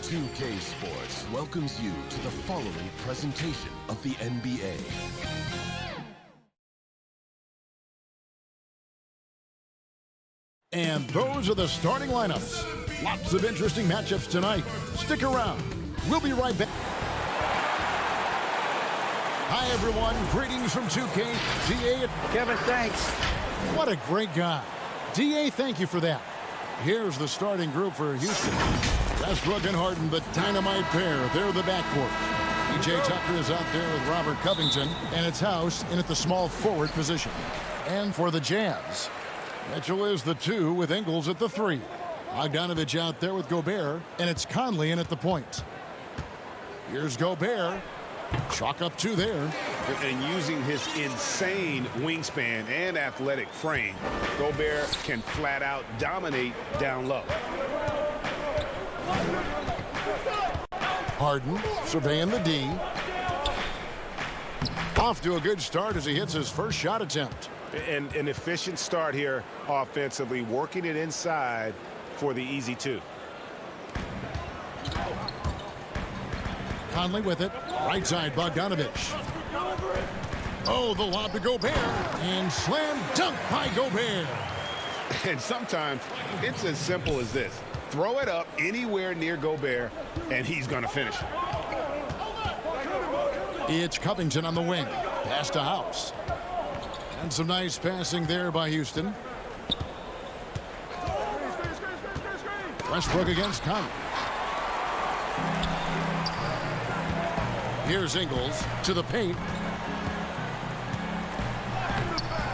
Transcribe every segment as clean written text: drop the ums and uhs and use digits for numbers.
2K Sports welcomes you to the following presentation of the NBA. And those are the starting lineups. Lots of interesting matchups tonight. Stick around. We'll be right back. Hi, everyone. Greetings from 2K. DA. Kevin, thanks. What a great guy. DA, thank you for that. Here's the starting group for Houston. Westbrook and Harden, the dynamite pair. They're the backcourt. PJ Tucker is out there with Robert Covington, and it's House in at the small forward position. And for the Jazz, Mitchell is the 2 with Ingles at the 3. Bogdanovich out there with Gobert, and it's Conley in at the point. Here's Gobert. Chalk up 2 there. And using his insane wingspan and athletic frame, Gobert can flat out dominate down low. Harden surveying the D. Off to a good start as he hits his first shot attempt. And an efficient start here offensively, working it inside for the easy 2. Conley with it. Right side, Bogdanovich. Oh, the lob to Gobert. And slam dunk by Gobert. And sometimes it's as simple as this. Throw it up anywhere near Gobert, and he's going to finish it. It's Covington on the wing. Pass to House. And some nice passing there by Houston. Westbrook against Conley. Here's Ingles to the paint.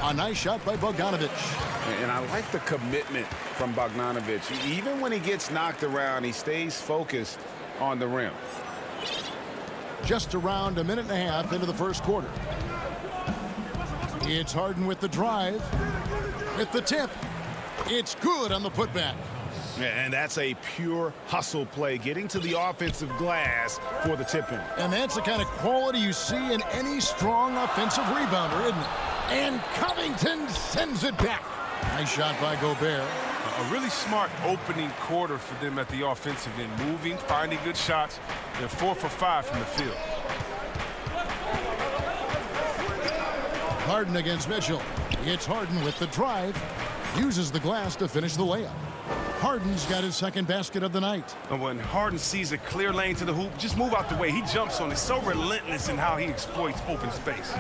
A nice shot by Bogdanovich. And I like the commitment from Bogdanovich. Even when he gets knocked around, he stays focused on the rim. Just around a minute and a half into the first quarter. It's Harden with the drive. With the tip. It's good on the putback. And that's a pure hustle play, getting to the offensive glass for the tip-in. And that's the kind of quality you see in any strong offensive rebounder, isn't it? And Covington sends it back. Nice shot by Gobert. A really smart opening quarter for them at the offensive end. Moving, finding good shots. They're 4 for 5 from the field. Harden against Mitchell. It's Harden with the drive. Uses the glass to finish the layup. Harden's got his second basket of the night. And when Harden sees a clear lane to the hoop, just move out the way. He jumps on it. So relentless in how he exploits open space.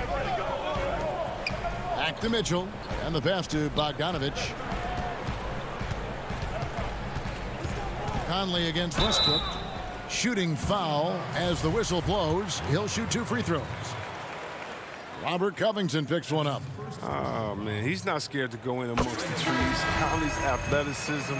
Back to Mitchell. And the pass to Bogdanovich. Conley against Westbrook. Shooting foul as the whistle blows. He'll shoot 2 free throws. Robert Covington picks one up. Oh, man, he's not scared to go in amongst the trees. Conley's athleticism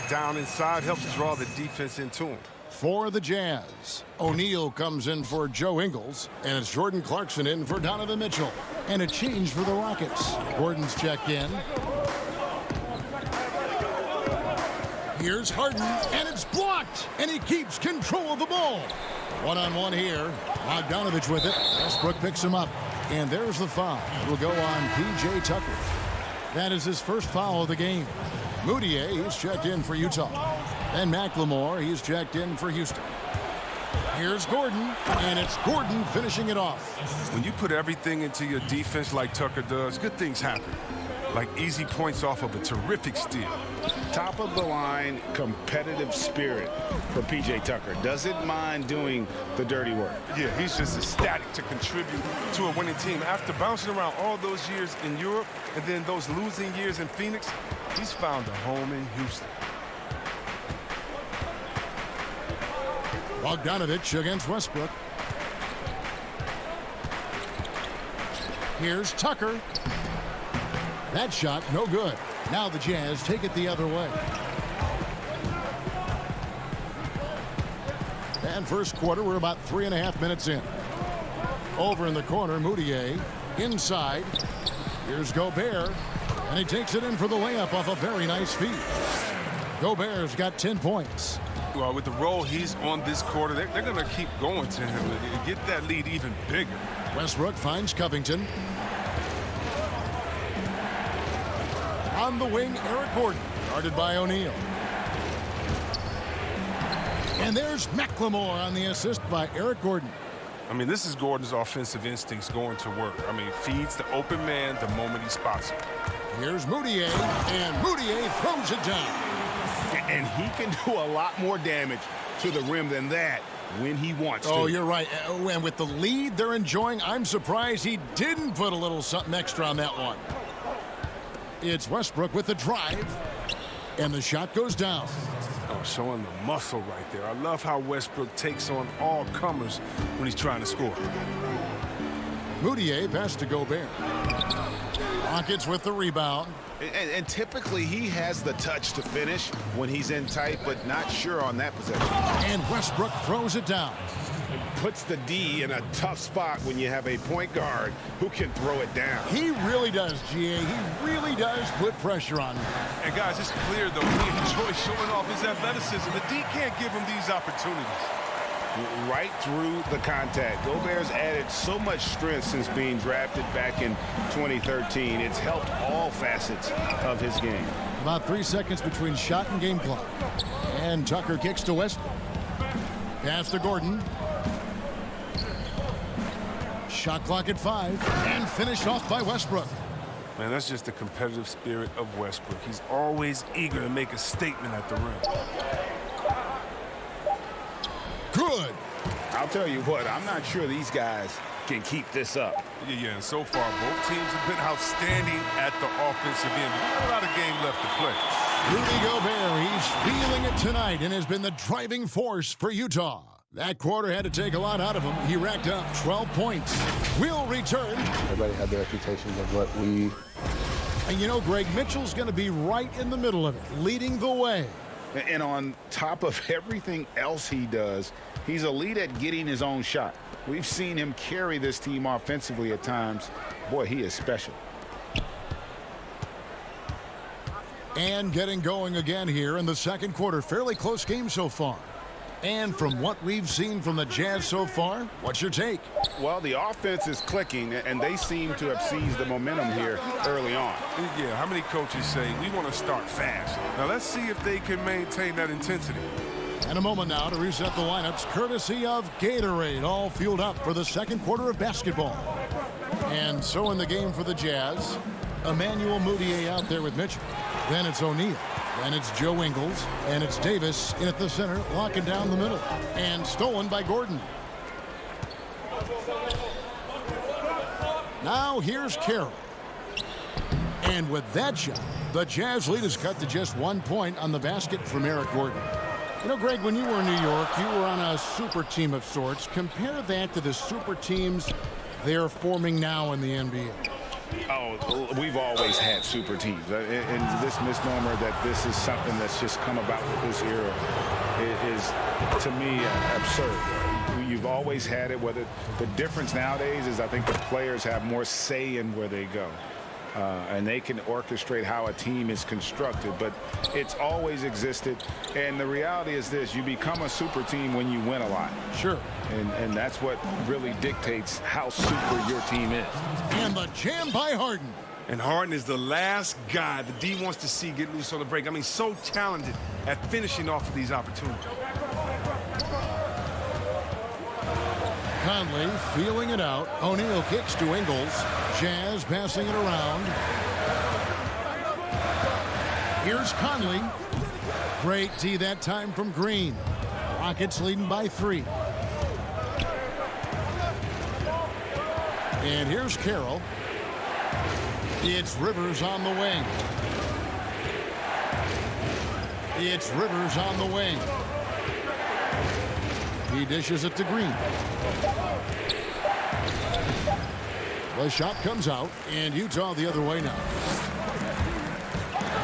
down inside helps draw the defense into him. For the Jazz, O'Neal comes in for Joe Ingles, and it's Jordan Clarkson in for Donovan Mitchell. And a change for the Rockets. Gordon's checked in. Here's Harden, and it's blocked, and he keeps control of the ball. One-on-one here. Bogdanovich with it. Westbrook picks him up. And there's the foul. It will go on P.J. Tucker. That is his first foul of the game. Moutier, he's checked in for Utah. And McLemore, he's checked in for Houston. Here's Gordon, and it's Gordon finishing it off. When you put everything into your defense like Tucker does, good things happen. Like easy points off of a terrific steal. Top of the line, competitive spirit for P.J. Tucker. Doesn't mind doing the dirty work. Yeah, he's just ecstatic to contribute to a winning team. After bouncing around all those years in Europe and then those losing years in Phoenix, he's found a home in Houston. Bogdanovich against Westbrook. Here's Tucker. That shot, no good. Now the Jazz take it the other way. And first quarter, we're about 3.5 minutes in. Over in the corner, Moutier. Inside. Here's Gobert. And he takes it in for the layup off a very nice feed. Gobert's got 10 points. Well, with the role he's on this quarter, they're going to keep going to him and get that lead even bigger. Westbrook finds Covington. On the wing, Eric Gordon, guarded by O'Neal. And there's McLemore on the assist by Eric Gordon. I mean, this is Gordon's offensive instincts going to work. I mean, feeds the open man the moment he spots him. Here's Moutier, and Moutier throws it down. And he can do a lot more damage to the rim than that when he wants to. Oh, you're right. And with the lead they're enjoying, I'm surprised he didn't put a little something extra on that one. It's Westbrook with the drive, and the shot goes down. Oh, showing the muscle right there. I love how Westbrook takes on all comers when he's trying to score. Moutier pass to Gobert. Rockets with the rebound. And typically he has the touch to finish when he's in tight, but not sure on that possession. And Westbrook throws it down. Puts the D in a tough spot when you have a point guard who can throw it down. He really does, GA. He really does put pressure on him. And guys, it's clear though he enjoys showing off his athleticism. The D can't give him these opportunities. Right through the contact. Gobert's added so much strength since being drafted back in 2013. It's helped all facets of his game. About 3 seconds between shot and game clock. And Tucker kicks to Westbrook. Pass to Gordon. Shot clock at 5. And finished off by Westbrook. Man, that's just the competitive spirit of Westbrook. He's always eager to make a statement at the rim. Good. I'll tell you what, I'm not sure these guys can keep this up. Yeah, and so far, both teams have been outstanding at the offensive end. Not a lot of game left to play. Rudy Gobert, he's feeling it tonight and has been the driving force for Utah. That quarter had to take a lot out of him. He racked up 12 points. We'll return. Everybody had their reputations of what we... And you know, Greg, Mitchell's going to be right in the middle of it, leading the way. And on top of everything else he does, he's elite at getting his own shot. We've seen him carry this team offensively at times. Boy, he is special. And getting going again here in the second quarter. Fairly close game so far. And from what we've seen from the Jazz so far, what's your take? Well, the offense is clicking, and they seem to have seized the momentum here early on. Yeah, how many coaches say, we want to start fast? Now, let's see if they can maintain that intensity. And a moment now to reset the lineups, courtesy of Gatorade, all fueled up for the second quarter of basketball. And so in the game for the Jazz, Emmanuel Mudiay out there with Mitchell. Then it's O'Neal. Then it's Joe Ingles. And it's Davis in at the center, locking down the middle. And stolen by Gordon. Now here's Carroll. And with that shot, the Jazz lead is cut to just 1 point on the basket from Eric Gordon. You know, Greg, when you were in New York, you were on a super team of sorts. Compare that to the super teams they're forming now in the NBA. Oh, we've always had super teams. And this misnomer that this is something that's just come about with this era is, to me, absurd. You've always had it. Whether the difference nowadays is I think the players have more say in where they go. And they can orchestrate how a team is constructed, but it's always existed. And the reality is this: you become a super team when you win a lot. Sure. And that's what really dictates how super your team is. And the jam by Harden. And Harden is the last guy the D wants to see get loose on the break. I mean, so talented at finishing off of these opportunities. Conley feeling it out. O'Neal kicks to Ingles. Jazz passing it around. Here's Conley. Great D that time from Green. Rockets leading by 3. And here's Carroll. It's Rivers on the wing. It's Rivers on the wing. He dishes it to Green. The shot comes out, and Utah the other way now.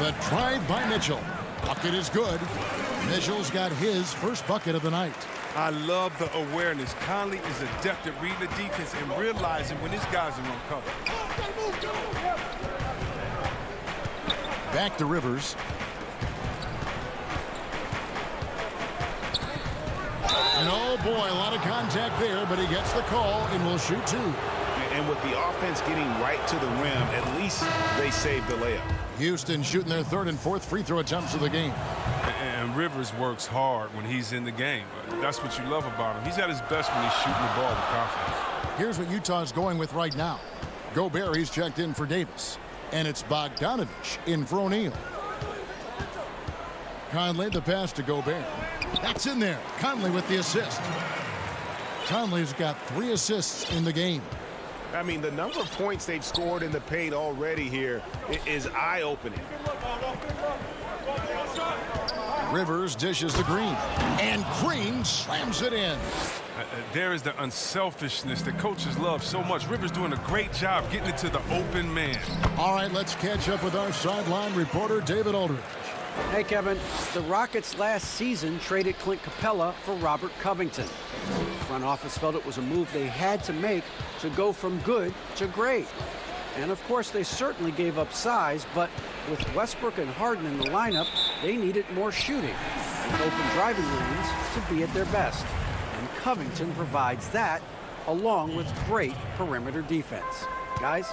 The drive by Mitchell. Bucket is good. Mitchell's got his first bucket of the night. I love the awareness. Conley is adept at reading the defense and realizing when his guys are on cover. Back to Rivers. And oh boy, a lot of contact there, but he gets the call and will shoot 2. And with the offense getting right to the rim, at least they saved the layup. Houston shooting their 3rd and 4th free throw attempts of the game. And Rivers works hard when he's in the game. That's what you love about him. He's at his best when he's shooting the ball with confidence. Here's what Utah's going with right now. Gobert, he's checked in for Davis. And it's Bogdanovich in for O'Neal. Conley, the pass to Gobert. That's in there. Conley with the assist. Conley's got 3 assists in the game. I mean, the number of points they've scored in the paint already here is eye-opening. Rivers dishes to Green. And Green slams it in. There is the unselfishness that coaches love so much. Rivers doing a great job getting it to the open man. All right, let's catch up with our sideline reporter, David Aldridge. Hey, Kevin. The Rockets last season traded Clint Capella for Robert Covington. The front office felt it was a move they had to make to go from good to great. And, of course, they certainly gave up size, but with Westbrook and Harden in the lineup, they needed more shooting and open driving lanes to be at their best. And Covington provides that, along with great perimeter defense. Guys?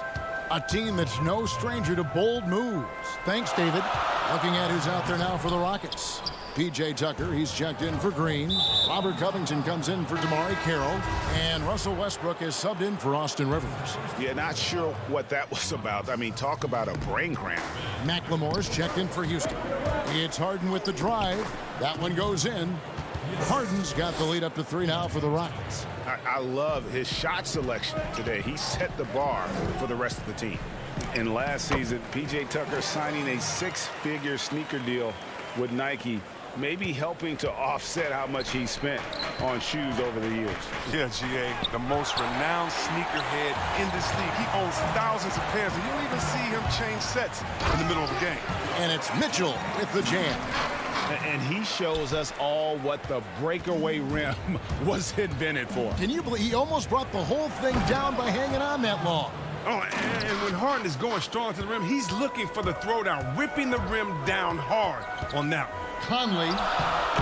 A team that's no stranger to bold moves. Thanks, David. Looking at who's out there now for the Rockets. P.J. Tucker, he's checked in for Green. Robert Covington comes in for DeMarre Carroll. And Russell Westbrook is subbed in for Austin Rivers. Yeah, not sure what that was about. I mean, talk about a brain cramp. McLemore's checked in for Houston. It's Harden with the drive. That one goes in. Harden's got the lead up to 3 now for the Rockets. I love his shot selection today. He set the bar for the rest of the team. And last season, P.J. Tucker signing a 6-figure sneaker deal with Nike, maybe helping to offset how much he spent on shoes over the years. Yeah, G.A., the most renowned sneakerhead in this league. He owns thousands of pairs, and you don't even see him change sets in the middle of a game. And it's Mitchell with the jam. And he shows us all what the breakaway rim was invented for. Can you believe he almost brought the whole thing down by hanging on that long? Oh, and when Harden is going strong to the rim, he's looking for the throwdown, ripping the rim down hard on that one. Conley,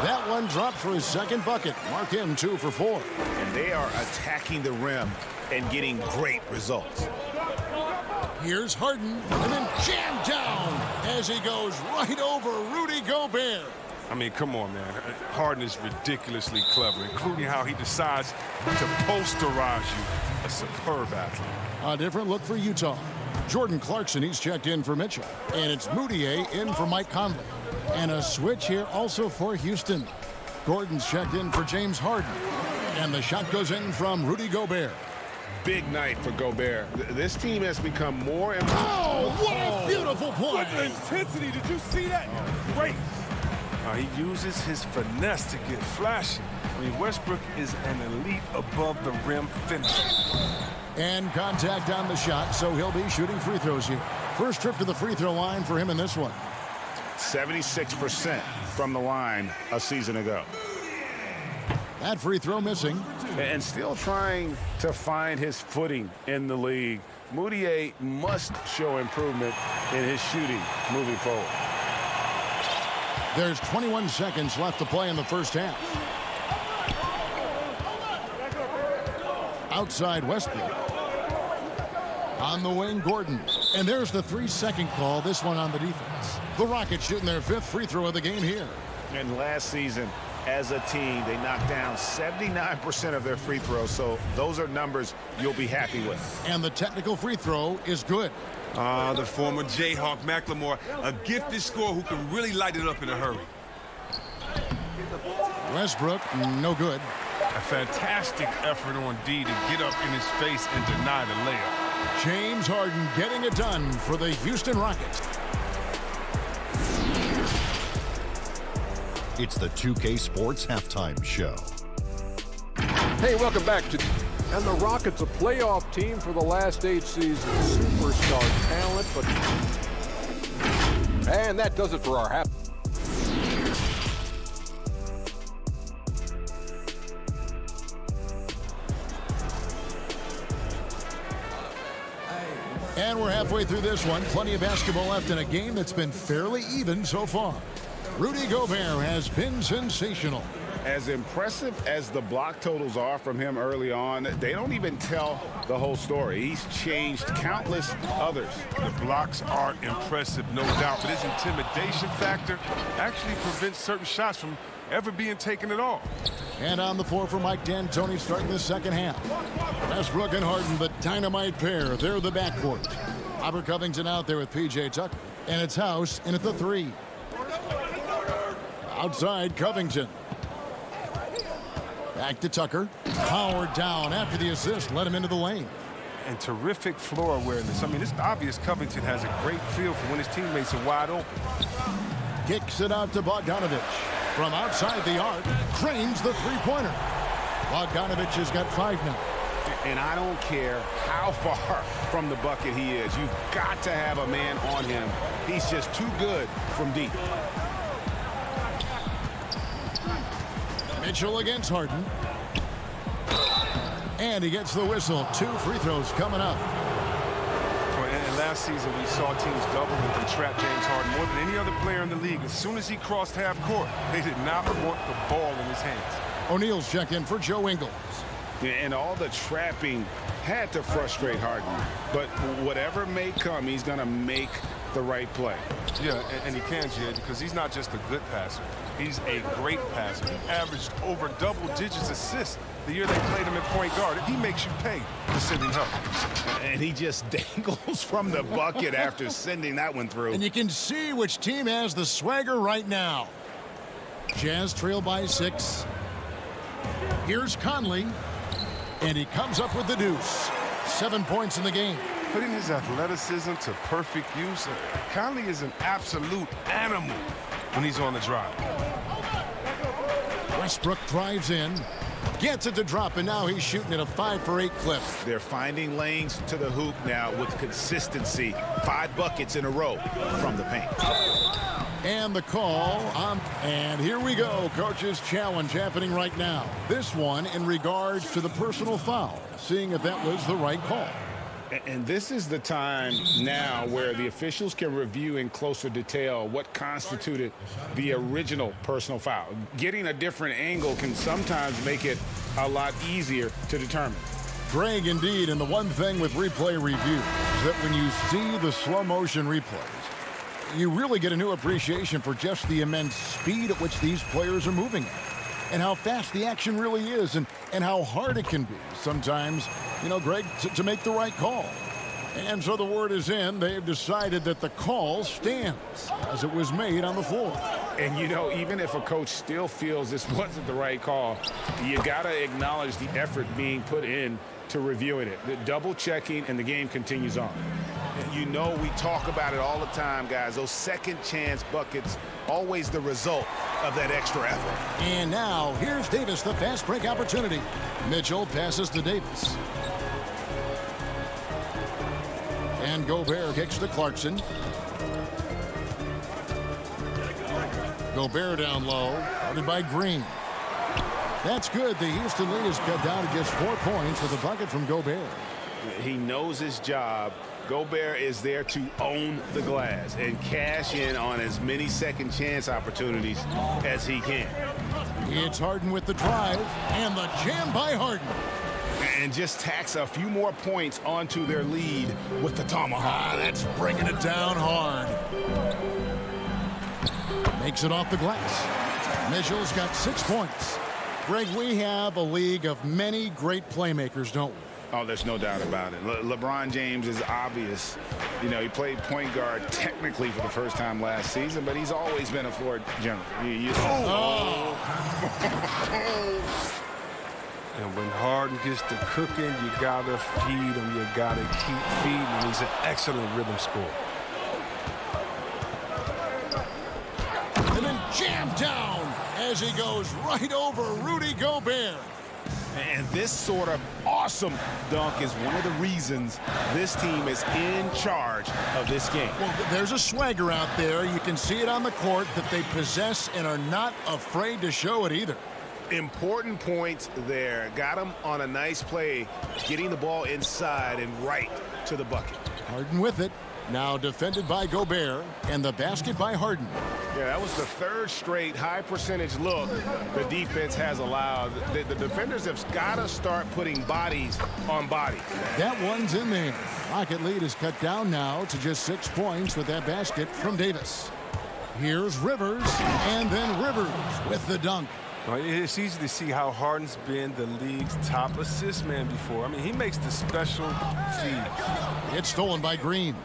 that one dropped for his second bucket. Mark him 2 for 4. And they are attacking the rim and getting great results. Here's Harden, and then jammed down as he goes right over Rudy Gobert. I mean, come on, man. Harden is ridiculously clever, including how he decides to posterize you. A superb athlete. A different look for Utah. Jordan Clarkson, he's checked in for Mitchell. And it's Moutier in for Mike Conley. And a switch here also for Houston. Gordon's checked in for James Harden. And the shot goes in from Rudy Gobert. Big night for Gobert. This team has become more and more. Oh, what a beautiful play. What intensity. Did you see that? Great. He uses his finesse to get flashy. I mean, Westbrook is an elite above-the-rim finisher. And contact on the shot, so he'll be shooting free throws here. First trip to the free throw line for him in this one. 76% from the line a season ago. That free throw missing. And still trying to find his footing in the league. Moutier must show improvement in his shooting moving forward. There's 21 seconds left to play in the first half. Outside Westbrook. On the wing, Gordon. And there's the 3-second call, this one on the defense. The Rockets shooting their 5th free throw of the game here. And last season, as a team, they knocked down 79% of their free throws, so those are numbers you'll be happy with. And the technical free throw is good. The former Jayhawk McLemore, a gifted scorer who can really light it up in a hurry. Westbrook, no good. A fantastic effort on D to get up in his face and deny the layup. James Harden getting it done for the Houston Rockets. It's the 2K Sports Halftime Show. Hey, welcome back to... And the Rockets, a playoff team for the last 8 seasons. Superstar talent, but... And that does it for our half... And we're halfway through this one. Plenty of basketball left in a game that's been fairly even so far. Rudy Gobert has been sensational. As impressive as the block totals are from him early on, they don't even tell the whole story. He's changed countless others. The blocks are impressive, no doubt, but his intimidation factor actually prevents certain shots from ever being taken at all. And on the floor for Mike D'Antoni starting the second half. Westbrook and Harden, the dynamite pair. They're the backcourt. Robert Covington out there with P.J. Tucker. And it's House in at the 3. Outside, Covington. Back to Tucker. Powered down after the assist. Let him into the lane. And terrific floor awareness. I mean, it's obvious Covington has a great feel for when his teammates are wide open. Kicks it out to Bogdanovich. From outside the arc, drains the three-pointer. Bogdanovich has got 5 now. And I don't care how far from the bucket he is. You've got to have a man on him. He's just too good from deep. Mitchell against Harden. And he gets the whistle. 2 free throws coming up. And last season, we saw teams double and trap James Harden more than any other player in the league. As soon as he crossed half court, they did not want the ball in his hands. O'Neal's check in for Joe Ingles. And all the trapping had to frustrate Harden. But whatever may come, he's going to make the right play. Yeah, and he can, Jed, because he's not just a good passer. He's a great passer. He averaged over double-digit assists the year they played him at point guard. He makes you pay for sending help. And he just dangles from the bucket after sending that one through. And you can see which team has the swagger right now. Jazz trail by 6. Here's Conley. And he comes up with the deuce. 7 points in the game. Putting his athleticism to perfect use, Conley is an absolute animal when he's on the drive. Westbrook drives in, gets it to drop, and now he's shooting at a 5-for-8 clip. They're finding lanes to the hoop now with consistency. 5 buckets in a row from the paint. And the call on, and here we go. Coach's challenge happening right now. This one in regards to the personal foul, seeing if that was the right call. And this is the time now where the officials can review in closer detail what constituted the original personal foul. Getting a different angle can sometimes make it a lot easier to determine. Greg, indeed, and the one thing with replay review is that when you see the slow motion replays, you really get a new appreciation for just the immense speed at which these players are moving at, and how fast the action really is, and how hard it can be sometimes, you know, Greg, to make the right call. And so the word is in. They've decided that the call stands as it was made on the floor. And, you know, even if a coach still feels this wasn't the right call, you got to acknowledge the effort being put in to reviewing it. The double checking, and the game continues on. And you know, we talk about it all the time, guys. Those second chance buckets, always the result of that extra effort. And now, here's Davis, the fast break opportunity. Mitchell passes to Davis. And Gobert kicks to Clarkson. Gobert down low, guarded by Green. That's good. The Houston lead is cut down to just 4 points with a bucket from Gobert. He knows his job. Gobert is there to own the glass and cash in on as many second chance opportunities as he can. It's Harden with the drive, and the jam by Harden. And just tacks a few more points onto their lead with the tomahawk. That's bringing it down hard. Makes it off the glass. Mitchell's got 6 points. Greg, we have a league of many great playmakers, don't we? Oh, there's no doubt about it. LeBron James is obvious. You know, he played point guard technically for the first time last season, but he's always been a floor general. And when Harden gets to cooking, you got to feed him. You got to keep feeding him. He's an excellent rhythm scorer. And then jammed down as he goes right over Rudy Gobert. And this sort of awesome dunk is one of the reasons this team is in charge of this game. Well, there's a swagger out there. You can see it on the court that they possess and are not afraid to show it either. Important points there. Got him on a nice play, getting the ball inside and right to the bucket. Harden with it. Now defended by Gobert, and the basket by Harden. Yeah, that was the third straight high percentage look the defense has allowed. The defenders have got to start putting bodies on bodies. That one's in there. Rocket lead is cut down now to just 6 points with that basket from Davis. Here's Rivers, and then Rivers with the dunk. It's easy to see how Harden's been the league's top assist man before. I mean, he makes the special feeds. It's stolen by Green.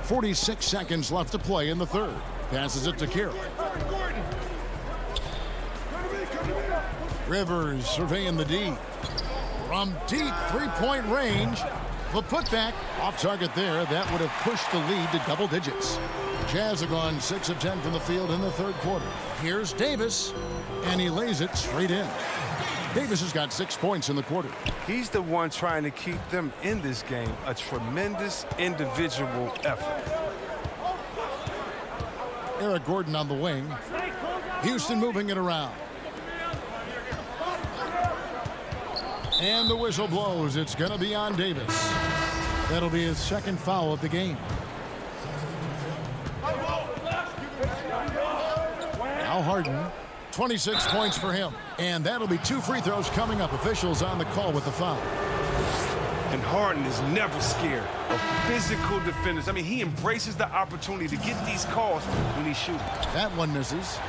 46 seconds left to play in the third. Passes it to Carroll. Rivers surveying the D. From deep three-point range. The putback off target there. That would have pushed the lead to double digits. Jazz have gone 6 of 10 from the field in the third quarter. Here's Davis, and he lays it straight in. Davis has got 6 points in the quarter. He's the one trying to keep them in this game. A tremendous individual effort. Eric Gordon on the wing. Houston moving it around. And the whistle blows. It's going to be on Davis. That'll be his second foul of the game. Now Harden, 26 points for him. And that'll be 2 free throws coming up. Officials on the call with the foul. And Harden is never scared of physical defenders. I mean, he embraces the opportunity to get these calls when he's shooting. That one misses.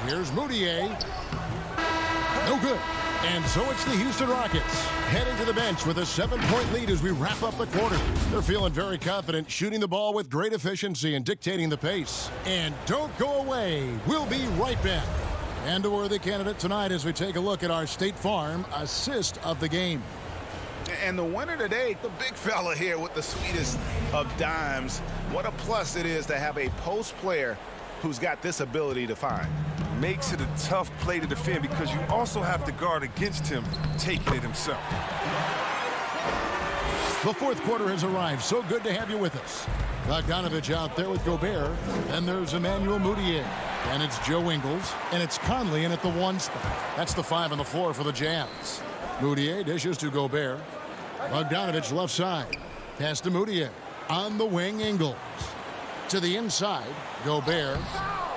Here's Moutier. No good. And so it's the Houston Rockets heading to the bench with a 7-point lead as we wrap up the quarter. They're feeling very confident, shooting the ball with great efficiency and dictating the pace. And don't go away. We'll be right back. And a worthy candidate tonight as we take a look at our State Farm assist of the game. And the winner today, the big fella here with the sweetest of dimes. What a plus it is to have a post player who's got this ability to find. Makes it a tough play to defend because you also have to guard against him taking it himself. The fourth quarter has arrived. So good to have you with us. Bogdanovich out there with Gobert. Then there's Emmanuel Moutier. And it's Joe Ingles. And it's Conley in at the 1 spot. That's the 5 on the floor for the Jazz. Moutier dishes to Gobert. Bogdanovich left side. Pass to Moutier. On the wing, Ingles. To the inside, Gobert.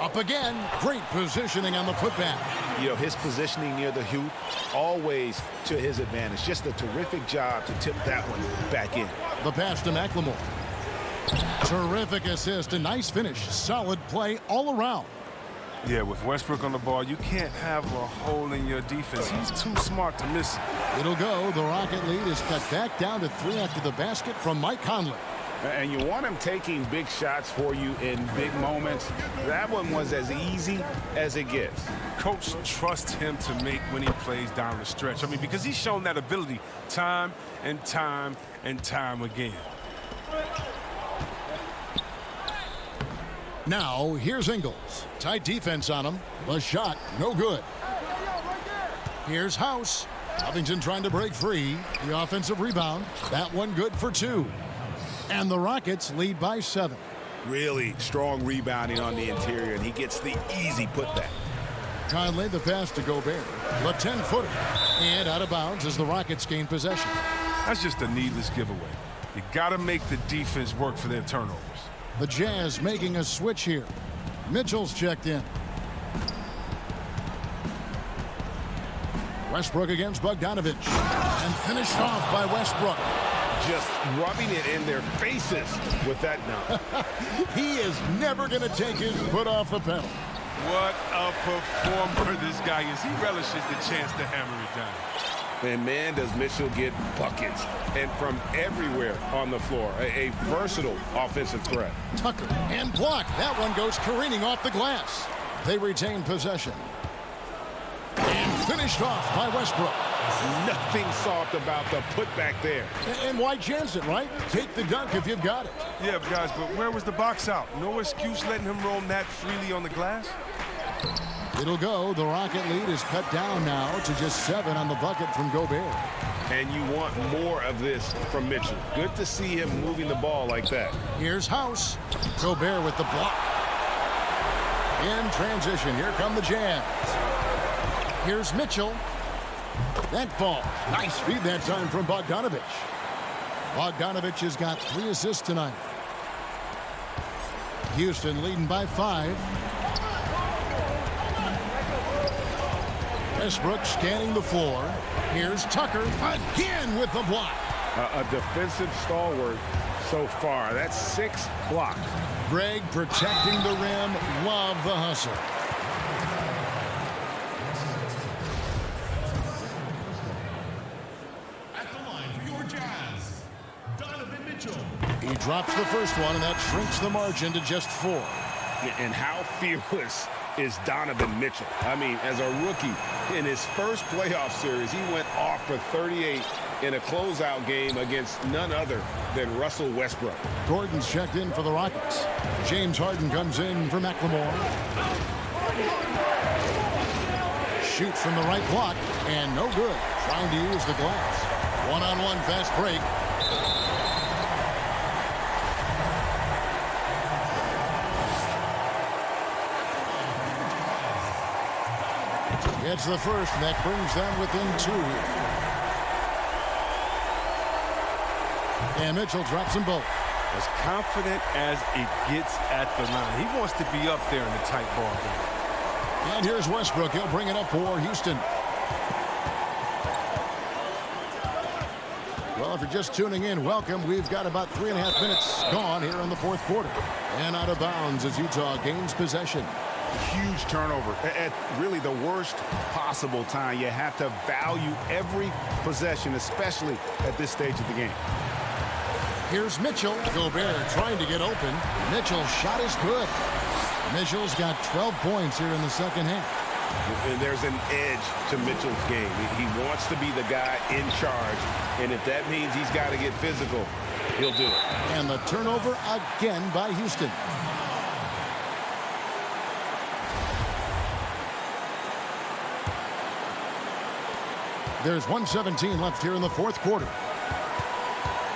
Up again. Great positioning on the putback. You know, his positioning near the hoop, always to his advantage. Just a terrific job to tip that one back in. The pass to McLemore. Terrific assist. A nice finish. Solid play all around. Yeah, with Westbrook on the ball, you can't have a hole in your defense. He's too smart to miss it. It'll go. The Rocket lead is cut back down to 3 after the basket from Mike Conley. And you want him taking big shots for you in big moments. That one was as easy as it gets. Coach trusts him to make when he plays down the stretch. I mean, because he's shown that ability time and time and time again. Now, here's Ingles. Tight defense on him. The shot, no good. Here's House. Covington trying to break free. The offensive rebound. That one good for 2. And the Rockets lead by 7. Really strong rebounding on the interior, and he gets the easy putback. Conley, the pass to Gobert. The 10-footer. And out of bounds as the Rockets gain possession. That's just a needless giveaway. You got to make the defense work for their turnovers. The Jazz making a switch here. Mitchell's checked in. Westbrook against Bogdanovich. And finished off by Westbrook. Just rubbing it in their faces with that dunk. He is never going to take his foot off the pedal. What a performer this guy is. He relishes the chance to hammer it down. And man, does Mitchell get buckets. And from everywhere on the floor. A versatile offensive threat. Tucker and block. That one goes careening off the glass. They retain possession. And finished off by Westbrook. Nothing soft about the putback there. And why chance it, right? Take the dunk if you've got it. Yeah, guys, but where was the box out? No excuse letting him roam that freely on the glass? It'll go. The Rocket lead is cut down now to just 7 on the bucket from Gobert. And you want more of this from Mitchell. Good to see him moving the ball like that. Here's House. Gobert with the block. In transition, here come the Jazz. Here's Mitchell. That falls. Nice feed that time from Bogdanovich. Bogdanovich has got 3 assists tonight. Houston leading by 5. Westbrook scanning the floor. Here's Tucker again with the block. A defensive stalwart so far. That's 6 blocks. Greg protecting the rim. Love the hustle. At the line for your Jazz, Donovan Mitchell. He drops the first one, and that shrinks the margin to just 4. And how fearless is Donovan Mitchell? I mean, as a rookie, in his first playoff series, he went off for 38 in a closeout game against none other than Russell Westbrook. Gordon's checked in for the Rockets. James Harden comes in for McLemore. Shoots from the right block, and no good. Trying to use the glass. One-on-one fast break. It's the first, and that brings them within 2. And Mitchell drops them both. As confident as it gets at the line. He wants to be up there in the tight ball game. And here's Westbrook. He'll bring it up for Houston. Well, if you're just tuning in, welcome. We've got about 3.5 minutes gone here in the 4th quarter. And out of bounds as Utah gains possession. Huge turnover at really the worst possible time. You have to value every possession, especially at this stage of the game. Here's Mitchell. Gobert trying to get open. Mitchell's shot is good. Mitchell's got 12 points here in the second half. And there's an edge to Mitchell's game. He wants to be the guy in charge, and if that means he's got to get physical, he'll do it. And the turnover again by Houston. There's 1:17 left here in the 4th quarter.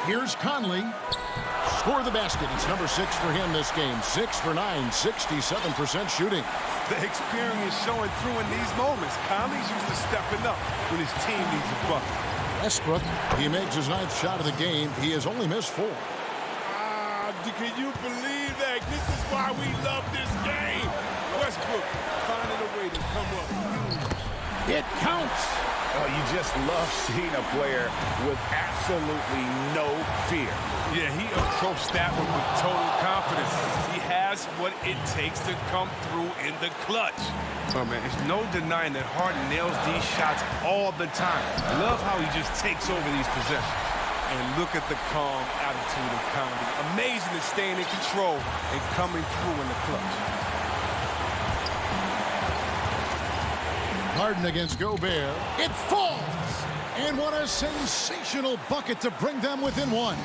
Here's Conley. Score the basket. It's number 6 for him this game. 6 for 9, 67% shooting. The experience showing through in these moments. Conley's used to stepping up when his team needs a bucket. Westbrook, he makes his 9th shot of the game. He has only missed 4. Can you believe that? This is why we love this game. Westbrook finding a way to come up. It counts. Oh, you just love seeing a player with absolutely no fear. Yeah, he approached that one with total confidence. He has what it takes to come through in the clutch. Oh, man, there's no denying that Harden nails these shots all the time. Love how he just takes over these possessions. And look at the calm attitude of Conley. Amazing at staying in control and coming through in the clutch. Harden against Gobert. It falls! And what a sensational bucket to bring them within 1.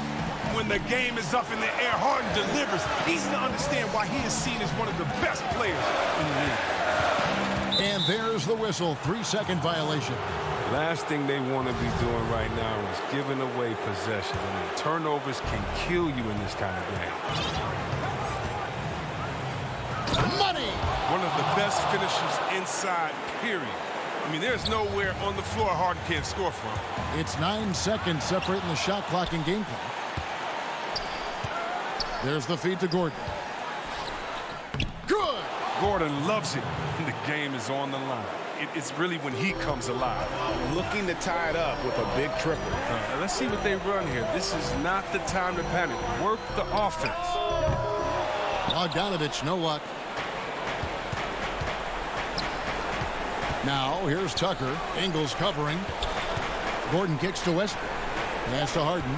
When the game is up in the air, Harden delivers. Easy to understand why he is seen as one of the best players in the league. And there's the whistle. 3-second violation. Last thing they want to be doing right now is giving away possession. I mean, turnovers can kill you in this kind of game. Money! One of the best finishers inside, period. I mean, there's nowhere on the floor Harden can't score from. It's 9 seconds separating the shot clock and game clock. There's the feed to Gordon. Good! Gordon loves it, and the game is on the line. It's really when he comes alive. Looking to tie it up with a big triple. Let's see what they run here. This is not the time to panic. Work the offense. Bogdanovich, no luck. Now, here's Tucker. Ingles covering. Gordon kicks to Westbrook. Pass to Harden.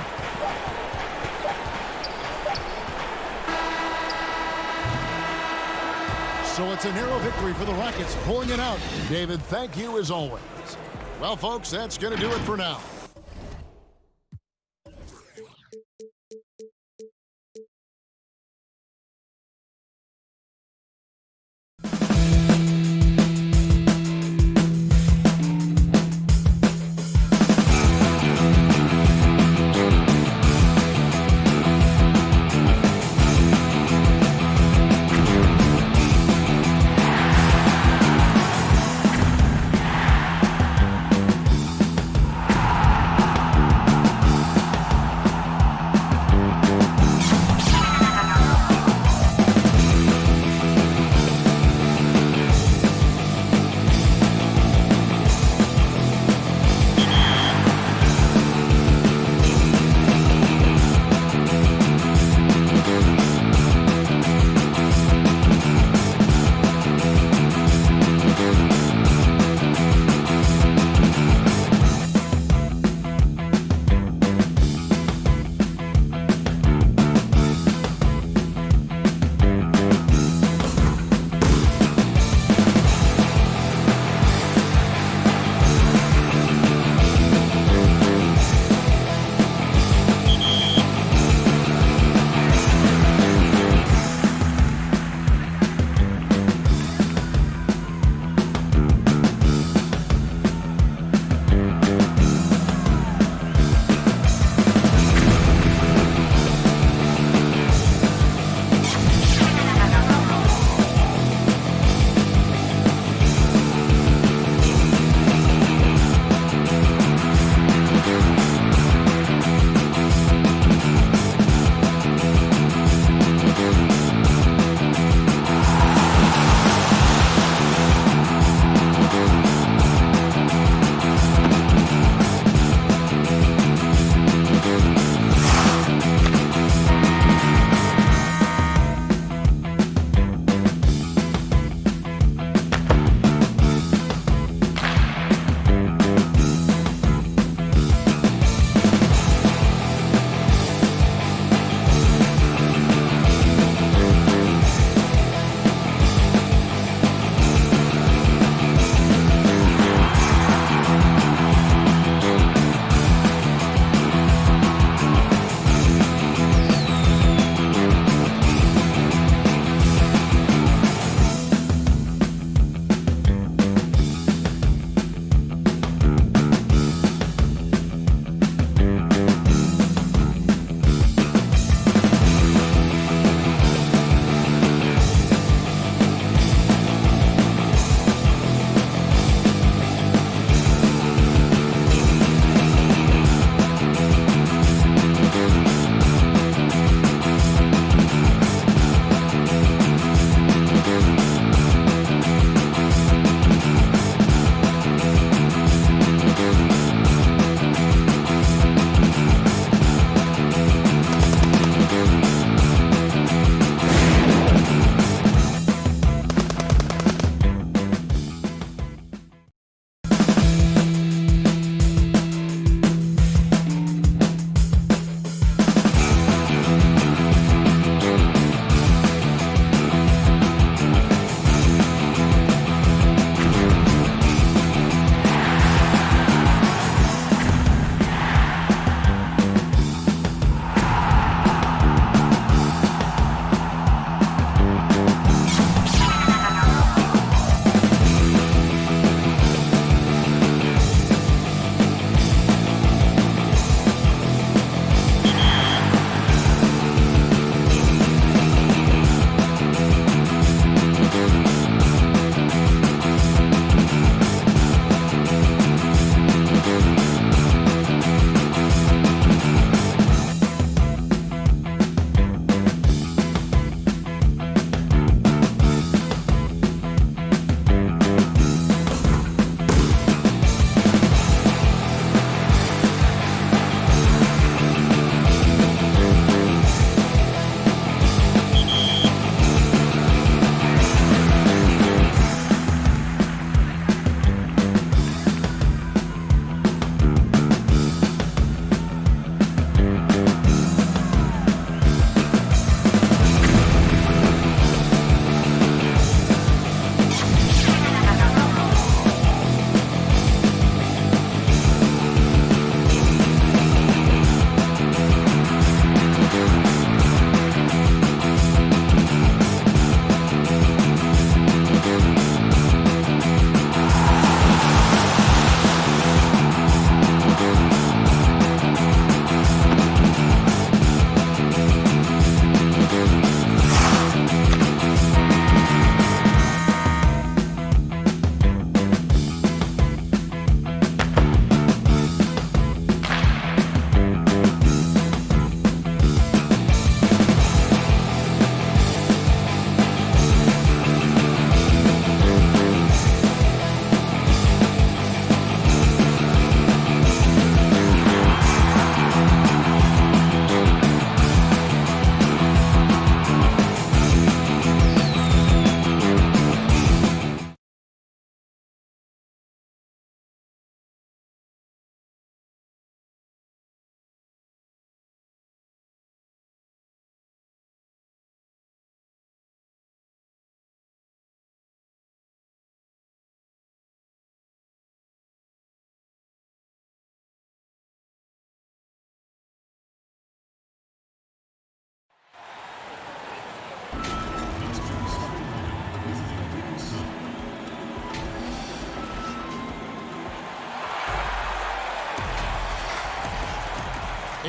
So it's a narrow victory for the Rockets, pulling it out. David, thank you as always. Well, folks, that's going to do it for now.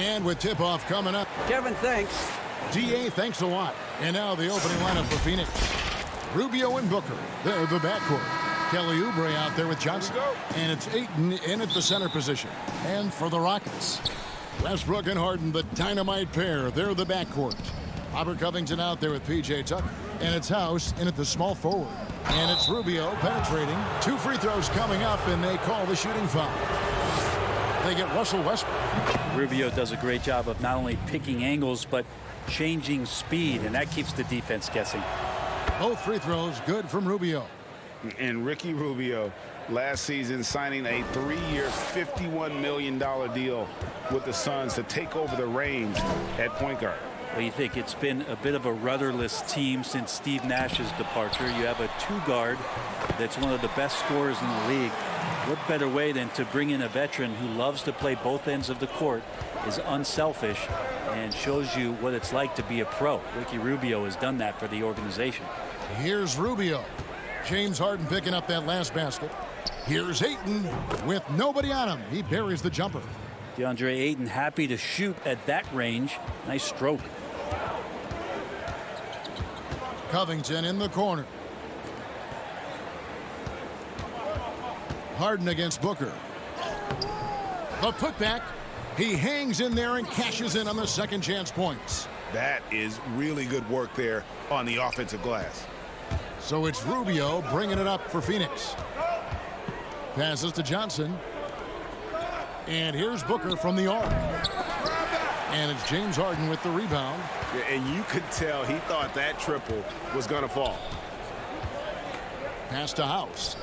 And with tip-off coming up. Kevin, thanks. DA, thanks a lot. And now the opening lineup for Phoenix. Rubio and Booker. They're the backcourt. Kelly Oubre out there with Johnson. And it's Ayton in at the center position. And for the Rockets, Westbrook and Harden, the dynamite pair. They're the backcourt. Robert Covington out there with P.J. Tucker. And it's House in at the small forward. And it's Rubio penetrating. 2 free throws coming up, and they call the shooting foul. They get Russell Westbrook. Rubio does a great job of not only picking angles, but changing speed, and that keeps the defense guessing. Both free throws good from Rubio. And Ricky Rubio last season signing a 3-year, $51 million deal with the Suns to take over the reins at point guard. Well, you think it's been a bit of a rudderless team since Steve Nash's departure. You have a 2-guard that's one of the best scorers in the league. What better way than to bring in a veteran who loves to play both ends of the court, is unselfish, and shows you what it's like to be a pro. Ricky Rubio has done that for the organization. Here's Rubio. James Harden picking up that last basket. Here's Ayton with nobody on him. He buries the jumper. DeAndre Ayton happy to shoot at that range. Nice stroke. Covington in the corner. Harden against Booker. The putback. He hangs in there and cashes in on the second chance points. That is really good work there on the offensive glass. So it's Rubio bringing it up for Phoenix. Passes to Johnson. And here's Booker from the arc. And it's James Harden with the rebound. And you could tell he thought that triple was going to fall. Pass to House.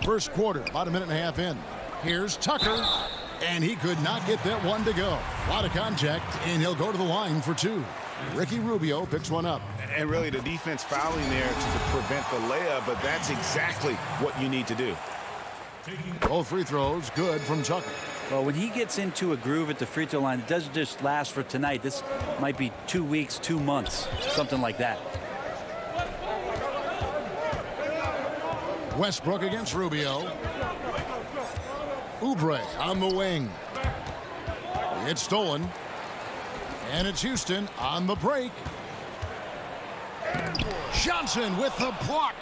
First quarter, about a minute and a half in. Here's Tucker. And he could not get that one to go. A lot of contact, and he'll go to the line for 2. Ricky Rubio picks one up. And really the defense fouling there to prevent the layup, but that's exactly what you need to do. Both free throws good from Tucker. Well, when he gets into a groove at the free throw line, it doesn't just last for tonight. This might be 2 weeks, 2 months, something like that. Westbrook against Rubio. Oubre on the wing. It's stolen. And it's Houston on the break. Johnson with the block.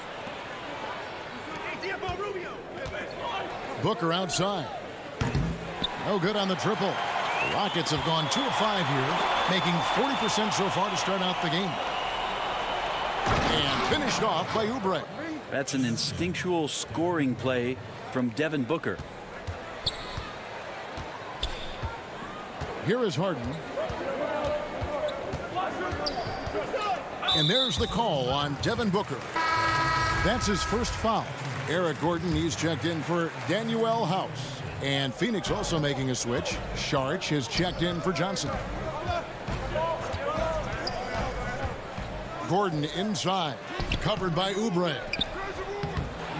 Booker outside. No good on the triple. The Rockets have gone 2 of 5 here, making 40% so far to start out the game. And finished off by Oubre. That's an instinctual scoring play from Devin Booker. Here is Harden. And there's the call on Devin Booker. That's his first foul. Eric Gordon, he's checked in for Danuel House. And Phoenix also making a switch. Saric has checked in for Johnson. Gordon inside. Covered by Oubre.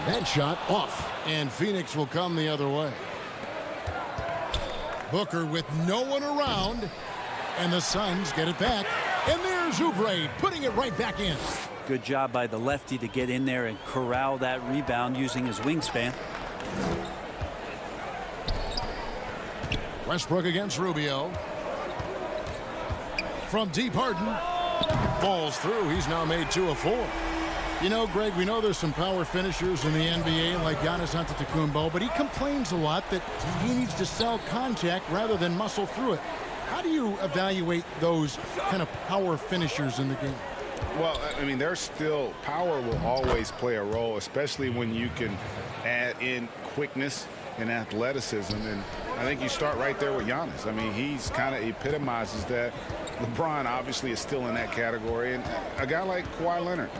That shot off. And Phoenix will come the other way. Booker with no one around. And the Suns get it back. And there's Oubre putting it right back in. Good job by the lefty to get in there and corral that rebound using his wingspan. Westbrook against Rubio. From deep, Harden. Falls through. He's now made 2 of 4. You know, Greg, we know there's some power finishers in the NBA like Giannis Antetokounmpo, but he complains a lot that he needs to sell contact rather than muscle through it. How do you evaluate those kind of power finishers in the game? Well, I mean, there's still power will always play a role, especially when you can add in quickness and athleticism. And I think you start right there with Giannis. I mean, he's kind of epitomizes that. LeBron obviously is still in that category. And a guy like Kawhi Leonard,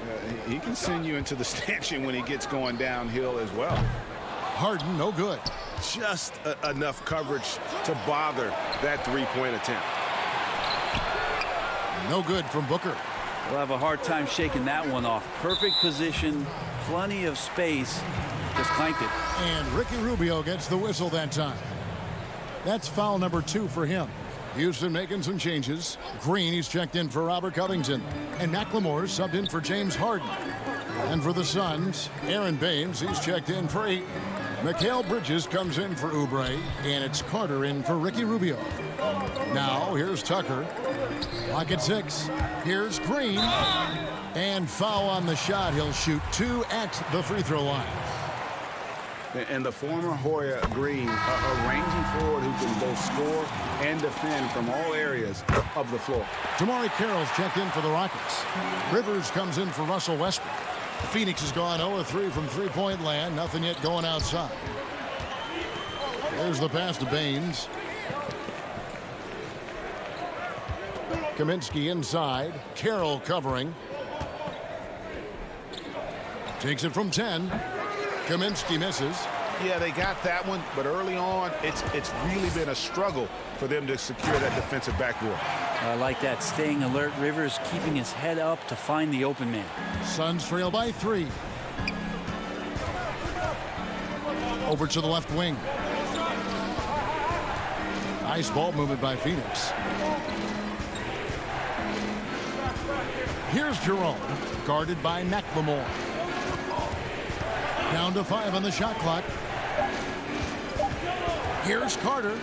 he can send you into the stanchion when he gets going downhill as well. Harden, no good. Just enough coverage to bother that three-point attempt. No good from Booker. We'll have a hard time shaking that one off. Perfect position, plenty of space, just clanked it. And Ricky Rubio gets the whistle that time. That's foul number 2 for him. Houston making some changes. Green, he's checked in for Robert Covington. And McLemore's subbed in for James Harden. And for the Suns, Aaron Baines, he's checked in for 8. Mikal Bridges comes in for Oubre, and it's Carter in for Ricky Rubio. Now, here's Tucker. Clock at 6. Here's Green. And foul on the shot. He'll shoot 2 at the free throw line. And the former Hoya Green, a rangy forward who can both score and defend from all areas of the floor. Damari Carroll's checked in for the Rockets. Rivers comes in for Russell Westbrook. Phoenix has gone 0-3 from three-point land. Nothing yet going outside. There's the pass to Baines. Kaminsky inside. Carroll covering. Takes it from 10. Kaminsky misses. Yeah, they got that one, but early on, it's really been a struggle for them to secure that defensive backboard. I like that, staying alert. Rivers keeping his head up to find the open man. Suns trail by 3. Over to the left wing. Nice ball movement by Phoenix. Here's Jerome, guarded by McLemore. Down to 5 on the shot clock. Here's Carter.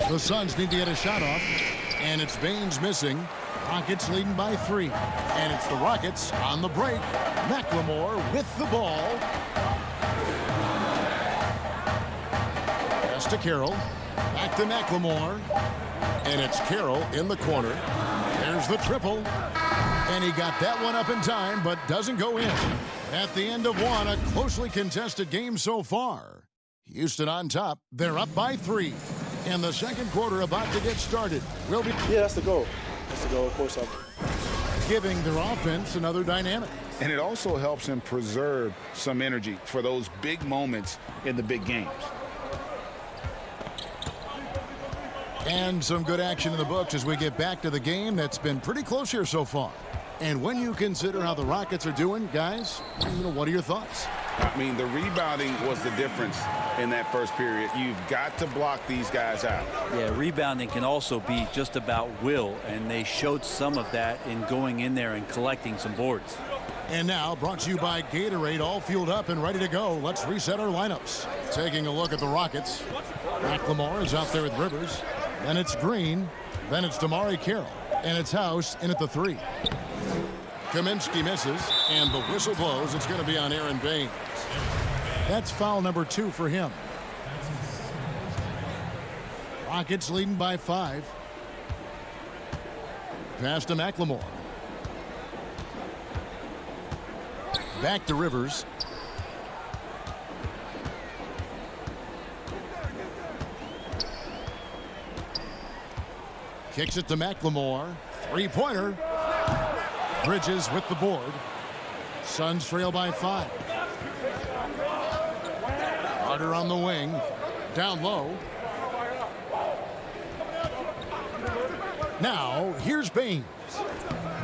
The Suns need to get a shot off. And it's Baines missing. Rockets leading by 3. And it's the Rockets on the break. McLemore with the ball. Pass to Carroll. Back to McLemore. And it's Carroll in the corner. There's the triple. And he got that one up in time, but doesn't go in. At the end of one, a closely contested game so far. Houston on top. They're up by 3. And the second quarter about to get started. Will be Yeah, that's the goal. That's the goal, of course. giving their offense another dynamic. And it also helps him preserve some energy for those big moments in the big games. And some good action in the books as we get back to the game that's been pretty close here so far. And when you consider how the Rockets are doing, guys, what are your thoughts? I mean, the rebounding was the difference in that first period. You've got to block these guys out. Yeah, rebounding can also be just about will, and they showed some of that in going in there and collecting some boards. And now, brought to you by Gatorade, all fueled up and ready to go. Let's reset our lineups. Taking a look at the Rockets. McLemore is out there with Rivers. Then it's Green. Then it's Damari Carroll. And it's House in at the 3. Kaminsky misses, and the whistle blows. It's going to be on Aaron Baines. That's foul number 2 for him. Rockets leading by 5. Pass to McLemore. Back to Rivers. Kicks it to McLemore. Three-pointer. Bridges with the board. Suns trail by 5. Carter on the wing. Down low. Now, here's Baines.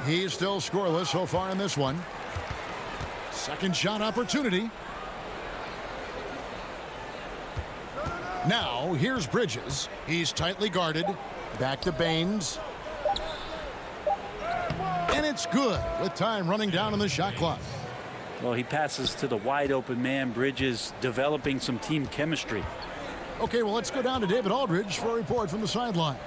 He's still scoreless so far in this one. Second shot opportunity. Now, here's Bridges. He's tightly guarded. Back to Baines. And it's good with time running down on the shot clock. Well, he passes to the wide open man. Bridges developing some team chemistry. Okay, well, let's go down to David Aldridge for a report from the sideline.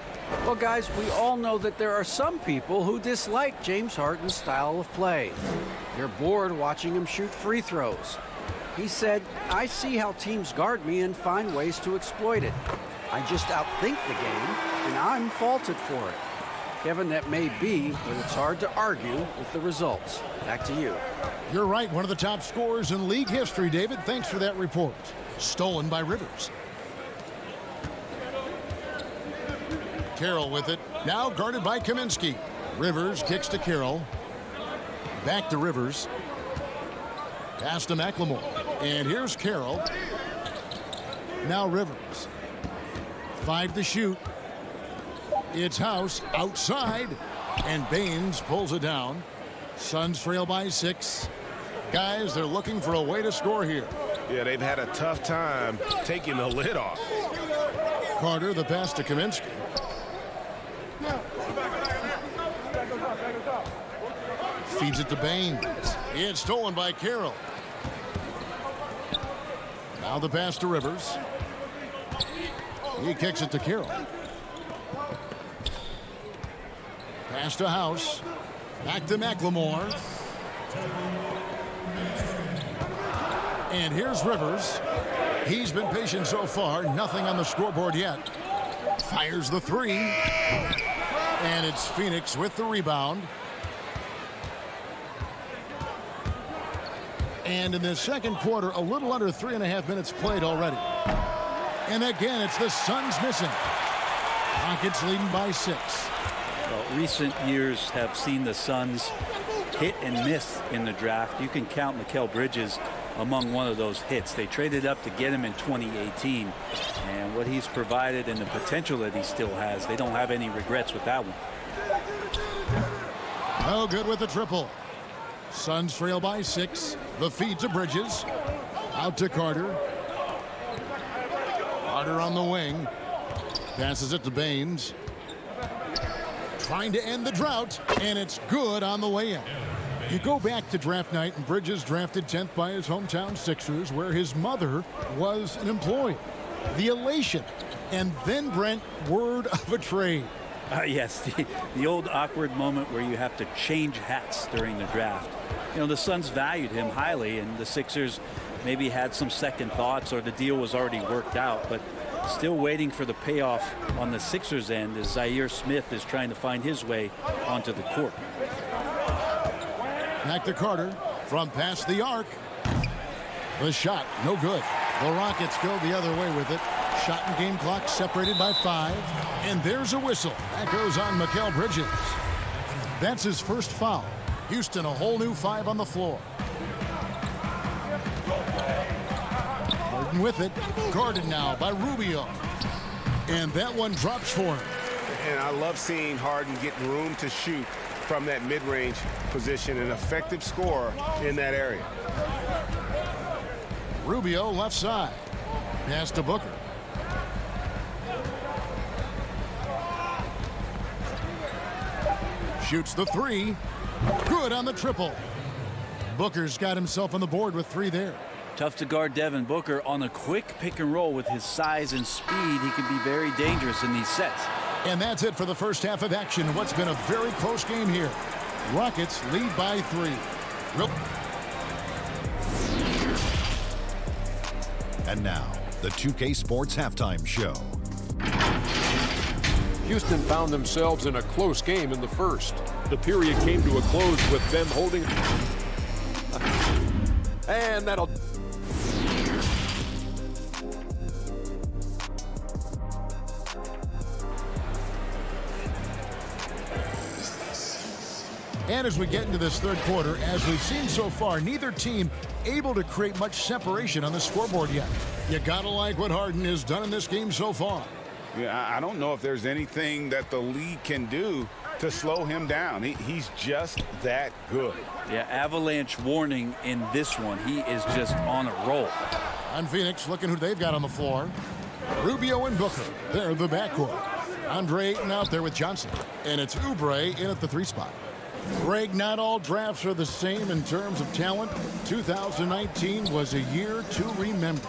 Well, guys, we all know that there are some people who dislike James Harden's style of play. They're bored watching him shoot free throws. He said, "I see how teams guard me and find ways to exploit it. I just outthink the game, and I'm faulted for it." Kevin, that may be, but it's hard to argue with the results. Back to you. You're right. One of the top scorers in league history, David. Thanks for that report. Stolen by Rivers. Carroll with it. Now guarded by Kaminsky. Rivers kicks to Carroll. Back to Rivers. Pass to McLemore. And here's Carroll. Now Rivers. 5 to shoot. It's House outside. And Baines pulls it down. Suns trail by 6. Guys, they're looking for a way to score here. Yeah, they've had a tough time taking the lid off. Carter, the pass to Kaminsky. Feeds it to Baines. It's stolen by Carroll. Now the pass to Rivers. He kicks it to Carroll. Pass to House. Back to McLemore. And here's Rivers. He's been patient so far. Nothing on the scoreboard yet. Fires the three. And it's Phoenix with the rebound. And in the second quarter, a little under 3.5 minutes played already. And again, it's the Suns missing. Rockets leading by 6. Well, recent years have seen the Suns hit and miss in the draft. You can count Mikal Bridges among one of those hits. They traded up to get him in 2018. And what he's provided and the potential that he still has, they don't have any regrets with that one. No good with the triple. Suns trail by 6. The feed to Bridges. Out to Carter. Carter on the wing. Passes it to Baines. Trying to end the drought, and it's good on the way in. You go back to draft night, and Bridges drafted 10th by his hometown Sixers, where his mother was an employee. The elation. And then, Brent, word of a trade. Yes, the old awkward moment where you have to change hats during the draft. You know, the Suns valued him highly, and the Sixers maybe had some second thoughts or the deal was already worked out, but still waiting for the payoff on the Sixers' end as Zaire Smith is trying to find his way onto the court. Back to Carter from past the arc. The shot, no good. The Rockets go the other way with it. Shot and game clock separated by 5. And there's a whistle. That goes on Mikal Bridges. That's his first foul. Houston a whole new 5 on the floor. Harden with it. Guarded now by Rubio. And that one drops for him. And I love seeing Harden get room to shoot from that mid-range position, an effective scorer in that area. Rubio left side. Pass to Booker. Shoots the 3. Good on the triple. Booker's got himself on the board with 3 there. Tough to guard Devin Booker on a quick pick and roll with his size and speed. He can be very dangerous in these sets. And that's it for the first half of action. What's been a very close game here. Rockets lead by 3. And now, the 2K Sports Halftime Show. Houston found themselves in a close game in the first. The period came to a close with them holding. And that'll... And as we get into this third quarter, as we've seen so far, neither team able to create much separation on the scoreboard yet. You gotta like what Harden has done in this game so far. Yeah, I don't know if there's anything that the league can do to slow him down. He's just that good. Yeah, avalanche warning in this one. He is just on a roll. On Phoenix, looking who they've got on the floor. Rubio and Booker. They're the backcourt. Andre Ayton out there with Johnson. And it's Oubre in at the 3 spot. Greg, not all drafts are the same in terms of talent. 2019 was a year to remember.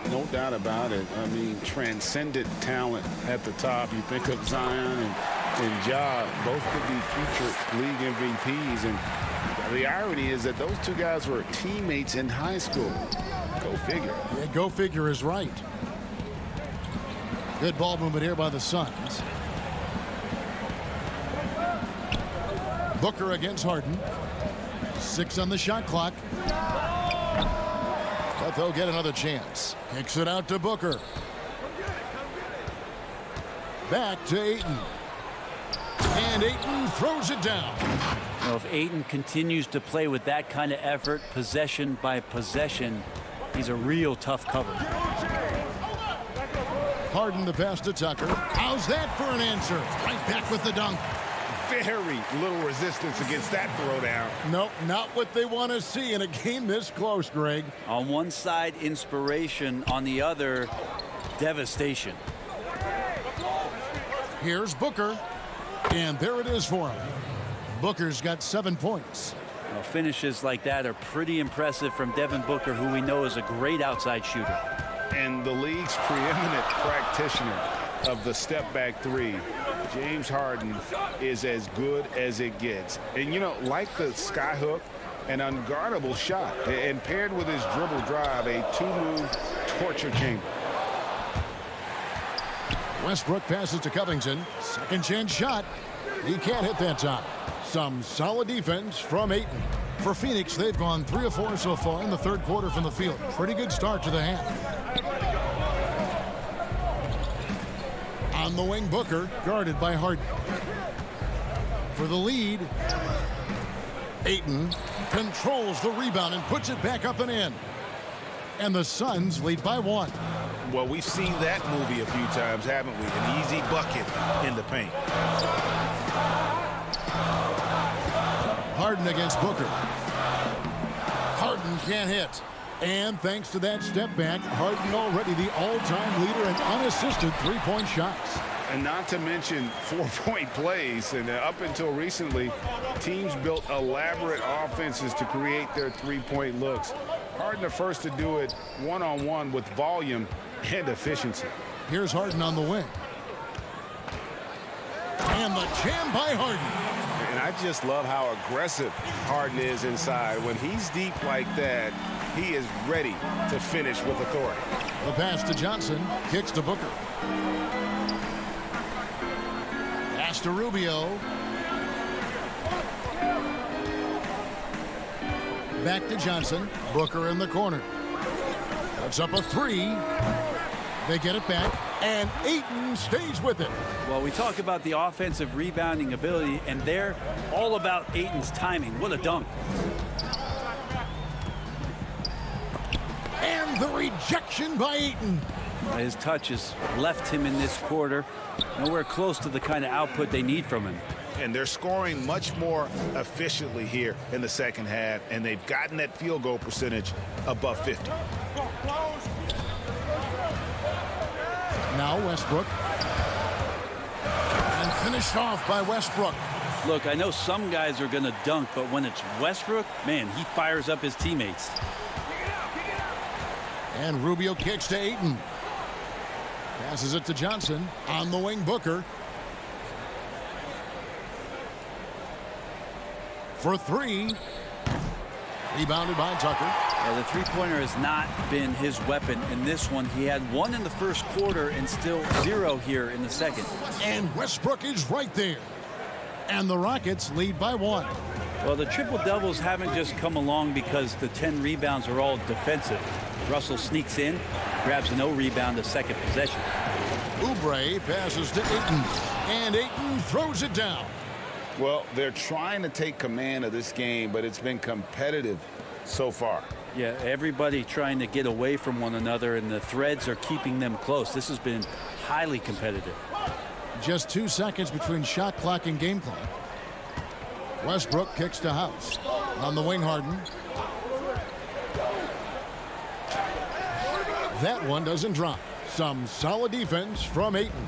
No doubt about it. I mean, transcendent talent at the top. You think of Zion and Ja, both could be future league MVPs. And the irony is that those 2 guys were teammates in high school. Go figure. Yeah, go figure is right. Good ball movement here by the Suns. Booker against Harden. 6 on the shot clock. But they'll get another chance. Kicks it out to Booker. Back to Ayton. And Ayton throws it down. You know, if Ayton continues to play with that kind of effort, possession by possession, he's a real tough cover. Harden the pass to Tucker. How's that for an answer? Right back with the dunk. Very little resistance against that throwdown. Nope, not what they want to see in a game this close, Greg. On one side, inspiration. On the other, devastation. Here's Booker. And there it is for him. Booker's got 7 points. Finishes like that are pretty impressive from Devin Booker, who we know is a great outside shooter. And the league's preeminent practitioner of the step-back three, James Harden, is as good as it gets. And, you know, like the skyhook, an unguardable shot, and paired with his dribble drive, a two-move torture chamber. Westbrook passes to Covington. Second chance shot. He can't hit that time. Some solid defense from Ayton. For Phoenix, they've gone 3 of 4 so far in the third quarter from the field. Pretty good start to the half. On the wing, Booker, guarded by Harden. For the lead, Ayton controls the rebound and puts it back up and in. And the Suns lead by 1. Well, we've seen that movie a few times, haven't we? An easy bucket in the paint. Harden against Booker. Harden can't hit. And thanks to that step back, Harden already the all-time leader in unassisted three-point shots. And not to mention 4-point plays. And up until recently, teams built elaborate offenses to create their three-point looks. Harden the first to do it one-on-one with volume and efficiency. Here's Harden on the wing. And the jam by Harden. And I just love how aggressive Harden is inside. When he's deep like that, he is ready to finish with authority. The pass to Johnson, kicks to Booker. Pass to Rubio. Back to Johnson. Booker in the corner. Puts up a 3. They get it back, and Ayton stays with it. Well, we talk about the offensive rebounding ability, and they're all about Ayton's timing. What a dunk. And the rejection by Ayton. His touch has left him in this quarter. Nowhere close to the kind of output they need from him. And they're scoring much more efficiently here in the second half, and they've gotten that field goal percentage above 50. Now Westbrook. And finished off by Westbrook. Look, I know some guys are going to dunk, but when it's Westbrook, man, he fires up his teammates. And Rubio kicks to Ayton. Passes it to Johnson. On the wing, Booker. For 3. Rebounded by Tucker. The three-pointer has not been his weapon in this one. He had 1 in the first quarter and still 0 here in the second. And Westbrook is right there. And the Rockets lead by 1. Well, the triple-doubles haven't just come along because the 10 rebounds are all defensive. Russell sneaks in, grabs a no rebound the second possession. Oubre passes to Ayton. And Ayton throws it down. Well, they're trying to take command of this game, but it's been competitive so far. Yeah, everybody trying to get away from one another, and the threads are keeping them close. This has been highly competitive. Just 2 seconds between shot clock and game clock. Westbrook kicks to House. On the wing, Harden. That one doesn't drop. Some solid defense from Ayton.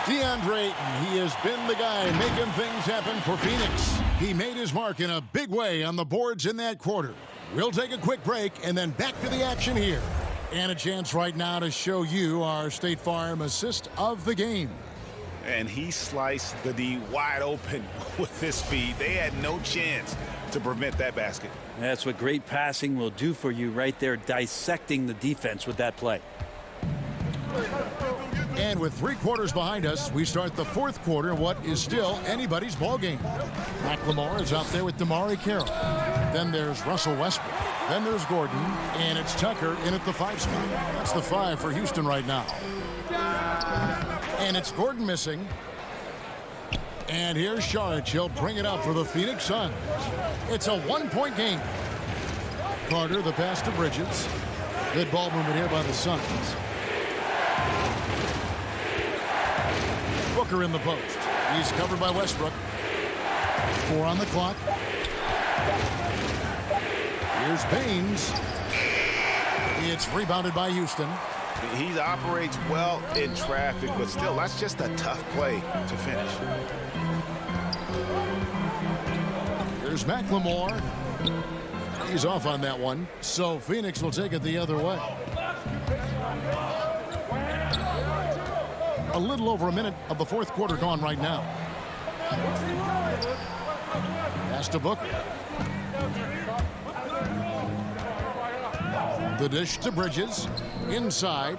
DeAndre Ayton, he has been the guy making things happen for Phoenix. He made his mark in a big way on the boards in that quarter. We'll take a quick break and then back to the action here. And a chance right now to show you our State Farm assist of the game. And he sliced the D wide open with his feed. They had no chance to prevent that basket. That's what great passing will do for you right there, dissecting the defense with that play. And with 3 quarters behind us, we start the fourth quarter in what is still anybody's ball game. McLemore is out there with Damari Carroll. Then there's Russell Westbrook. Then there's Gordon. And it's Tucker in at the 5 spot. That's the 5 for Houston right now. And it's Gordon missing. And here's Saric. He'll bring it up for the Phoenix Suns. It's a 1-point game. Carter, the pass to Bridges. Good ball movement here by the Suns. Booker in the post. He's covered by Westbrook. 4 on the clock. Here's Baines. It's rebounded by Houston. He operates well in traffic, but still, that's just a tough play to finish. Here's McLemore. He's off on that one, so Phoenix will take it the other way. A little over a minute of the fourth quarter gone right now. Pass to Booker. The dish to Bridges. Inside.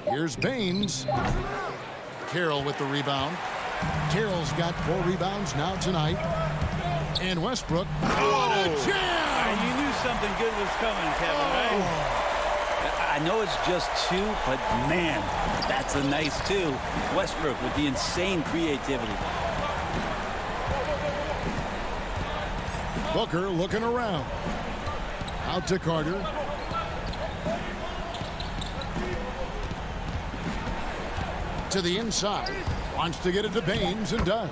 Here's Baines. Carroll with the rebound. Carroll's got 4 rebounds now tonight. And Westbrook. What a jam! You knew something good was coming, Kevin, right? I know it's just 2, but man, that's a nice 2. Westbrook with the insane creativity. Booker looking around. Out to Carter. To the inside. Wants to get it to Baines and does.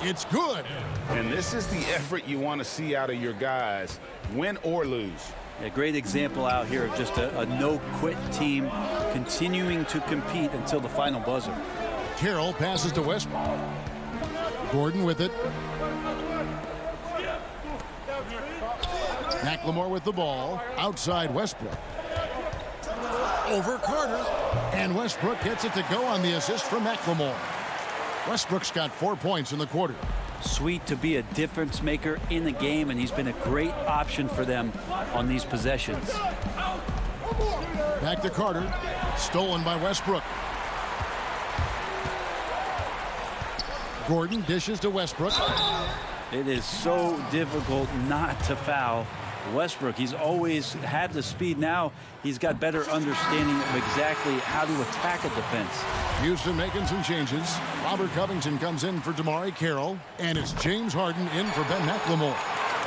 It's good. And this is the effort you want to see out of your guys, win or lose. A great example out here of just a no-quit team continuing to compete until the final buzzer. Carroll passes to Westbrook. Gordon with it. McLemore with the ball. Outside Westbrook. Over Carter. And Westbrook gets it to go on the assist from McLemore. Westbrook's got 4 points in the quarter. Sweet to be a difference maker in the game, and he's been a great option for them on these possessions. Back to Carter. Stolen by Westbrook. Gordon dishes to Westbrook. It is so difficult not to foul Westbrook. He's always had the speed. Now he's got better understanding of exactly how to attack a defense. Houston making some changes. Robert Covington comes in for DeMarre Carroll, and it's James Harden in for Ben McLemore.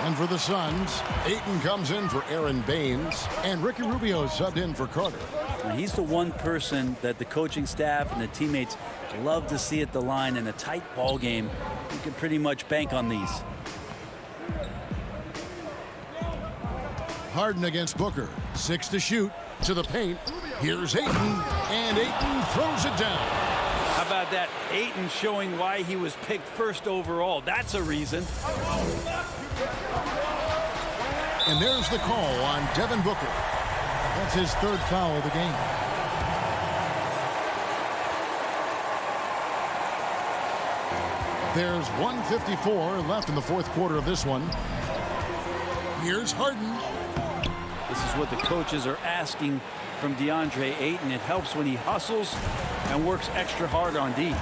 And for the Suns, Ayton comes in for Aaron Baines, and Ricky Rubio subbed in for Carter. Now, he's the one person that the coaching staff and the teammates love to see at the line in a tight ball game. You can pretty much bank on these. Harden against Booker. 6 to shoot. To the paint. Here's Ayton. And Ayton throws it down. How about that? Ayton showing why he was picked first overall. That's a reason. And there's the call on Devin Booker. That's his 3rd foul of the game. There's 1:54 left in the fourth quarter of this one. Here's Harden. This is what the coaches are asking from DeAndre Ayton. It helps when he hustles and works extra hard on D.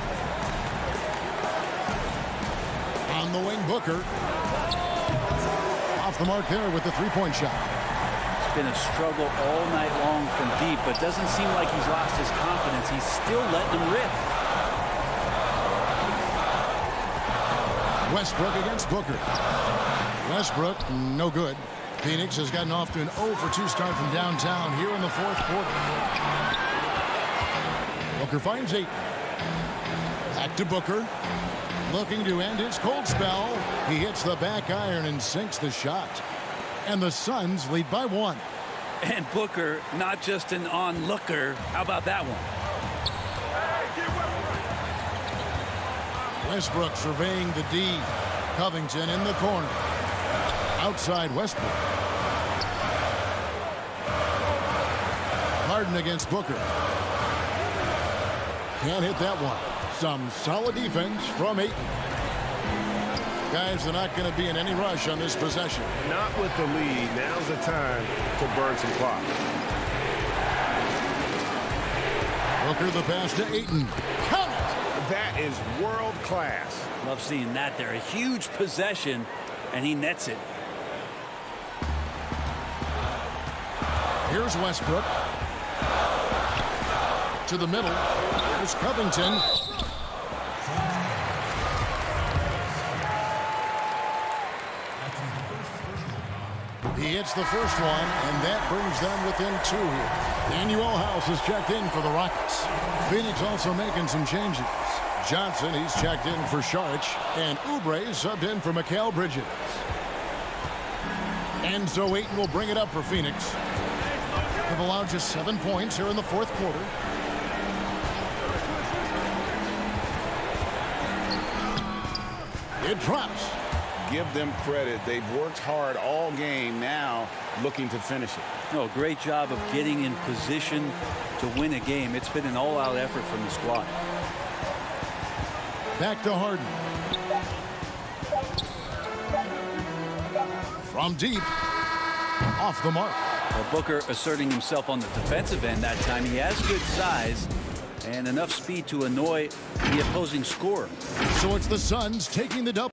On the wing, Booker. Off the mark there with the 3-point shot. It's been a struggle all night long from deep, but doesn't seem like he's lost his confidence. He's still letting him rip. Westbrook against Booker. Westbrook, no good. Phoenix has gotten off to an 0-for-2 start from downtown here in the fourth quarter. Booker finds Ayton. Back to Booker. Looking to end his cold spell. He hits the back iron and sinks the shot. And the Suns lead by 1. And Booker, not just an onlooker. How about that one? Westbrook surveying the D. Covington in the corner. Outside Westbrook. Harden against Booker. Can't hit that one. Some solid defense from Ayton. Guys, they're not going to be in any rush on this possession. Not with the lead. Now's the time to burn some clock. Booker the pass to Ayton. Count it! That is world class. Love seeing that there. A huge possession, and he nets it. Here's Westbrook. To the middle. Here's Covington. He hits the first one, and that brings them within 2 here. Daniel House is checked in for the Rockets. Phoenix also making some changes. Johnson, he's checked in for Saric, and Oubre subbed in for Mikal Bridges. And so Ayton will bring it up for Phoenix. They've allowed just 7 points here in the fourth quarter. It drops. Give them credit. They've worked hard all game, now looking to finish it. No, great job of getting in position to win a game. It's been an all-out effort from the squad. Back to Harden. From deep. Off the mark. Well, Booker asserting himself on the defensive end that time. He has good size and enough speed to annoy the opposing scorer. So it's the Suns taking the double.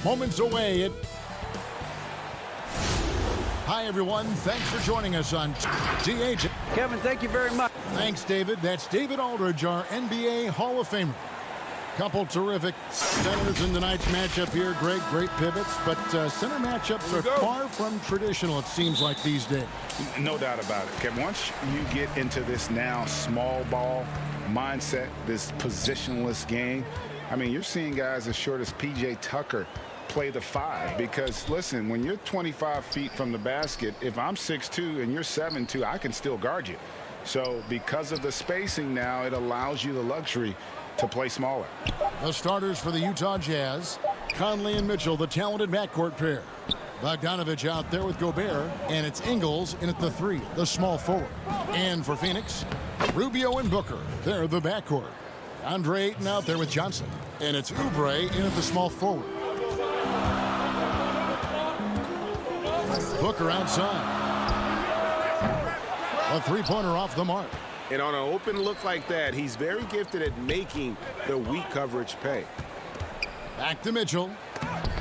moments away. Hi, everyone. Thanks for joining us on DH. Kevin, thank you very much. Thanks, David. That's David Aldridge, our NBA Hall of Famer. Couple terrific centers in tonight's matchup here. Great pivots, but center matchups are far from traditional, it seems like, these days. No doubt about it, Kevin. Once you get into this now small ball mindset, this positionless game, I mean, you're seeing guys as short as P.J. Tucker play the 5 because, listen, when you're 25 feet from the basket, if I'm 6'2" and you're 7'2", I can still guard you. So because of the spacing now, it allows you the luxury to play smaller. The starters for the Utah Jazz, Conley and Mitchell, the talented backcourt pair. Bogdanovich out there with Gobert, and it's Ingles in at the 3, the small forward. And for Phoenix, Rubio and Booker, they're the backcourt. Andre Ayton out there with Johnson, and it's Oubre in at the small forward. Booker outside. A three-pointer off the mark. And on an open look like that, he's very gifted at making the weak coverage pay. Back to Mitchell.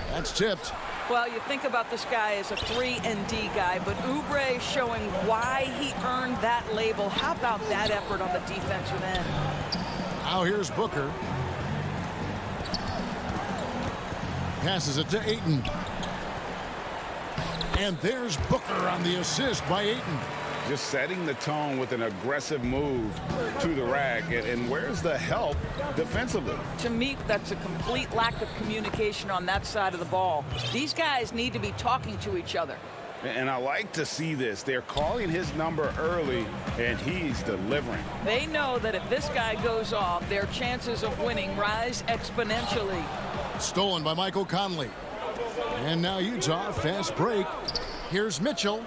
That's tipped. Well, you think about this guy as a 3-and-D guy, but Oubre showing why he earned that label. How about that effort on the defensive end? Now here's Booker. Passes it to Ayton. And there's Booker on the assist by Ayton. Just setting the tone with an aggressive move to the rack. And where's the help defensively? To me, that's a complete lack of communication on that side of the ball. These guys need to be talking to each other. And I like to see this. They're calling his number early, and he's delivering. They know that if this guy goes off, their chances of winning rise exponentially. Stolen by Michael Conley. And now Utah, fast break. Here's Mitchell.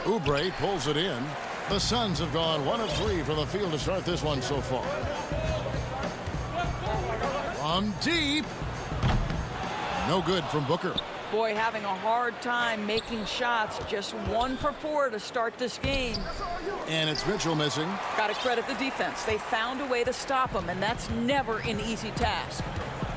Oubre pulls it in. The Suns have gone 1 of 3 from the field to start this one so far. From deep. No good from Booker. Boy, having a hard time making shots. Just 1 for 4 to start this game. And it's Mitchell missing. Got to credit the defense. They found a way to stop him, and that's never an easy task.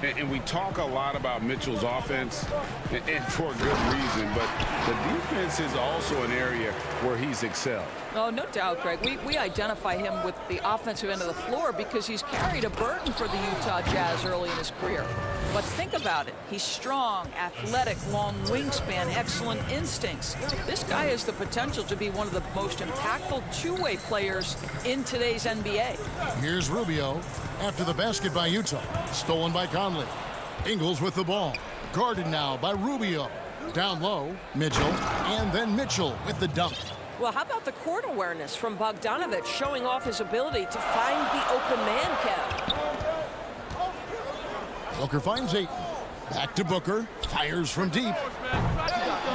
And we talk a lot about Mitchell's offense, and for a good reason, but the defense is also an area where he's excelled. Oh, no doubt, Greg. We identify him with the offensive end of the floor because he's carried a burden for the Utah Jazz early in his career. But think about it. He's strong, athletic, long wingspan, excellent instincts. This guy has the potential to be one of the most impactful two-way players in today's NBA. Here's Rubio after the basket by Utah. Stolen by Conley. Ingles with the ball. Guarded now by Rubio. Down low, Mitchell. And then Mitchell with the dunk. Well, how about the court awareness from Bogdanovich showing off his ability to find the open man, Kev? Booker finds Ayton. Back to Booker. Fires from deep.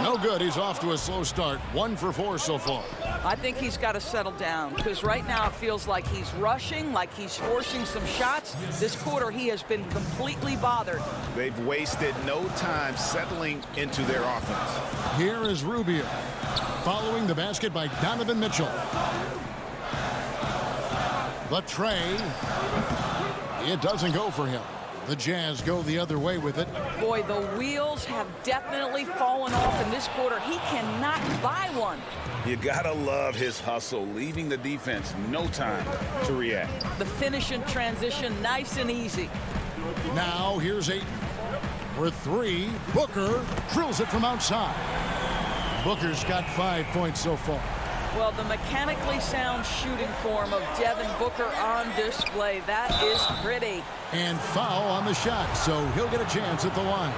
No good. He's off to a slow start. 1 for 4 so far. I think he's got to settle down because right now it feels like he's rushing, like he's forcing some shots. This quarter he has been completely bothered. They've wasted no time settling into their offense. Here is Rubio following the basket by Donovan Mitchell. The tray. It doesn't go for him. The Jazz go the other way with it. Boy, the wheels have definitely fallen off in this quarter. He cannot buy one. You gotta love his hustle, leaving the defense no time to react. The finish in transition, nice and easy. Now here's Ayton. For 3, Booker drills it from outside. Booker's got 5 points so far. Well, the mechanically sound shooting form of Devin Booker on display. That is pretty. And foul on the shot, so he'll get a chance at the line.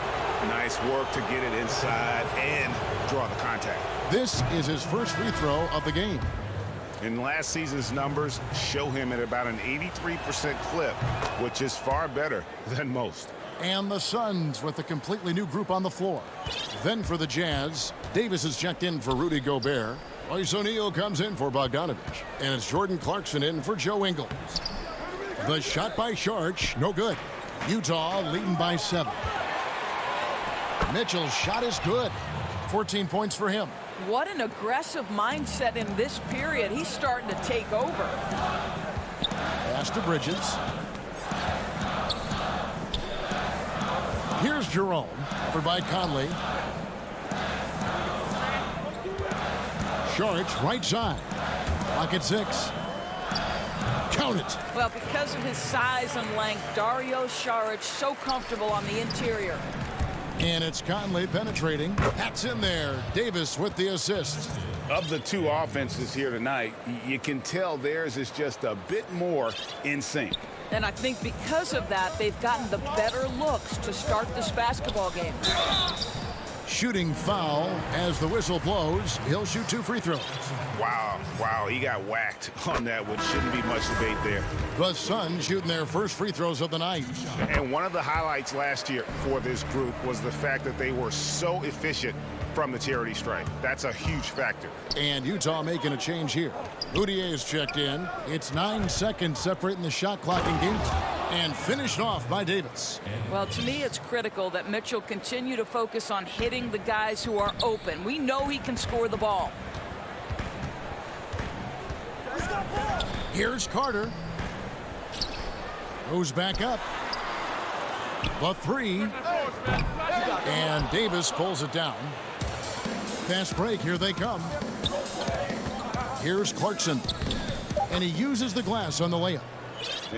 Nice work to get it inside and draw the contact. This is his first free throw of the game. And last season's numbers show him at about an 83% clip, which is far better than most. And the Suns with a completely new group on the floor. Then for the Jazz, Davis is checked in for Rudy Gobert. Royce O'Neal comes in for Bogdanovich. And it's Jordan Clarkson in for Joe Ingles. The shot by Sharch, no good. Utah leading by 7. Mitchell's shot is good. 14 points for him. What an aggressive mindset in this period. He's starting to take over. Pass to Bridges. Here's Jerome, covered by Conley. Saric, right side. Clock at 6. Count it. Well, because of his size and length, Dario Saric so comfortable on the interior. And it's Conley penetrating. That's in there. Davis with the assist. Of the two offenses here tonight, you can tell theirs is just a bit more in sync. And I think because of that, they've gotten the better looks to start this basketball game. Shooting foul as the whistle blows. He'll shoot 2 free throws. Wow, he got whacked on that one. Shouldn't be much debate there. The Suns shooting their first free throws of the night. And one of the highlights last year for this group was the fact that they were so efficient from the charity stripe. That's a huge factor. And Utah making a change here. Moutier is checked in. It's 9 seconds separating the shot clock and game time. And finished off by Davis. Well, to me, it's critical that Mitchell continue to focus on hitting the guys who are open. We know he can score the ball. Here's Carter. Goes back up. The 3. And Davis pulls it down. Fast break. Here they come. Here's Clarkson. And he uses the glass on the layup.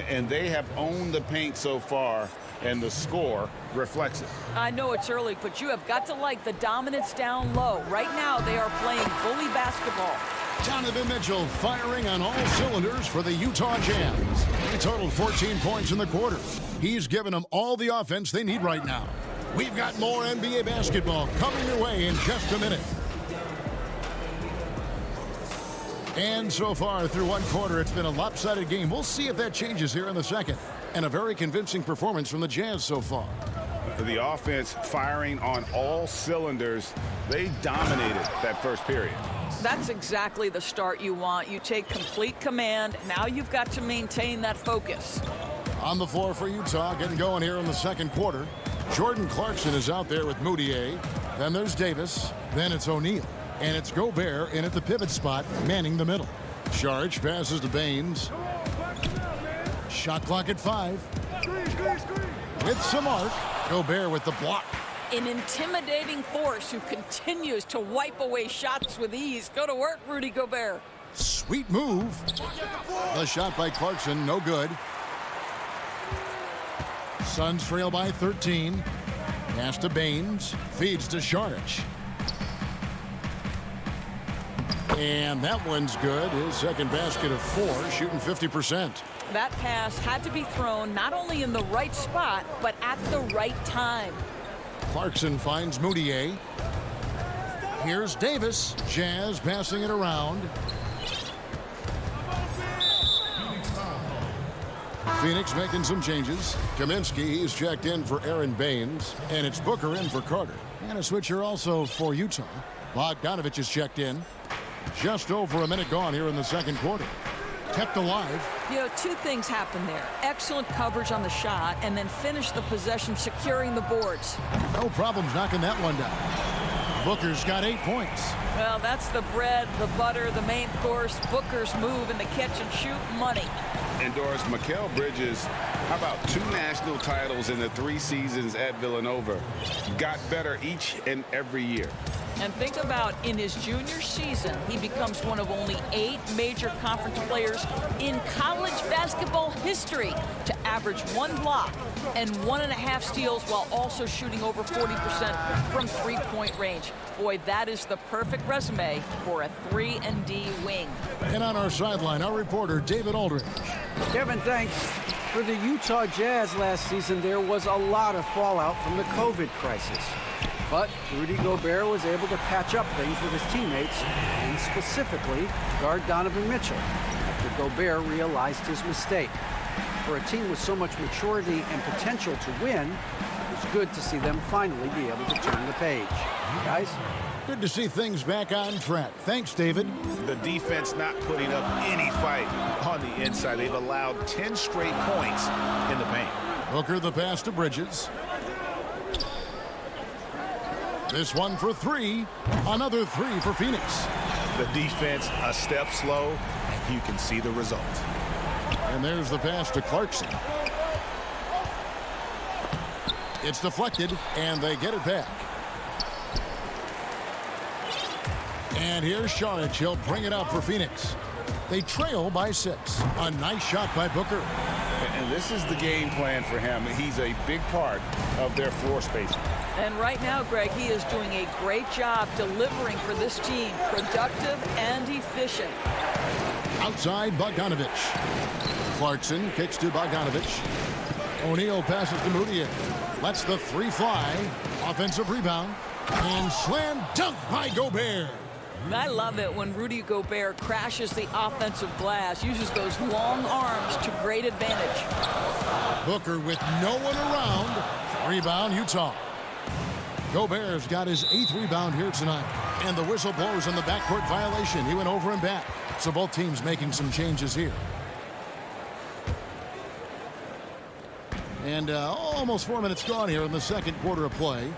And they have owned the paint so far, and the score reflects it. I know it's early, but you have got to like the dominance down low. Right now, they are playing bully basketball. Donovan Mitchell firing on all cylinders for the Utah Jazz. He totaled 14 points in the quarter. He's given them all the offense they need right now. We've got more NBA basketball coming your way in just a minute. And so far through one quarter, it's been a lopsided game. We'll see if that changes here in the second. And a very convincing performance from the Jazz so far. The offense firing on all cylinders. They dominated that first period. That's exactly the start you want. You take complete command. Now you've got to maintain that focus. On the floor for Utah, getting going here in the second quarter. Jordan Clarkson is out there with Moutier. Then there's Davis. Then it's O'Neal. And it's Gobert in at the pivot spot, manning the middle. Saric passes to Baines. Shot clock at 5. With some arc. Gobert with the block. An intimidating force who continues to wipe away shots with ease. Go to work, Rudy Gobert. Sweet move. The shot by Clarkson, no good. Suns trail by 13. Pass to Baines. Feeds to Saric. And that one's good. His second basket of 4, shooting 50%. That pass had to be thrown not only in the right spot, but at the right time. Clarkson finds Moutier. Here's Davis. Jazz passing it around. Phoenix making some changes. Kaminsky, he's checked in for Aaron Baines. And it's Booker in for Carter. And a switcher also for Utah. Bogdanovich is checked in. Just over a minute gone here in the second quarter. Kept alive. You know, 2 things happened there. Excellent coverage on the shot, and then finish the possession securing the boards. No problems knocking that one down. Booker's got 8 points. Well, that's the bread, the butter, the main course. Booker's move in the catch and shoot money. And Doris, Mikal Bridges, how about 2 national titles in the 3 seasons at Villanova? Got better each and every year. And think about in his junior season, he becomes one of only 8 major conference players in college basketball history to average 1 block and 1.5 steals while also shooting over 40% from 3-point range. Boy, that is the perfect resume for a 3-and-D wing. And on our sideline, our reporter, David Aldridge. Kevin, thanks. For the Utah Jazz last season, there was a lot of fallout from the COVID crisis. But Rudy Gobert was able to patch up things with his teammates and specifically guard Donovan Mitchell after Gobert realized his mistake. For a team with so much maturity and potential to win, it was good to see them finally be able to turn the page. Guys? Good to see things back on track. Thanks, David. The defense not putting up any fight on the inside. They've allowed 10 straight points in the paint. Booker the pass to Bridges. This one for 3. Another 3 for Phoenix. The defense a step slow, and you can see the result. And there's the pass to Clarkson. It's deflected, and they get it back. And here's Saric. He'll bring it up for Phoenix. They trail by 6. A nice shot by Booker. And this is the game plan for him. He's a big part of their floor spacing. And right now, Greg, he is doing a great job delivering for this team. Productive and efficient. Outside, Bogdanovich. Clarkson kicks to Bogdanovich. O'Neal passes to Moutier. Lets the 3 fly. Offensive rebound. And slam dunk by Gobert. I love it when Rudy Gobert crashes the offensive glass, uses those long arms to great advantage. Booker with no one around. Rebound, Utah. Gobert's got his 8th rebound here tonight. And the whistle blows on the backcourt violation. He went over and back. So both teams making some changes here. And almost 4 minutes gone here in the second quarter of play.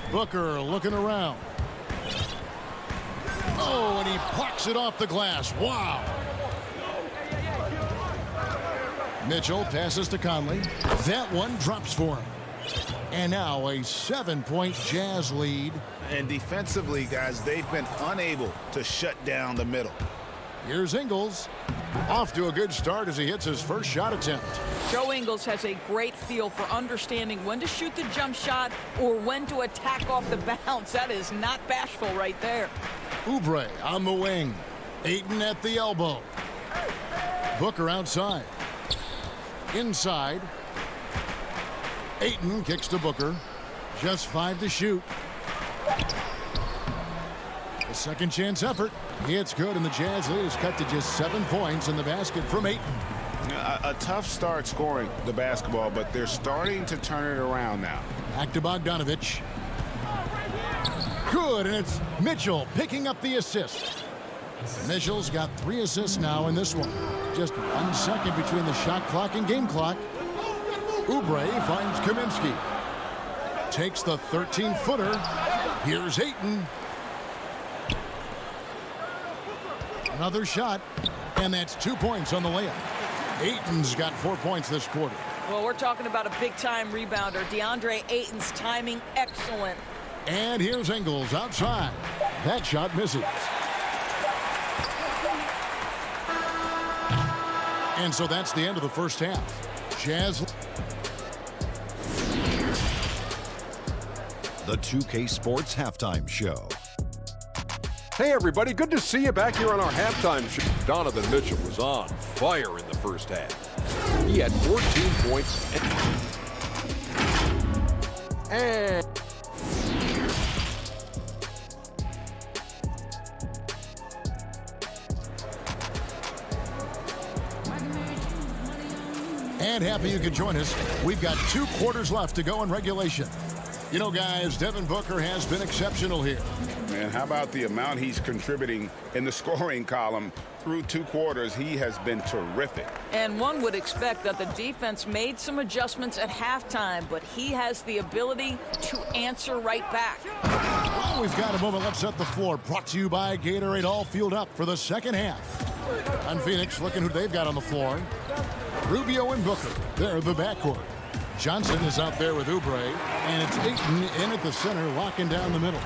Booker looking around. Oh, and he plucks it off the glass. Wow. Mitchell passes to Conley. That one drops for him. And now a 7-point Jazz lead. And defensively, guys, they've been unable to shut down the middle. Here's Ingles. Off to a good start as he hits his first shot attempt. Joe Ingles has a great feel for understanding when to shoot the jump shot or when to attack off the bounce. That is not bashful right there. Oubre on the wing. Ayton at the elbow. Booker outside. Inside. Ayton kicks to Booker. Just 5 to shoot. A second chance effort. It's good, and the Jazz lead is cut to just 7 points in the basket from Ayton. A tough start scoring the basketball, but they're starting to turn it around now. Back to Bogdanovich. Good, and it's Mitchell picking up the assist. Mitchell's got 3 assists now in this one. Just 1 second between the shot clock and game clock. Oubre finds Kaminsky. Takes the 13-footer. Here's Ayton. Another shot, and that's 2 points on the layup. Ayton's got 4 points this quarter. Well, we're talking about a big-time rebounder. DeAndre Ayton's timing excellent. And here's Ingles outside. That shot misses. And so that's the end of the first half. Jazz. The 2K Sports Halftime Show. Hey, everybody. Good to see you back here on our halftime show. Donovan Mitchell was on fire in the first half. He had 14 points. And happy you could join us. We've got 2 quarters left to go in regulation. You know, guys, Devin Booker has been exceptional here. Man, how about the amount he's contributing in the scoring column through 2 quarters? He has been terrific. And one would expect that the defense made some adjustments at halftime, but he has the ability to answer right back. Well, we've got a moment. Let's set the floor. Brought to you by Gatorade. All fueled up for the second half. On Phoenix, looking who they've got on the floor. Rubio and Booker. They're the backcourt. Johnson is out there with Oubre, and it's Ayton in at the center, locking down the middle.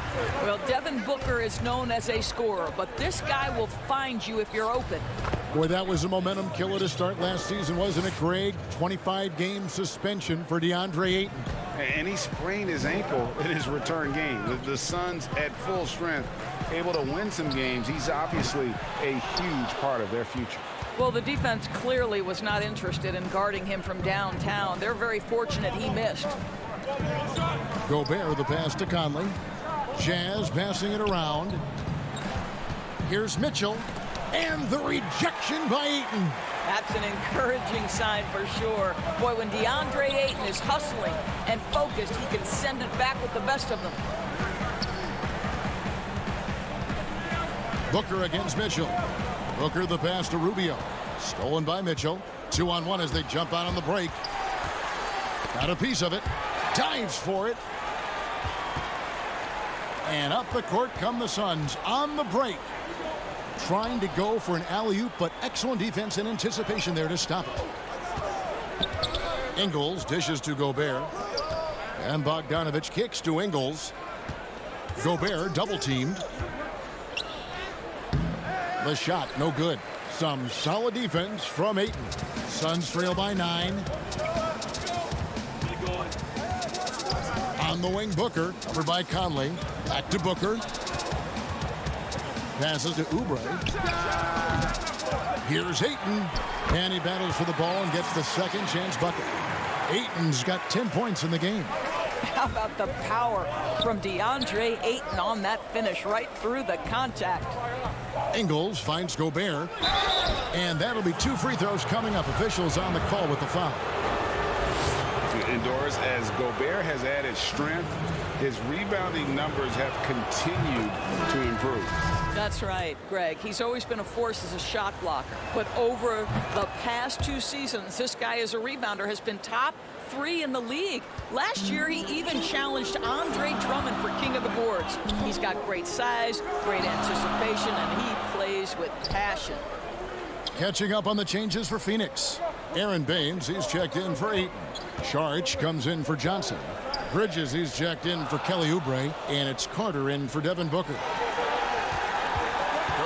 Well, Devin Booker is known as a scorer, but this guy will find you if you're open. Boy, that was a momentum killer to start last season, wasn't it, Greg? 25-game suspension for DeAndre Ayton. And he sprained his ankle in his return game. The Suns at full strength, able to win some games. He's obviously a huge part of their future. Well, the defense clearly was not interested in guarding him from downtown. They're very fortunate he missed. Gobert, the pass to Conley. Jazz passing it around. Here's Mitchell. And the rejection by Ayton. That's an encouraging sign for sure. Boy, when DeAndre Ayton is hustling and focused, he can send it back with the best of them. Booker against Mitchell. Booker the pass to Rubio. Stolen by Mitchell. 2-on-1 as they jump out on the break. Got a piece of it. Dives for it. And up the court come the Suns on the break. Trying to go for an alley-oop, but excellent defense and anticipation there to stop it. Ingles dishes to Gobert. And Bogdanovich kicks to Ingles. Gobert double teamed. The shot, no good. Some solid defense from Ayton. Suns trail by 9. On the wing, Booker. Covered by Conley. Back to Booker. Passes to Oubre. Here's Ayton. And he battles for the ball and gets the second chance bucket. Ayton's got 10 points in the game. How about the power from DeAndre Ayton on that finish right through the contact? Ingles finds Gobert. And that'll be 2 free throws coming up. Officials on the call with the foul. Indoors, as Gobert has added strength, his rebounding numbers have continued to improve. That's right, Greg. He's always been a force as a shot blocker. But over the past 2 seasons, this guy as a rebounder has been top 3 in the league. Last year, he even challenged Andre Drummond for king of the boards. He's got great size, great anticipation, and he plays with passion. Catching up on the changes for Phoenix. Aaron Baines, he's checked in for Ayton. Saric comes in for Johnson. Bridges, he's checked in for Kelly Oubre. And it's Carter in for Devin Booker.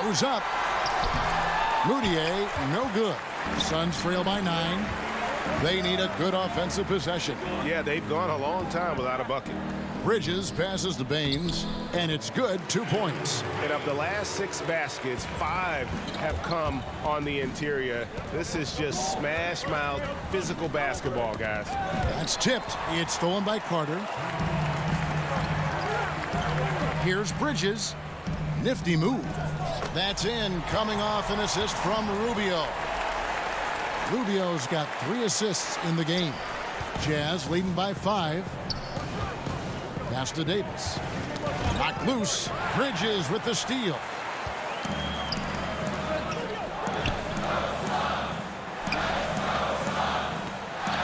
Goes up. Moutier, no good. Suns trail by 9. They need a good offensive possession. Yeah, they've gone a long time without a bucket. Bridges passes to Baines, and it's good, 2 points. And of the last 6 baskets, 5 have come on the interior. This is just smash-mouth physical basketball, guys. That's tipped. It's stolen by Carter. Here's Bridges. Nifty move. That's in, coming off an assist from Rubio. Rubio's got 3 assists in the game. Jazz leading by 5. Pass to Davis. Knocked loose. Bridges with the steal.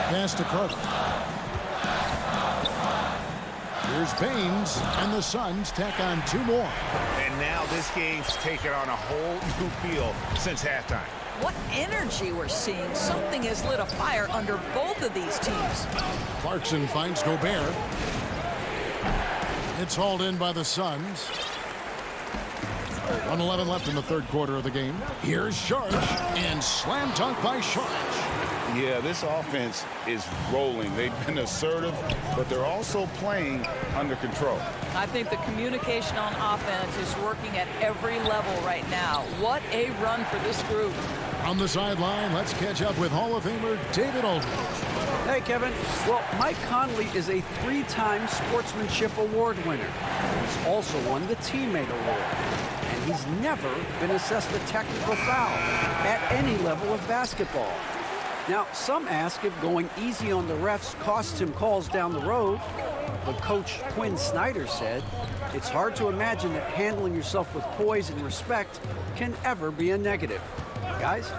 Pass to Carter. Here's Baines, and the Suns tack on 2 more. And now this game's taken on a whole new feel since halftime. What energy we're seeing. Something has lit a fire under both of these teams. Clarkson finds Gobert. It's hauled in by the Suns. 1:11 left in the 3rd quarter of the game. Here's Saric, and slam dunk by Saric. Yeah, this offense is rolling. They've been assertive, but they're also playing under control. I think the communication on offense is working at every level right now. What a run for this group. On the sideline, let's catch up with Hall of Famer David Aldridge. Hey, Kevin. Well, Mike Conley is a 3-time Sportsmanship Award winner. He's also won the Teammate Award. And he's never been assessed a technical foul at any level of basketball. Now, some ask if going easy on the refs costs him calls down the road. But Coach Quinn Snyder said, it's hard to imagine that handling yourself with poise and respect can ever be a negative. Guys?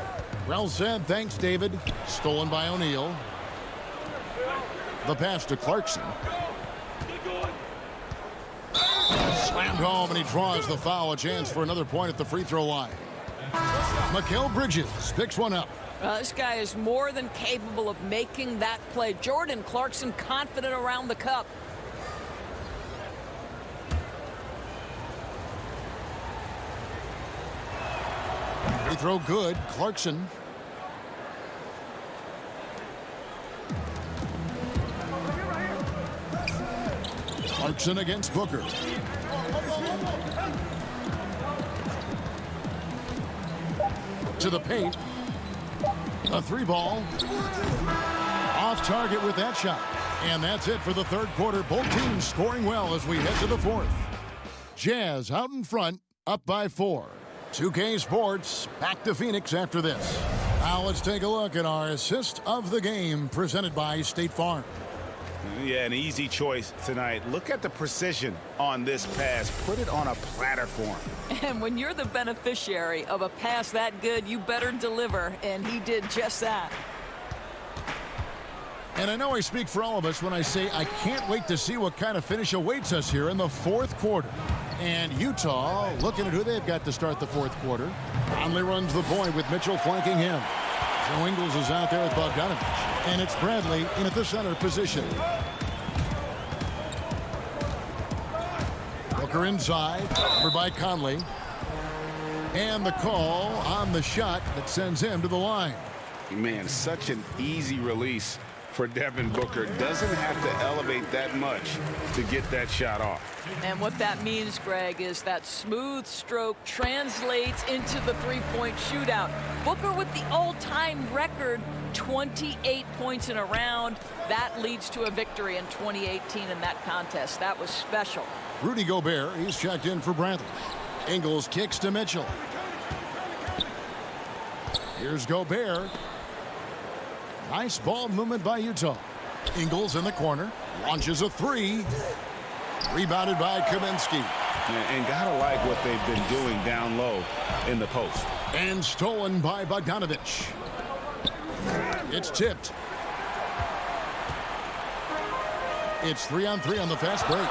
Well said. Thanks, David. Stolen by O'Neal. The pass to Clarkson. Slammed home, and he draws the foul. A chance for another point at the free throw line. Mikal Bridges picks one up. This guy is more than capable of making that play. Jordan Clarkson confident around the cup. Free throw good. Clarkson. Clarkson against Booker. To the paint. A 3-ball. Off target with that shot. And that's it for the 3rd quarter. Both teams scoring well as we head to the 4th. Jazz out in front, up by 4. 2K Sports back to Phoenix after this. Now let's take a look at our assist of the game presented by State Farm. Yeah, an easy choice tonight. Look at the precision on this pass. Put it on a platter form. And when you're the beneficiary of a pass that good, you better deliver, and he did just that. And I know I speak for all of us when I say I can't wait to see what kind of finish awaits us here in the 4th quarter. And Utah looking at who they've got to start the 4th quarter. Conley runs the point with Mitchell flanking him. Joe Ingles is out there with Bogdanovich. And it's Bradley in at the center position. Booker inside. Over by Conley. And the call on the shot that sends him to the line. Man, such an easy release for Devin Booker. Doesn't have to elevate that much to get that shot off. And what that means, Greg, is that smooth stroke translates into the three-point shootout. Booker with the all-time record, 28 points in a round. That leads to a victory in 2018 in that contest. That was special. Rudy Gobert, he's checked in for Bradley. Ingles kicks to Mitchell. Here's Gobert. Nice ball movement by Utah. Ingles in the corner. Launches a three. Rebounded by Kaminsky. And gotta like what they've been doing down low in the post. And stolen by Bogdanovich. It's tipped. It's 3-on-3 on the fast break.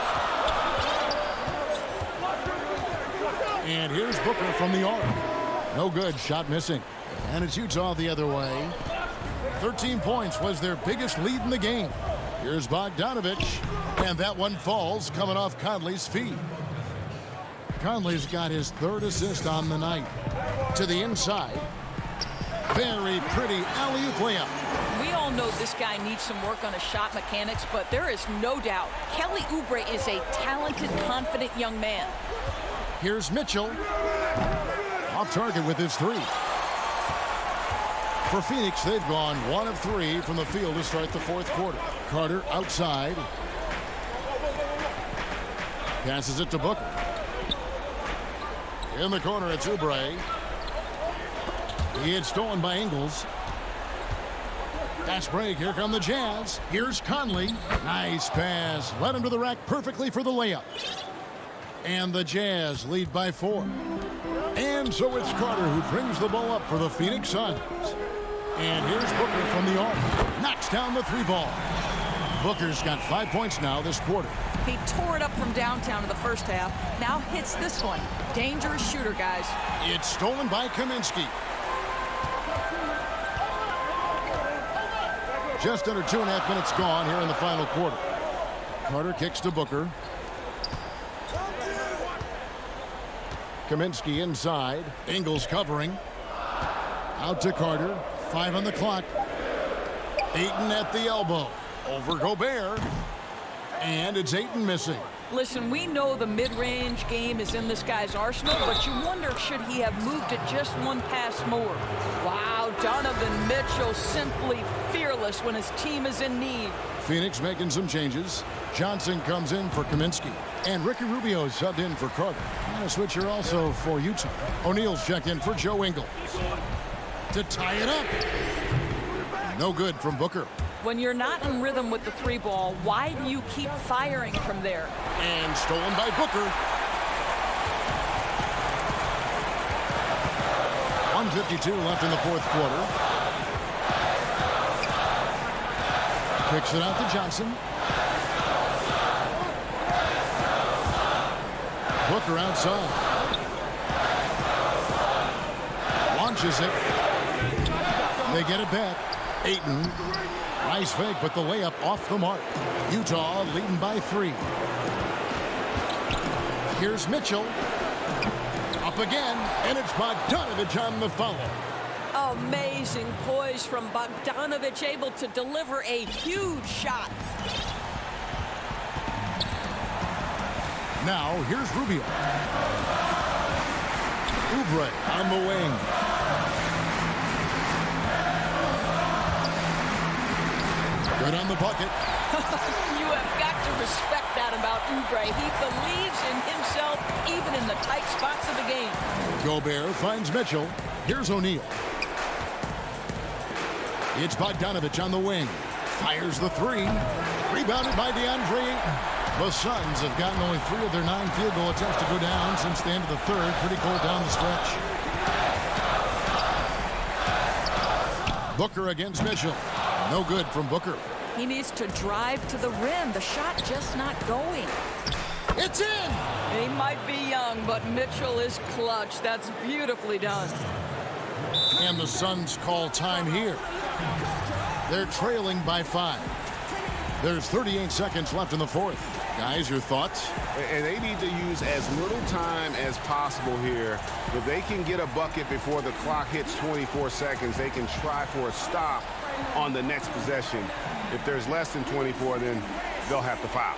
And here's Booker from the arc. No good. Shot missing. And it's Utah the other way. 13 points was their biggest lead in the game. Here's Bogdanovich. And that one falls coming off Conley's feet. Conley's got his third assist on the night. To the inside. Very pretty alley-oop layup. We all know this guy needs some work on his shot mechanics, but there is no doubt Kelly Oubre is a talented, confident young man. Here's Mitchell. Off target with his three. For Phoenix, they've gone 1 of 3 from the field to start the fourth quarter. Carter outside. Passes it to Booker. In the corner, it's Oubre. He had stolen by Ingles. Fast break. Here come the Jazz. Here's Conley. Nice pass. Led him to the rack perfectly for the layup. And the Jazz lead by 4. And so it's Carter who brings the ball up for the Phoenix Suns. And here's Booker from the arc. Knocks down the three ball. Booker's got 5 points now this quarter. He tore it up from downtown in the first half. Now hits this one. Dangerous shooter, guys. It's stolen by Kaminsky. Just under 2.5 minutes gone here in the final quarter. Carter kicks to Booker. Kaminsky inside. Ingles covering. Out to Carter. 5 on the clock. Ayton at the elbow. Over Gobert. And it's Ayton missing. Listen, we know the mid-range game is in this guy's arsenal, but you wonder, should he have moved it just one pass more? Wow, Donovan Mitchell simply fearless when his team is in need. Phoenix making some changes. Johnson comes in for Kaminsky. And Ricky Rubio is subbed in for Carter. And a switcher also for Utah. O'Neal's checked in for Joe Ingles. To tie it up. No good from Booker. When you're not in rhythm with the three ball, why do you keep firing from there? And stolen by Booker. 1:52 left in the fourth quarter. Kicks it out to Johnson. Booker outside. Launches it. They get it back. Ayton. Nice fake, but the layup off the mark. Utah leading by 3. Here's Mitchell. Up again, and it's Bogdanovich on the follow. Amazing poise from Bogdanovich, able to deliver a huge shot. Now, here's Rubio. Oubre on the wing. Good on the bucket. You have got to respect that about Oubre. He believes in himself even in the tight spots of the game. Gobert finds Mitchell. Here's O'Neal. It's Bogdanovich on the wing. Fires the three. Rebounded by DeAndre Ayton. The Suns have gotten only 3 of their 9 field goal attempts to go down since the end of the third. Pretty cold down the stretch. Booker against Mitchell. No good from Booker. He needs to drive to the rim. The shot just not going. It's in! He might be young, but Mitchell is clutch. That's beautifully done. And the Suns call time here. They're trailing by 5. There's 38 seconds left in the fourth. Guys, your thoughts? And they need to use as little time as possible here. If they can get a bucket before the clock hits 24 seconds, they can try for a stop on the next possession. If there's less than 24, then they'll have to foul.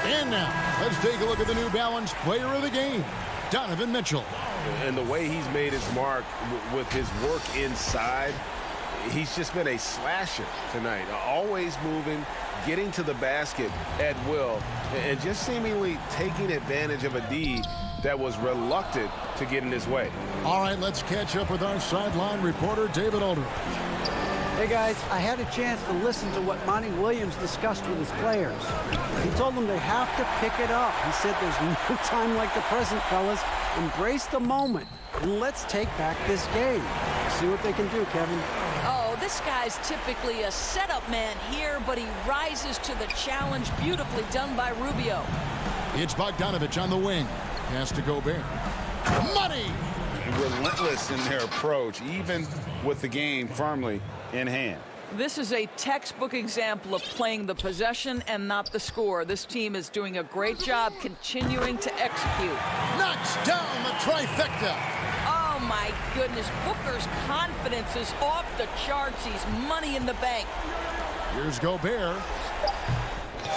And now, let's take a look at the New Balance player of the game, Donovan Mitchell. And the way he's made his mark with his work inside, he's just been a slasher tonight. Always moving, getting to the basket at will, and just seemingly taking advantage of a D that was reluctant to get in his way. All right, let's catch up with our sideline reporter, David Aldridge. Hey guys, I had a chance to listen to what Monty Williams discussed with his players. He told them they have to pick it up. He said there's no time like the present, fellas. Embrace the moment and let's take back this game. See what they can do, Kevin. Oh, this guy's typically a setup man here, but he rises to the challenge. Beautifully done by Rubio. It's Bogdanovich on the wing. Pass to Gobert. Money! Relentless in their approach, even with the game firmly in hand. This is a textbook example of playing the possession and not the score. This team is doing a great job continuing to execute. Knocks down the trifecta. Oh, my goodness. Booker's confidence is off the charts. He's money in the bank. Here's Gobert.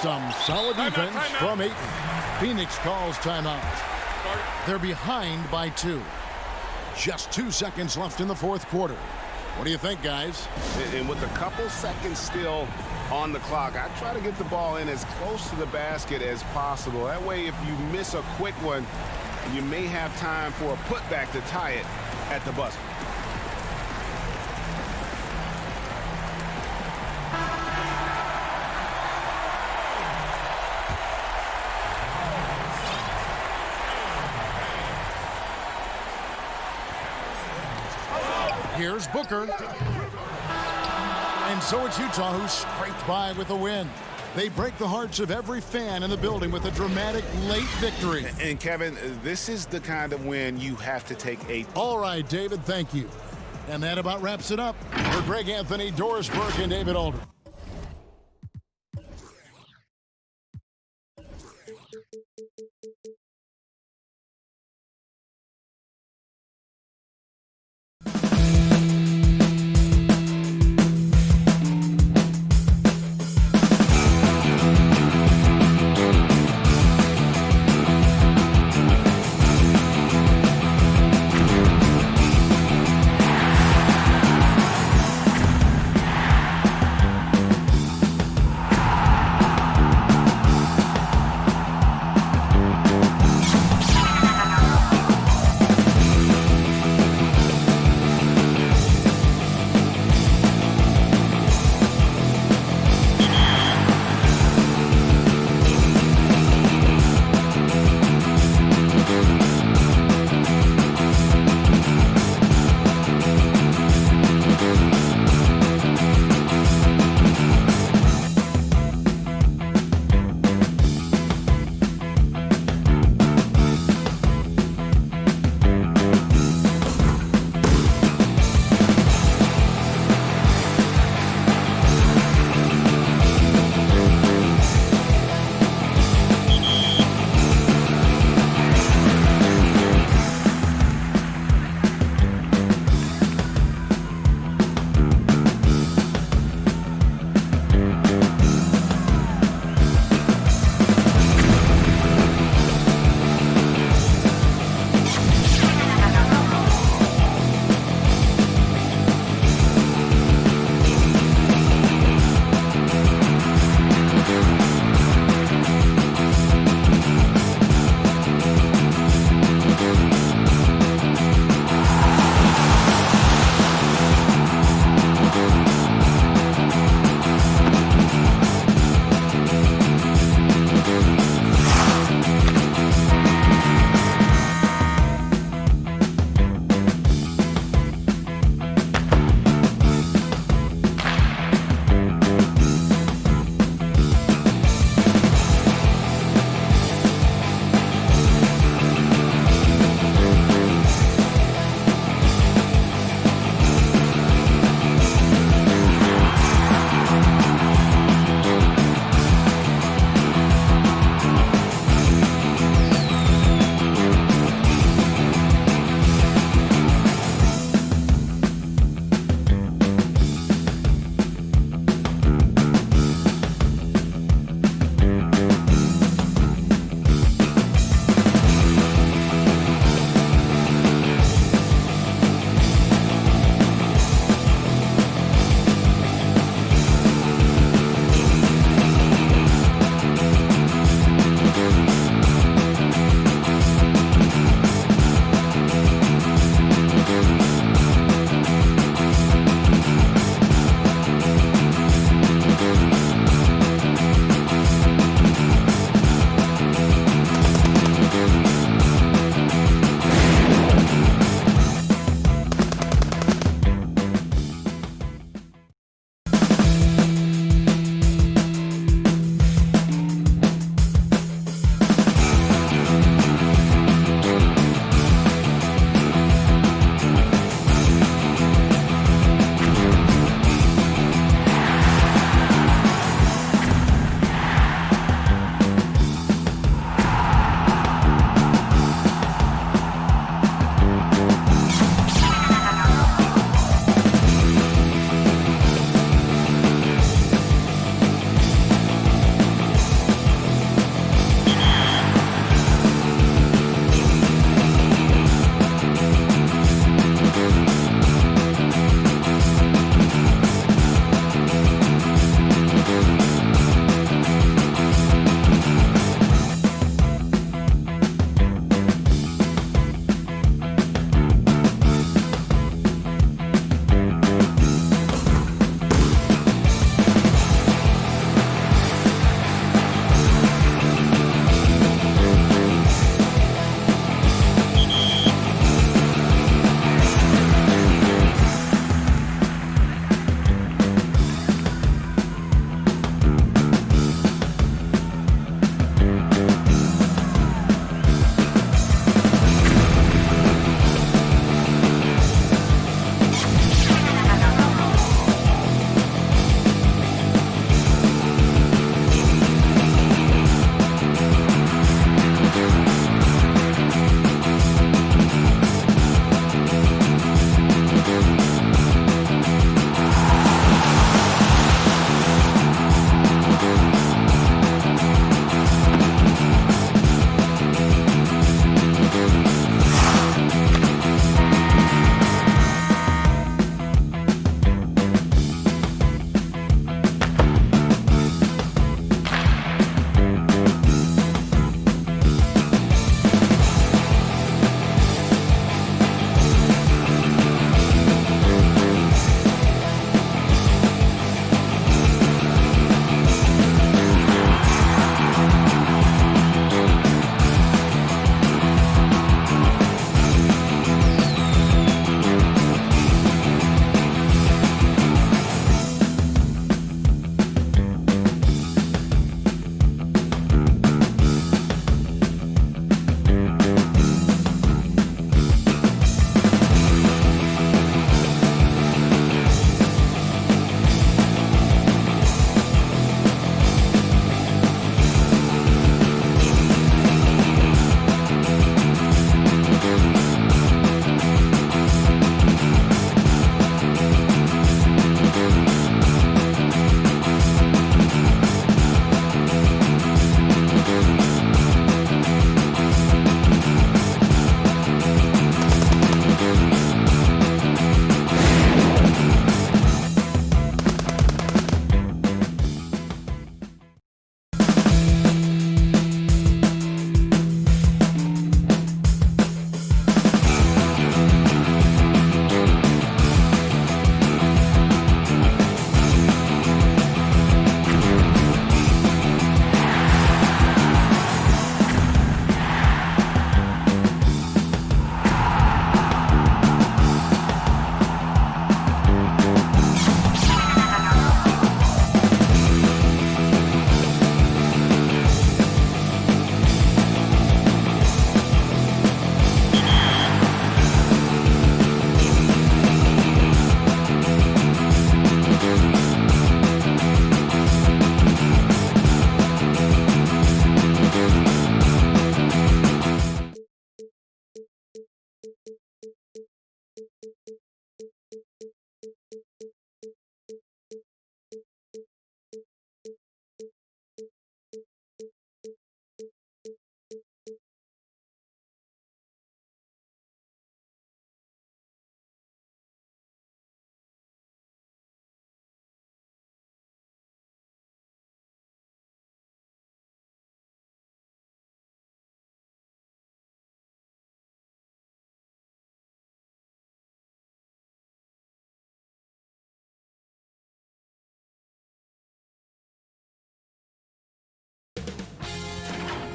Some solid defense from Ayton. Phoenix calls timeout. They're behind by 2. Just 2 seconds left in the fourth quarter. What do you think, guys? And with a couple seconds still on the clock, I try to get the ball in as close to the basket as possible. That way, if you miss a quick one, you may have time for a putback to tie it at the buzzer. Here's Booker. And so it's Utah who scraped by with a win. They break the hearts of every fan in the building with a dramatic late victory. And Kevin, this is the kind of win you have to take a... All right, David, thank you. And that about wraps it up. For Greg Anthony, Doris Burke, and David Aldridge.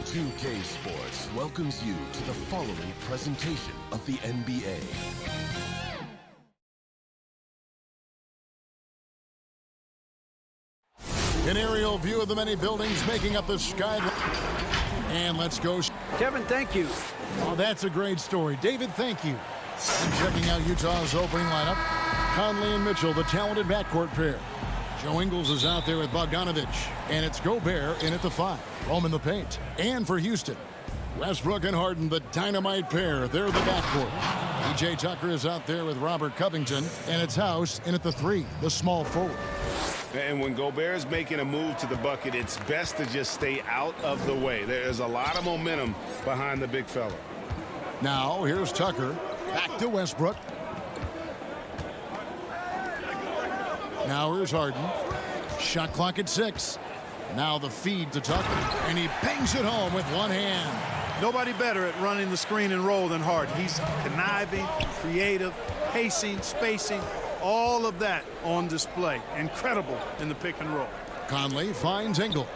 2K Sports welcomes you to the following presentation of the NBA. An aerial view of the many buildings making up the skyline. And let's go. Kevin, thank you. Oh, that's a great story. David, thank you. And checking out Utah's opening lineup, Conley and Mitchell, the talented backcourt pair. Joe Ingles is out there with Bogdanovich, and it's Gobert in at the 5. Rome in the paint. And for Houston, Westbrook and Harden, the dynamite pair. They're the backcourt. PJ Tucker is out there with Robert Covington, and it's House in at the 3, the small forward. And when Gobert is making a move to the bucket, it's best to just stay out of the way. There's a lot of momentum behind the big fella. Now, here's Tucker. Back to Westbrook. Now here's Harden. Shot clock at 6. Now the feed to Tucker. And he bangs it home with one hand. Nobody better at running the screen and roll than Harden. He's conniving, creative, pacing, spacing, all of that on display. Incredible in the pick and roll. Conley finds Ingles.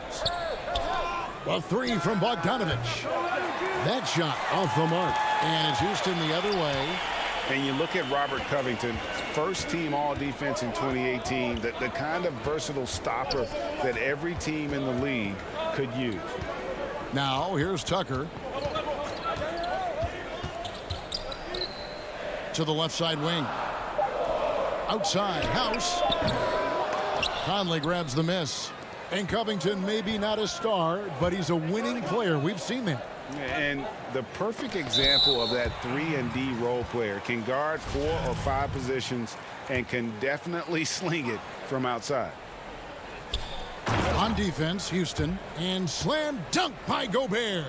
The 3 from Bogdanovich. That shot off the mark. And it's Houston the other way. And you look at Robert Covington, first team all defense in 2018, the kind of versatile stopper that every team in the league could use. Now here's Tucker. To the left side wing. Outside, House. Conley grabs the miss. And Covington maybe not a star, but he's a winning player. We've seen that. And the perfect example of that 3-and-D role player, can guard 4 or 5 positions and can definitely sling it from outside. On defense, Houston, and slam dunk by Gobert.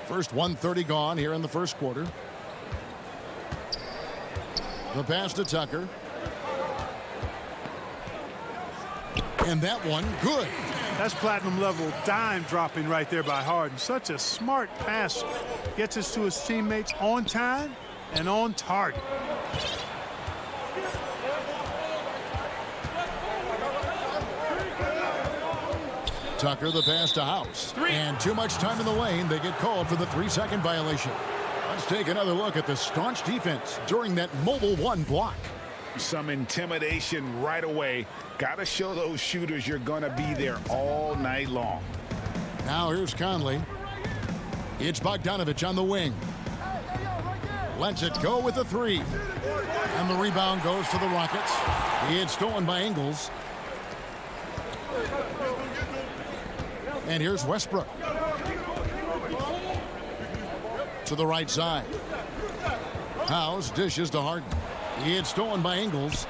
First 1:30 gone here in the first quarter. The pass to Tucker. And that one, good. That's platinum level dime dropping right there by Harden. Such a smart passer. Gets us to his teammates on time and on target. Tucker, the pass to House. And too much time in the lane. They get called for the 3-second violation. Let's take another look at the staunch defense during that mobile 1 block. Some intimidation right away. Got to show those shooters you're going to be there all night long. Now here's Conley. It's Bogdanovich on the wing. Lets it go with the 3. And the rebound goes to the Rockets. It's stolen by Ingles. And here's Westbrook. To the right side. House dishes to Harden. It's stolen by Ingles.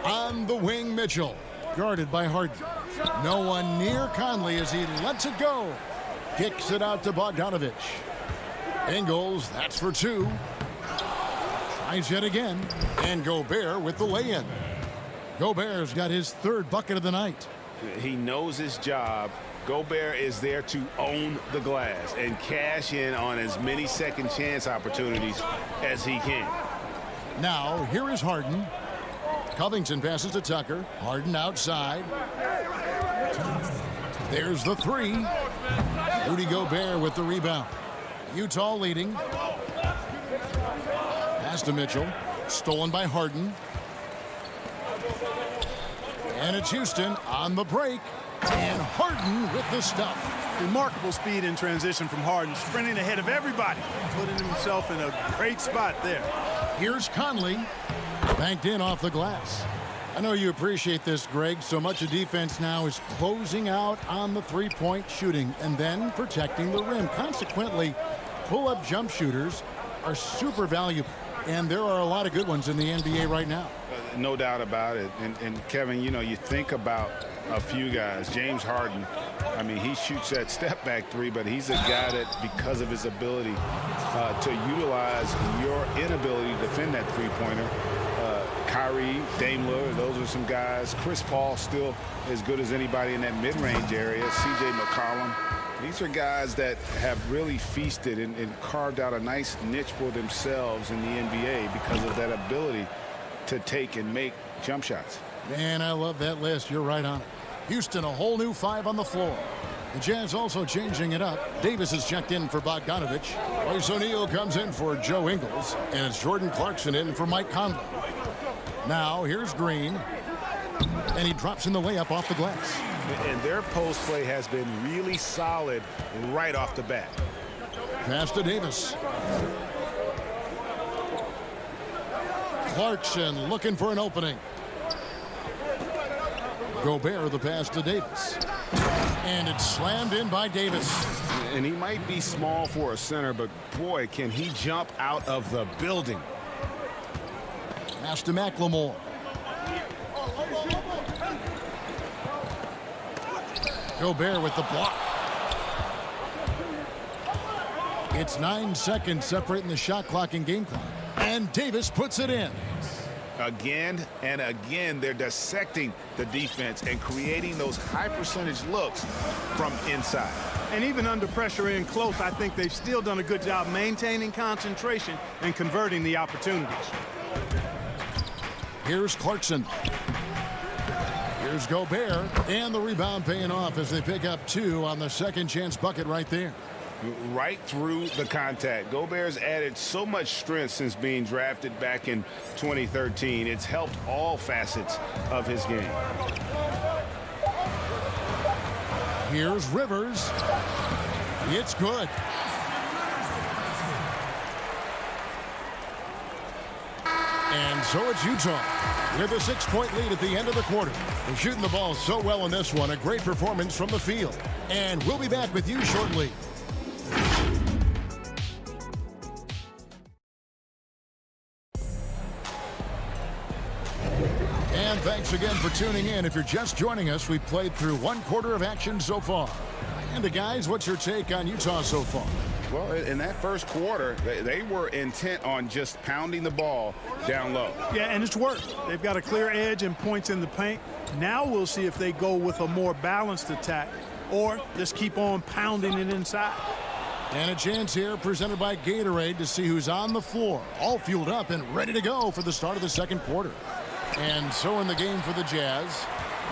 On the wing, Mitchell. Guarded by Harden. No one near Conley as he lets it go. Kicks it out to Bogdanovich. Ingles, that's for 2. Tries yet again. And Gobert with the lay-in. Gobert's got his 3rd bucket of the night. He knows his job. Gobert is there to own the glass and cash in on as many second chance opportunities as he can. Now, here is Harden. Covington passes to Tucker. Harden outside. There's the 3. Rudy Gobert with the rebound. Utah leading. Pass to Mitchell. Stolen by Harden. And it's Houston on the break. And Harden with the stuff. Remarkable speed in transition from Harden, sprinting ahead of everybody, putting himself in a great spot there. Here's Conley. Banked in off the glass. I know you appreciate this, Greg. So much of defense now is closing out on the three-point shooting and then protecting the rim. Consequently, pull-up jump shooters are super valuable, and there are a lot of good ones in the NBA right now. No doubt about it. And Kevin, you know, you think about a few guys. James Harden, I mean, he shoots that step-back three, but he's a guy that, because of his ability to utilize your inability to defend that three-pointer, Kyrie, Dame Lillard, those are some guys. Chris Paul still as good as anybody in that mid-range area. CJ McCollum. These are guys that have really feasted and carved out a nice niche for themselves in the NBA because of that ability to take and make jump shots. Man, I love that list. You're right on it. Houston, a whole new 5 on the floor. The Jazz also changing it up. Davis is checked in for Bogdanovich. Royce O'Neal comes in for Joe Ingles. And it's Jordan Clarkson in for Mike Conley. Now, here's Green. And he drops in the layup off the glass. And their post play has been really solid right off the bat. Pass to Davis. Clarkson looking for an opening. Gobert the pass to Davis. And it's slammed in by Davis. And he might be small for a center, but boy, can he jump out of the building. Pass to McLemore. Gobert with the block. It's 9 seconds separating the shot clock and game clock. And Davis puts it in. Again and again, they're dissecting the defense and creating those high percentage looks from inside. And even under pressure in close, I think they've still done a good job maintaining concentration and converting the opportunities. Here's Clarkson. Here's Gobert. And the rebound paying off as they pick up 2 on the second chance bucket right there. Right through the contact. Gobert's added so much strength since being drafted back in 2013. It's helped all facets of his game. Here's Rivers. It's good. And so it's Utah with a 6-point lead at the end of the quarter. They're shooting the ball so well in this one. A great performance from the field. And we'll be back with you shortly. And thanks again for tuning in. If you're just joining us, we played through 1 quarter of action so far. And guys, what's your take on Utah so far? Well, in that first quarter, they were intent on just pounding the ball down low. Yeah, and it's worked. They've got a clear edge and points in the paint. Now we'll see if they go with a more balanced attack or just keep on pounding it inside. And a chance here presented by Gatorade to see who's on the floor, all fueled up and ready to go for the start of the second quarter. And so in the game for the Jazz,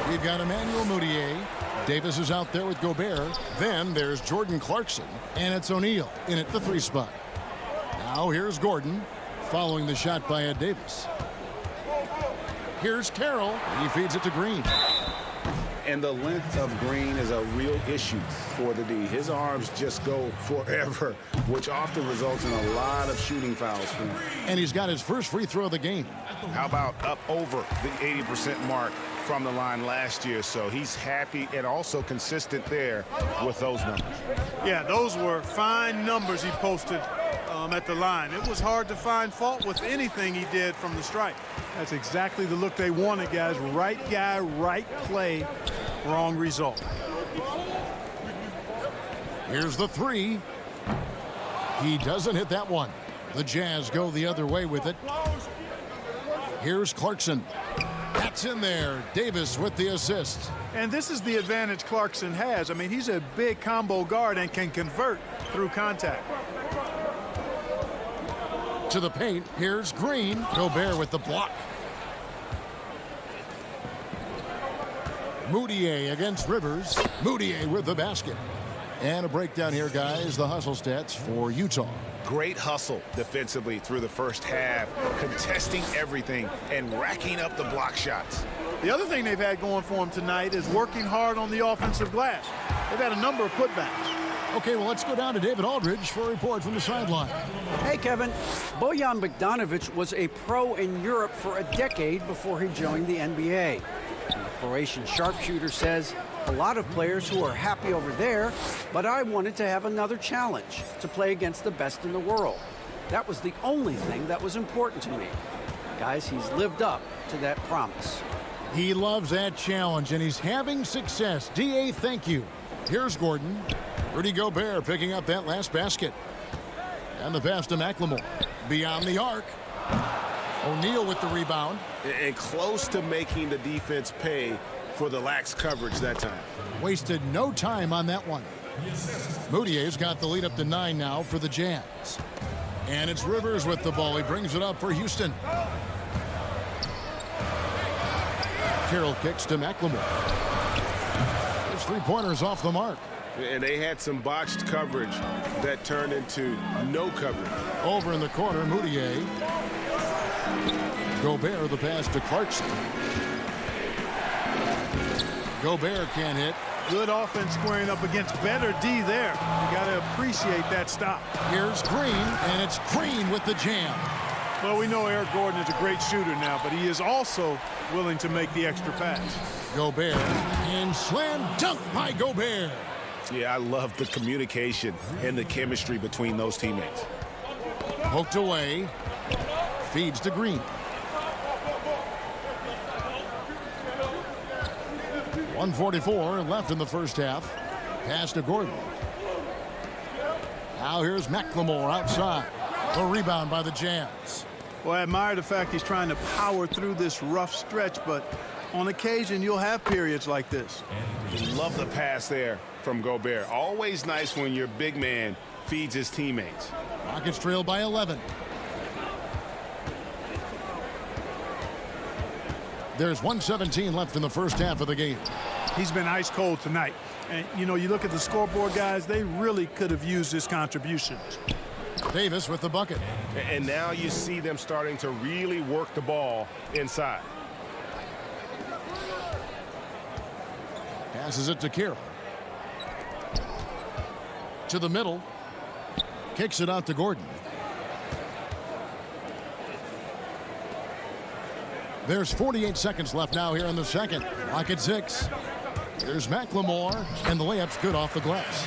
we've got Emmanuel Mudiay. Davis is out there with Gobert. Then there's Jordan Clarkson, and it's O'Neal in at the 3 spot. Now here's Gordon, following the shot by Ed Davis. Here's Carroll. He feeds it to Green. And the length of Green is a real issue for the D. His arms just go forever, which often results in a lot of shooting fouls for him. And he's got his first free throw of the game. How about up over the 80% mark from the line last year? So he's happy and also consistent there with those numbers. Yeah, those were fine numbers he posted at the line. It was hard to find fault with anything he did from the stripe. That's exactly the look they wanted, guys. Right guy, right play, wrong result. Here's the 3. He doesn't hit that one. The Jazz go the other way with it. Here's Clarkson. That's in there. Davis with the assist. And this is the advantage Clarkson has. I mean, he's a big combo guard and can convert through contact. To the paint. Here's Green. Gobert with the block. Mudiay against Rivers. Mudiay with the basket. And a breakdown here, guys. The hustle stats for Utah. Great hustle defensively through the first half, contesting everything and racking up the block shots. The other thing they've had going for them tonight is working hard on the offensive glass. They've had a number of putbacks. Okay, well, let's go down to David Aldridge for a report from the sideline. Hey, Kevin. Bojan Bogdanovic was a pro in Europe for a decade before he joined the NBA. And the Croatian sharpshooter says, a lot of players who are happy over there, but I wanted to have another challenge, to play against the best in the world. That was the only thing that was important to me. Guys, he's lived up to that promise. He loves that challenge, and he's having success. D.A., thank you. Here's Gordon. Rudy Gobert picking up that last basket. And the pass to McLemore. Beyond the arc. O'Neal with the rebound. And close to making the defense pay for the lax coverage that time. Wasted no time on that one. Moutier's got the lead up to 9 now for the Jazz. And it's Rivers with the ball. He brings it up for Houston. Carroll kicks to McLemore. His three-pointers off the mark. And they had some botched coverage that turned into no coverage. Over in the corner, Moutier. Gobert, the pass to Clarkson. Gobert can't hit. Good offense squaring up against better D there. You got to appreciate that stop. Here's Green, and it's Green with the jam. Well, we know Eric Gordon is a great shooter now, but he is also willing to make the extra pass. Gobert, and slam dunk by Gobert. Yeah, I love the communication and the chemistry between those teammates. Poked away. Feeds to Green. 1:44 left in the first half. Pass to Gordon. Now here's McLemore outside. The rebound by the Jazz. Well, I admire the fact he's trying to power through this rough stretch, but on occasion you'll have periods like this. Love the pass there from Gobert. Always nice when your big man feeds his teammates. Rockets trail by 11. There's 1:17 left in the first half of the game. He's been ice cold tonight. And, you know, you look at the scoreboard, guys, they really could have used his contributions. Davis with the bucket. And now you see them starting to really work the ball inside. Passes it to Carroll. To the middle. Kicks it out to Gordon. There's 48 seconds left now here in the second. Lock at 6. Here's McLemore, and the layup's good off the glass.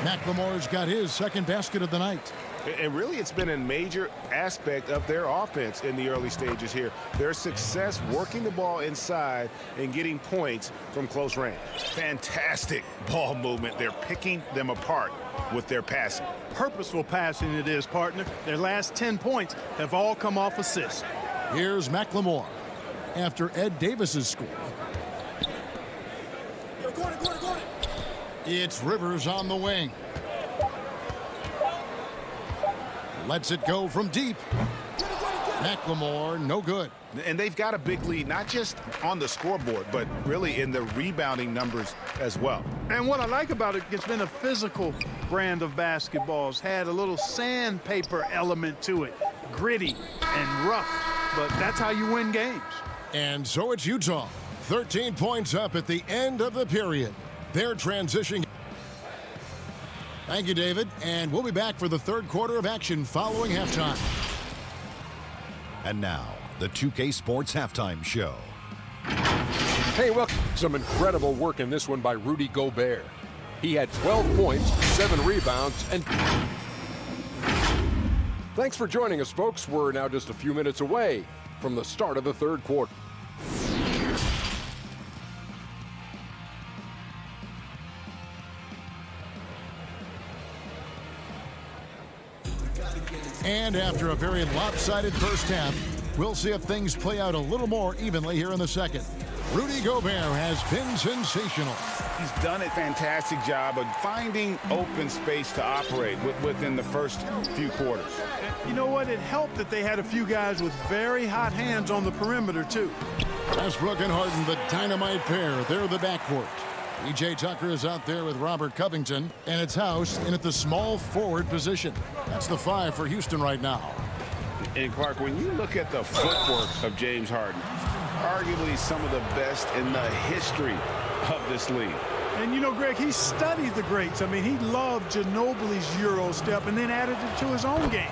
McLemore's got his second basket of the night. And really, it's been a major aspect of their offense in the early stages here. Their success working the ball inside and getting points from close range. Fantastic ball movement. They're picking them apart with their passing. Purposeful passing it is, partner. Their last 10 points have all come off assists. Here's McLemore after Ed Davis's score. It's Rivers on the wing. Lets it go from deep. McLemore, no good. And they've got a big lead, not just on the scoreboard, but really in the rebounding numbers as well. And what I like about it, it's been a physical brand of basketball. It's had a little sandpaper element to it. Gritty and rough, but that's how you win games. And so it's Utah. 13 points up at the end of the period. They're transitioning. Thank you, David. And we'll be back for the third quarter of action following halftime. And now, the 2K Sports Halftime Show. Hey, well, some incredible work in this one by Rudy Gobert. He had 12 points, 7 rebounds, and... Thanks for joining us, folks. We're now just a few minutes away from the start of the third quarter. And after a very lopsided first half, we'll see if things play out a little more evenly here in the second. Rudy Gobert has been sensational. He's done a fantastic job of finding open space to operate within the first few quarters. You know what? It helped that they had a few guys with very hot hands on the perimeter, too. Westbrook and Harden, the dynamite pair. They're the backcourt. E.J. Tucker is out there with Robert Covington, and it's House in at the small forward position. That's the 5 for Houston right now. And Clark, when you look at the footwork of James Harden, arguably some of the best in the history of this league. And, you know, Greg, he studied the greats. I mean, he loved Ginobili's Euro step and then added it to his own game.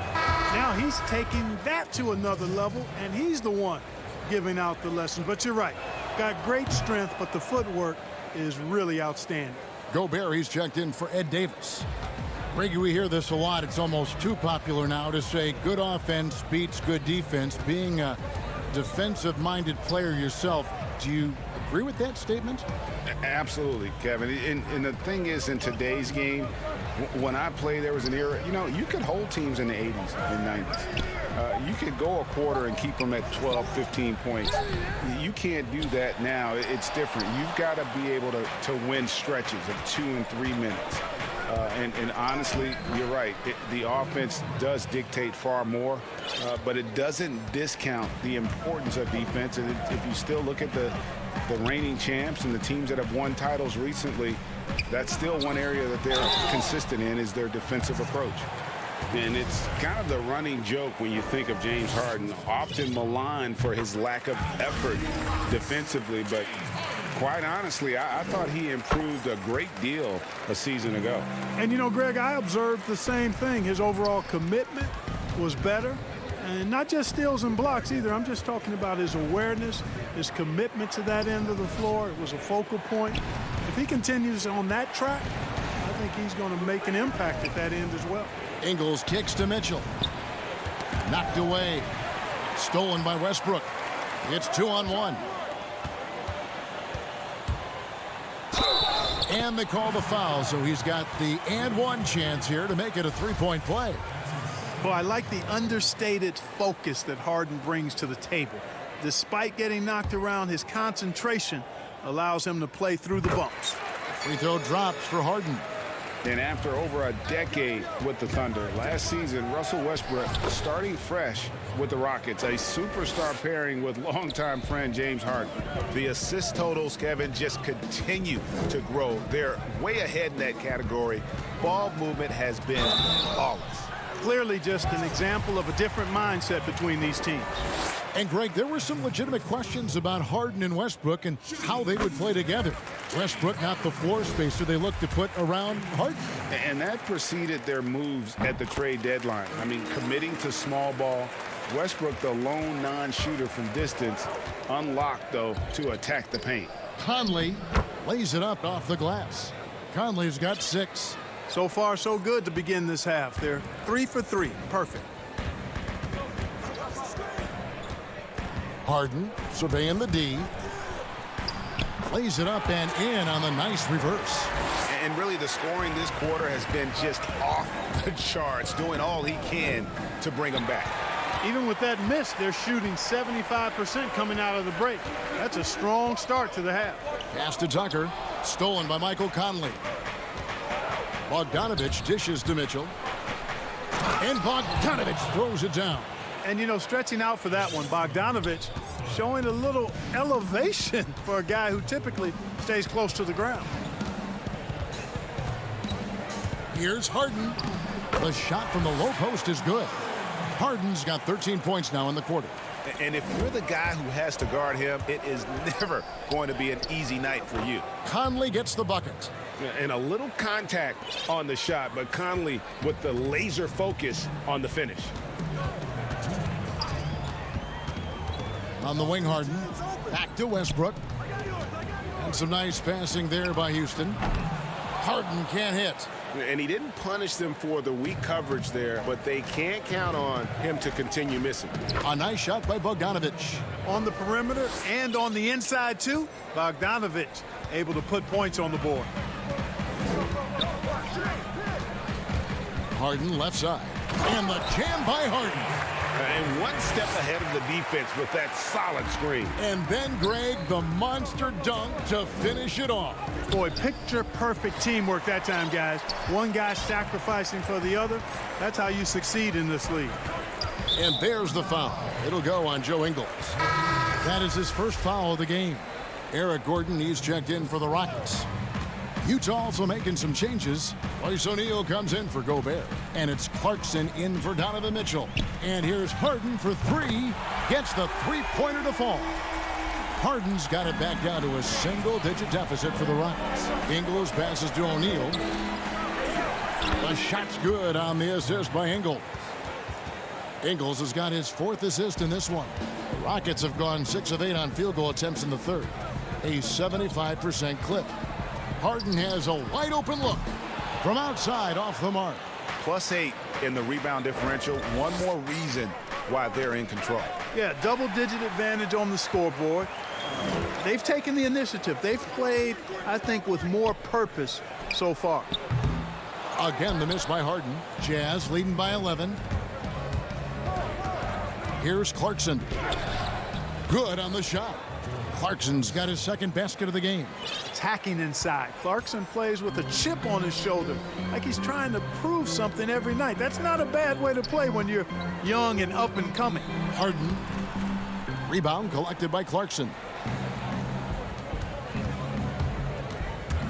Now he's taking that to another level, and he's the one giving out the lessons. But you're right. Got great strength, but the footwork is really outstanding. Gobert, he's checked in for Ed Davis. Greggy, we hear this a lot. It's almost too popular now to say good offense beats good defense. Being a defensive-minded player yourself, do you agree with that statement? Absolutely, Kevin. And the thing is, in today's game, when I played, there was an era, you know, you could hold teams in the 80s and 90s. You could go a quarter and keep them at 12, 15 points. You can't do that now. It's different. You've got to be able to win stretches of 2 and 3 minutes. And honestly, you're right. The offense does dictate far more, but it doesn't discount the importance of defense. And if you still look at the reigning champs and the teams that have won titles recently, that's still one area that they're consistent in, is their defensive approach. And it's kind of the running joke when you think of James Harden, often maligned for his lack of effort defensively, but quite honestly, I thought he improved a great deal a season ago. And, you know, Greg, I observed the same thing. His overall commitment was better. And not just steals and blocks either. I'm just talking about his awareness, his commitment to that end of the floor. It was a focal point. If he continues on that track, I think he's going to make an impact at that end as well. Ingles kicks to Mitchell. Knocked away. Stolen by Westbrook. It's 2-on-1. And they call the foul, so he's got the and one chance here to make it a three-point play. Well, I like the understated focus that Harden brings to the table. Despite getting knocked around, his concentration allows him to play through the bumps. Free throw drops for Harden. And after over a decade with the Thunder, last season, Russell Westbrook starting fresh with the Rockets, a superstar pairing with longtime friend James Harden. The assist totals, Kevin, just continue to grow. They're way ahead in that category. Ball movement has been flawless. Clearly just an example of a different mindset between these teams. And, Greg, there were some legitimate questions about Harden and Westbrook and how they would play together. Westbrook not the floor spacer they look to put around Harden. And that preceded their moves at the trade deadline. I mean, committing to small ball. Westbrook, the lone non-shooter from distance, unlocked, though, to attack the paint. Conley lays it up off the glass. Conley's got 6. So far, so good to begin this half. They're 3 for 3. Perfect. Harden surveying the D. Lays it up and in on the nice reverse. And really, the scoring this quarter has been just off the charts, doing all he can to bring them back. Even with that miss, they're shooting 75% coming out of the break. That's a strong start to the half. Pass to Tucker. Stolen by Michael Conley. Bogdanovich dishes to Mitchell. And Bogdanovich throws it down. And, you know, stretching out for that one, Bogdanovich showing a little elevation for a guy who typically stays close to the ground. Here's Harden. The shot from the low post is good. Harden's got 13 points now in the quarter. And if you're the guy who has to guard him, it is never going to be an easy night for you. Conley gets the bucket. And a little contact on the shot, but Conley with the laser focus on the finish. On the wing, Harden. Back to Westbrook. And some nice passing there by Houston. Harden can't hit. And he didn't punish them for the weak coverage there, but they can't count on him to continue missing. A nice shot by Bogdanovich. On the perimeter and on the inside, too, Bogdanovich able to put points on the board. Harden left side. And the jam by Harden. And one step ahead of the defense with that solid screen. And then, Greg, the monster dunk to finish it off. Boy, picture-perfect teamwork that time, guys. One guy sacrificing for the other. That's how you succeed in this league. And there's the foul. It'll go on Joe Ingles. That is his first foul of the game. Eric Gordon, he's checked in for the Rockets. Utah also making some changes. Royce O'Neal comes in for Gobert. And it's Clarkson in for Donovan Mitchell. And here's Harden for 3. Gets the three-pointer to fall. Harden's got it back down to a single-digit deficit for the Rockets. Ingles passes to O'Neal. The shot's good on the assist by Ingles. Ingles has got his 4th assist in this one. The Rockets have gone 6 of 8 on field goal attempts in the 3rd. A 75% clip. Harden has a wide open look from outside off the mark. +8 in the rebound differential. One more reason why they're in control. Yeah, double-digit advantage on the scoreboard. They've taken the initiative. They've played, I think, with more purpose so far. Again, the miss by Harden. Jazz leading by 11. Here's Clarkson. Good on the shot. Clarkson's got his 2nd basket of the game. Attacking inside. Clarkson plays with a chip on his shoulder, like he's trying to prove something every night. That's not a bad way to play when you're young and up and coming. Harden. Rebound collected by Clarkson.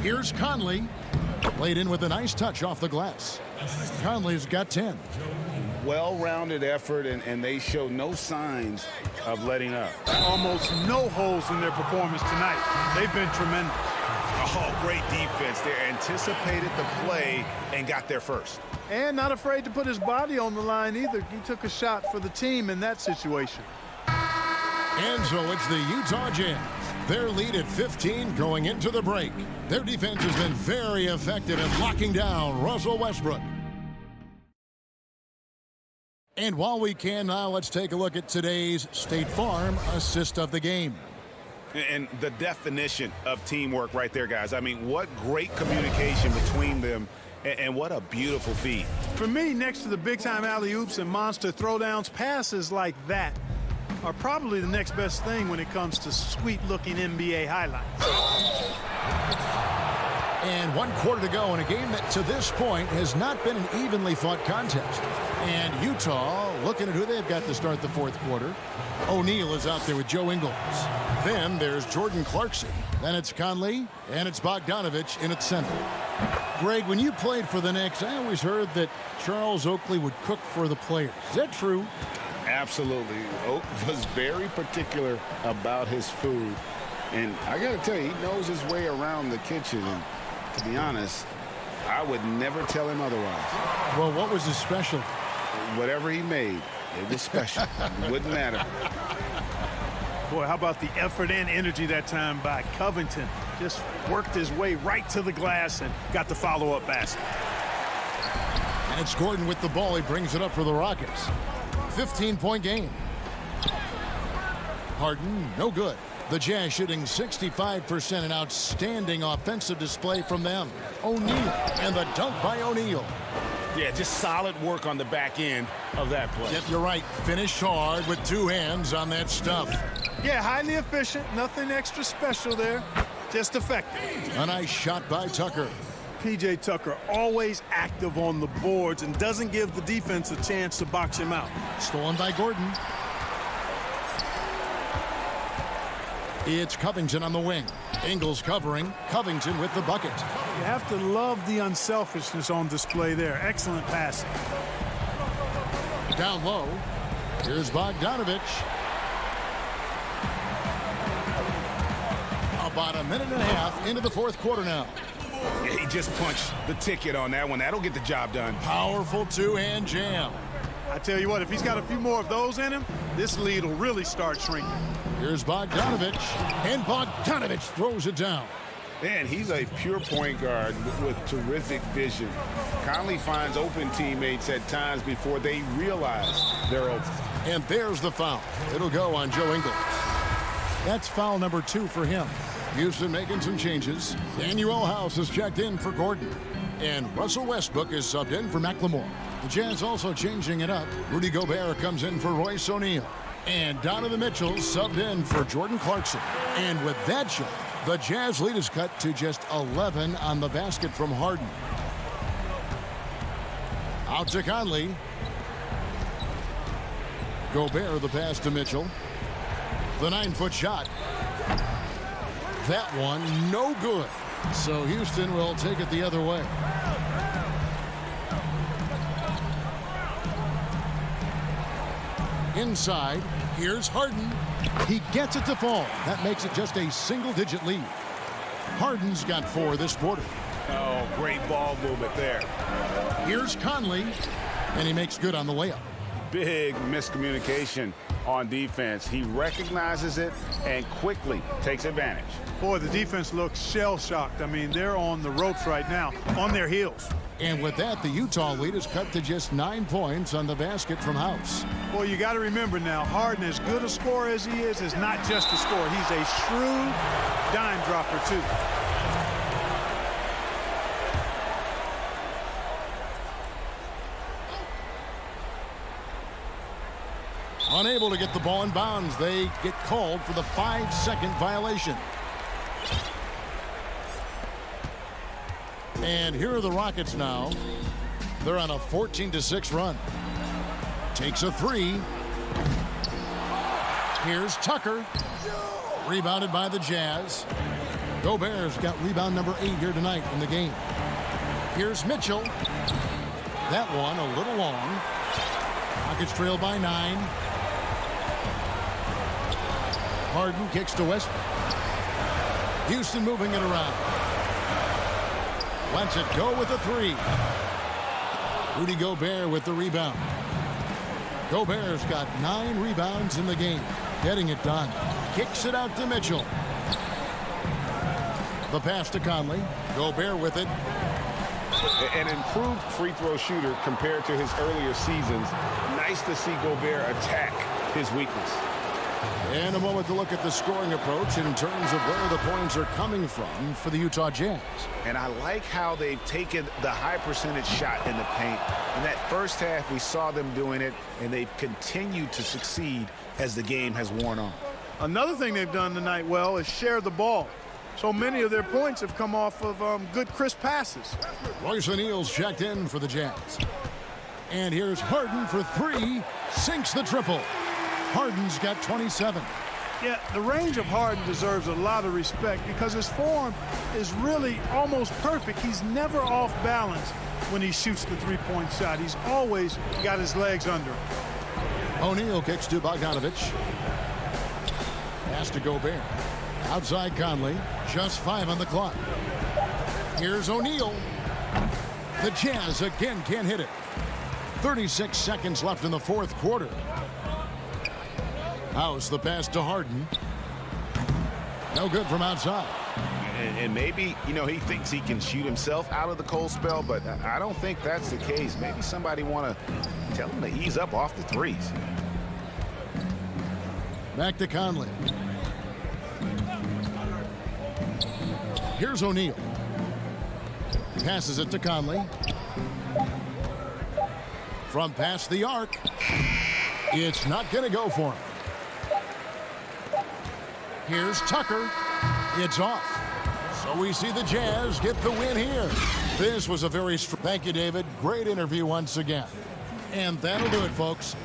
Here's Conley. Played in with a nice touch off the glass. Conley's got 10. Well-rounded effort, and they show no signs of letting up. Almost no holes in their performance tonight. They've been tremendous. Oh, great defense. They anticipated the play and got there first. And not afraid to put his body on the line either. He took a shot for the team in that situation. And so it's the Utah Jazz. Their lead at 15 going into the break. Their defense has been very effective in locking down Russell Westbrook. And while we can now, let's take a look at today's State Farm assist of the game. And the definition of teamwork right there, guys. I mean, what great communication between them, and what a beautiful feed. For me, next to the big-time alley-oops and monster throwdowns, passes like that are probably the next best thing when it comes to sweet-looking NBA highlights. And 1 quarter to go in a game that to this point has not been an evenly fought contest. And Utah looking at who they've got to start the 4th quarter. O'Neal is out there with Joe Ingles. Then there's Jordan Clarkson. Then it's Conley, and it's Bogdanovich in at center. Greg, when you played for the Knicks, I always heard that Charles Oakley would cook for the players. Is that true? Absolutely. Oak was very particular about his food. And I got to tell you, he knows his way around the kitchen. And to be honest, I would never tell him otherwise. Well, what was his special? Whatever he made, it was special. It wouldn't matter. Boy, how about the effort and energy that time by Covington? Just worked his way right to the glass and got the follow-up basket. And it's Gordon with the ball. He brings it up for the Rockets. 15-point game. Harden, no good. The Jazz shooting 65%, an outstanding offensive display from them. O'Neal, and the dunk by O'Neal. Yeah, just solid work on the back end of that play. Yep, you're right. Finish hard with 2 hands on that stuff. Yeah, highly efficient. Nothing extra special there. Just effective. A nice shot by Tucker. P.J. Tucker always active on the boards and doesn't give the defense a chance to box him out. Stolen by Gordon. It's Covington on the wing. Ingles covering. Covington with the bucket. You have to love the unselfishness on display there. Excellent passing. Down low. Here's Bogdanovich. About a minute and a half into the 4th quarter now. Yeah, he just punched the ticket on that one. That'll get the job done. Powerful 2-hand jam. I tell you what, if he's got a few more of those in him, this lead will really start shrinking. Here's Bogdanovich, and Bogdanovich throws it down. Man, he's a pure point guard with terrific vision. Conley finds open teammates at times before they realize they're open. And there's the foul. It'll go on Joe Ingles. That's foul number 2 for him. Houston making some changes. Daniel House is checked in for Gordon. And Russell Westbrook is subbed in for McLemore. The Jazz also changing it up. Rudy Gobert comes in for Royce O'Neal. And Donovan Mitchell subbed in for Jordan Clarkson. And with that shot, the Jazz lead is cut to just 11 on the basket from Harden. Out to Conley. Gobert the pass to Mitchell. The 9-foot shot. That one no good. So Houston will take it the other way. Inside, here's Harden. He gets it to fall. That makes it just a single-digit lead. Harden's got 4 this quarter. Oh, great ball movement there. Here's Conley, and he makes good on the layup. Big miscommunication on defense. He recognizes it and quickly takes advantage. Boy, the defense looks shell-shocked. I mean, they're on the ropes right now, on their heels. And with that, the Utah lead is cut to just 9 points on the basket from House. Boy, you got to remember now, Harden, as good a scorer as he is not just a scorer. He's a shrewd dime dropper, too. Unable to get the ball in bounds. They get called for the 5-second violation. And here are the Rockets now. They're on a 14-6 run. Takes a 3. Here's Tucker. Rebounded by the Jazz. Gobert's got rebound number 8 here tonight in the game. Here's Mitchell. That one a little long. Rockets trail by 9. Harden kicks to Westbrook. Houston moving it around. Lets it go with a 3. Rudy Gobert with the rebound. Gobert's got 9 rebounds in the game. Getting it done. Kicks it out to Mitchell. The pass to Conley. Gobert with it. An improved free throw shooter compared to his earlier seasons. Nice to see Gobert attack his weakness. And a moment to look at the scoring approach in terms of where the points are coming from for the Utah Jazz. And I like how they've taken the high percentage shot in the paint. In that first half, we saw them doing it, and they've continued to succeed as the game has worn on. Another thing they've done tonight well is share the ball. So many of their points have come off of good, crisp passes. Royce O'Neal's checked in for the Jazz. And here's Harden for 3. Sinks the triple. Harden's got 27. Yeah, the range of Harden deserves a lot of respect because his form is really almost perfect. He's never off balance when he shoots the three-point shot. He's always got his legs under him. O'Neal kicks to Bogdanovich. Pass to Gobert. Outside Conley. Just 5 on the clock. Here's O'Neal. The Jazz again can't hit it. 36 seconds left in the 4th quarter. House the pass to Harden. No good from outside. And maybe, he thinks he can shoot himself out of the cold spell, but I don't think that's the case. Maybe somebody want to tell him to ease up off the threes. Back to Conley. Here's O'Neal. Passes it to Conley. From past the arc. It's not going to go for him. Here's Tucker. It's off. So we see the Jazz get the win here. This was a very strong. Thank you, David. Great interview once again. And that'll do it, folks.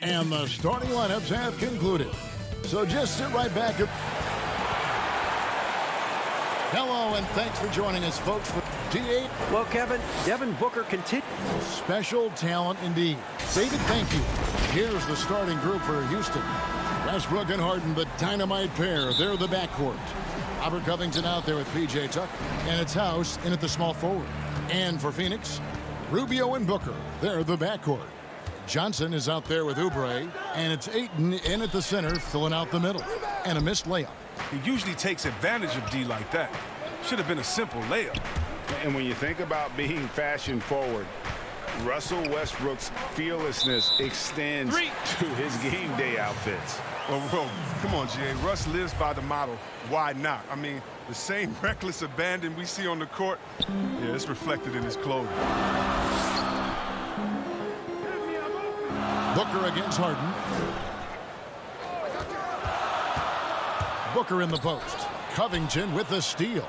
And the starting lineups have concluded. So just sit right back. Hello, and thanks for joining us, folks, for D8. Well, Kevin, Devin Booker continues. Special talent indeed. David, thank you. Here's the starting group for Houston. Westbrook and Harden, the dynamite pair. They're the backcourt. Robert Covington out there with P.J. Tucker. And it's House in at the small forward. And for Phoenix, Rubio and Booker. They're the backcourt. Johnson is out there with Oubre. And it's Ayton in at the center, filling out the middle. And a missed layup. He usually takes advantage of D like that. Should have been a simple layup. And when you think about being fashion forward, Russell Westbrook's fearlessness extends to his game day outfits. Oh, come on, G.A. Russ lives by the motto, why not? I mean, the same reckless abandon we see on the court, yeah, it's reflected in his clothing. Booker against Harden. Booker in the post. Covington with the steal.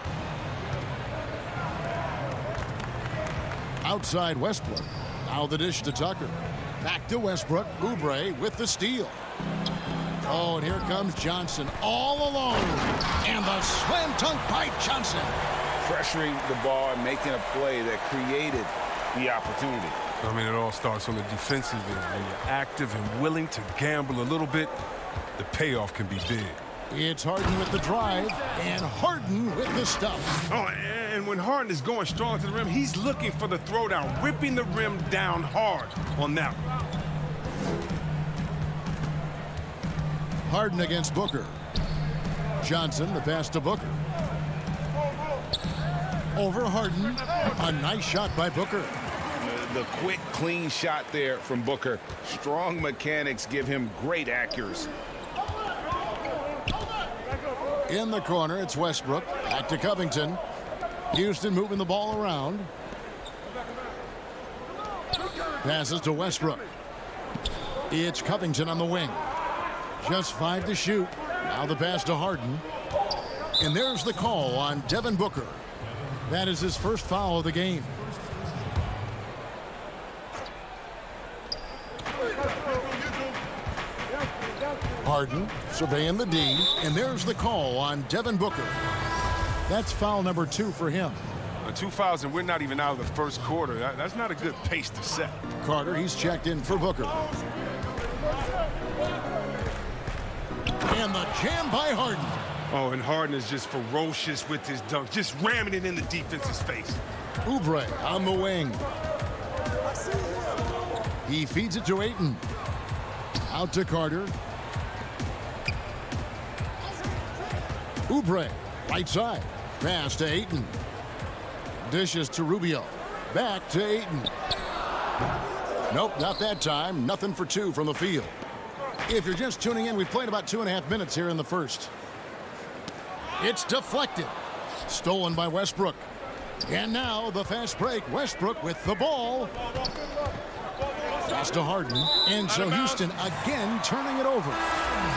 Outside Westbrook. Now the dish to Tucker. Back to Westbrook. Oubre with the steal. Oh, and here comes Johnson all alone. And the slam dunk by Johnson. Pressuring the ball and making a play that created the opportunity. I mean, it all starts on the defensive end. When you're active and willing to gamble a little bit, the payoff can be big. It's Harden with the drive, and Harden with the stuff. Oh, and when Harden is going strong to the rim, he's looking for the throwdown, ripping the rim down hard on that one. Harden against Booker. Johnson, the pass to Booker. Over Harden. A nice shot by Booker. The quick, clean shot there from Booker. Strong mechanics give him great accuracy. In the corner, it's Westbrook. Back to Covington. Houston moving the ball around. Passes to Westbrook. It's Covington on the wing. Just 5 to shoot. Now the pass to Harden. And there's the call on Devin Booker. That is his first foul of the game. Harden surveying the D, and there's the call on Devin Booker. That's foul number 2 for him. 2 fouls, and we're not even out of the first quarter. That's not a good pace to set. Carter, he's checked in for Booker. And the jam by Harden. Oh, and Harden is just ferocious with his dunk, just ramming it in the defense's face. Oubre on the wing. He feeds it to Ayton. Out to Carter. Oubre, right side. Pass to Ayton. Dishes to Rubio. Back to Ayton. Nope, not that time. Nothing for 2 from the field. If you're just tuning in, we played about 2.5 minutes here in the first. It's deflected. Stolen by Westbrook. And now the fast break. Westbrook with the ball. Pass to Harden. And so Houston again turning it over.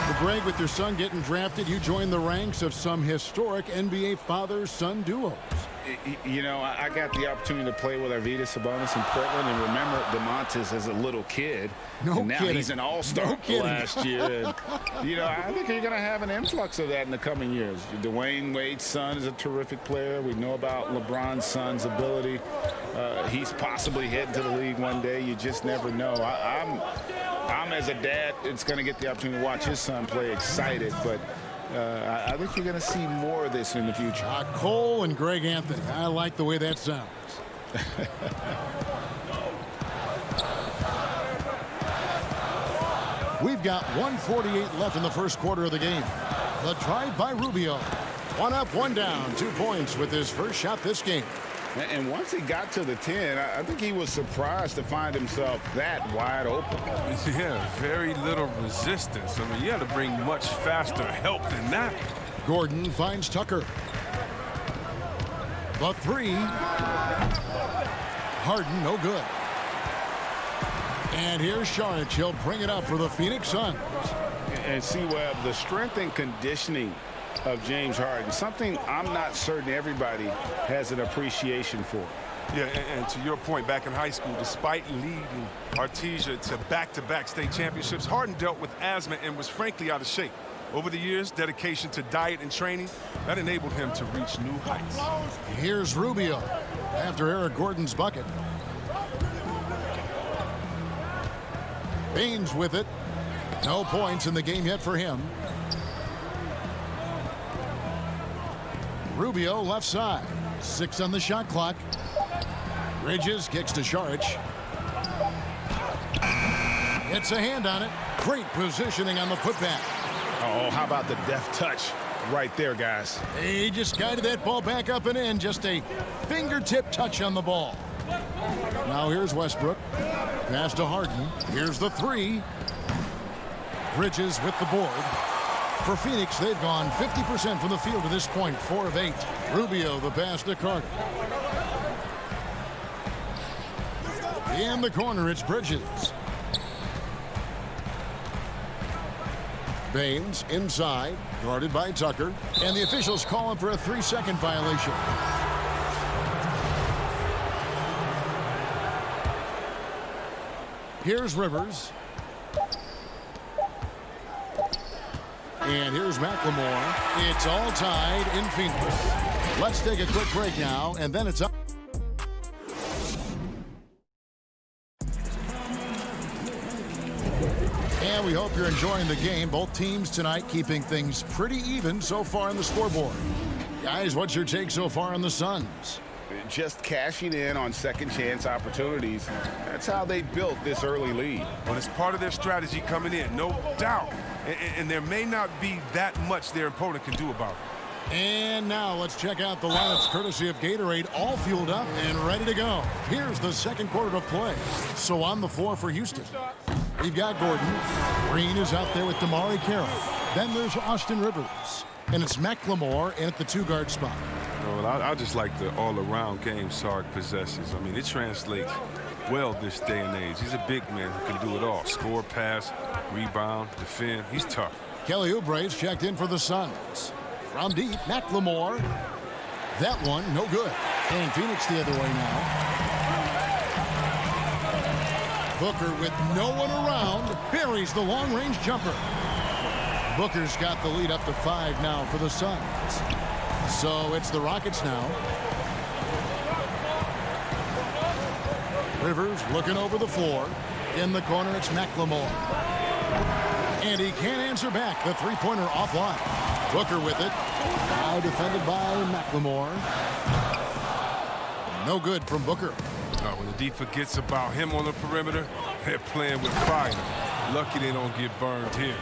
The break with your son getting drafted, you join the ranks of some historic NBA father-son duos. You know, I got the opportunity to play with Arvydas Sabonis in Portland and remember DeMontis as a little kid. No and now kidding. He's an all-star last year. And, you know, I think you're going to have an influx of that in the coming years. Dwayne Wade's son is a terrific player. We know about LeBron's son's ability. He's possibly heading to the league one day. You just never know. I'm as a dad, it's going to get the opportunity to watch his son play excited, but I think you're going to see more of this in the future. Cole and Greg Anthony. I like the way that sounds. We've got 1:48 left in the first quarter of the game. The drive by Rubio. 1 up, 1 down. 2 points with his first shot this game. And once he got to the 10, I think he was surprised to find himself that wide open. Yeah, very little resistance. I mean, you had to bring much faster help than that. Gordon finds Tucker. The 3. Harden, no good. And here's Saric. He'll bring it up for the Phoenix Suns. And see, Webb, the strength and conditioning of James Harden, something I'm not certain everybody has an appreciation for. Yeah, and to your point, back in high school, despite leading Artesia to back-to-back state championships, Harden dealt with asthma and was frankly out of shape. Over the years, dedication to diet and training, that enabled him to reach new heights. Here's Rubio after Eric Gordon's bucket. Baines with it. No points in the game yet for him. Rubio left side. 6 on the shot clock. Bridges kicks to Saric. Gets a hand on it. Great positioning on the putback. Oh, how about the deft touch right there, guys? He just guided that ball back up and in. Just a fingertip touch on the ball. Now here's Westbrook. Pass to Harden. Here's the 3. Bridges with the board. For Phoenix, they've gone 50% from the field to this point, 4 of 8. Rubio, the pass to Carter. In the corner, it's Bridges. Baines inside, guarded by Tucker. And the officials call him for a 3-second violation. Here's Rivers. And here's McLemore. It's all tied in Phoenix. Let's take a quick break now, and then it's up. And we hope you're enjoying the game. Both teams tonight keeping things pretty even so far on the scoreboard. Guys, what's your take so far on the Suns? Just cashing in on second chance opportunities. That's how they built this early lead. Well, it's part of their strategy coming in, no doubt. And there may not be that much their opponent can do about it. And now let's check out the lineups courtesy of Gatorade, all fueled up and ready to go. Here's the second quarter of play. So on the floor for Houston, we've got Gordon. Green is out there with Damari Carroll. Then there's Austin Rivers. And it's McLemore in at the 2-guard spot. Well, I just like the all-around game Sark possesses. I mean, it translates well this day and age. He's a big man who can do it all. Score, pass, rebound, defend. He's tough. Kelly Oubre's checked in for the Suns. From deep, McLemore. That one, no good. And Phoenix the other way now. Booker with no one around buries the long-range jumper. Booker's got the lead up to 5 now for the Suns. So it's the Rockets now. Rivers looking over the floor. In the corner, it's McLemore. And he can't answer back. The 3-pointer offline. Booker with it. Now defended by McLemore. No good from Booker. When the D forgets about him on the perimeter, they're playing with fire. Lucky they don't get burned here.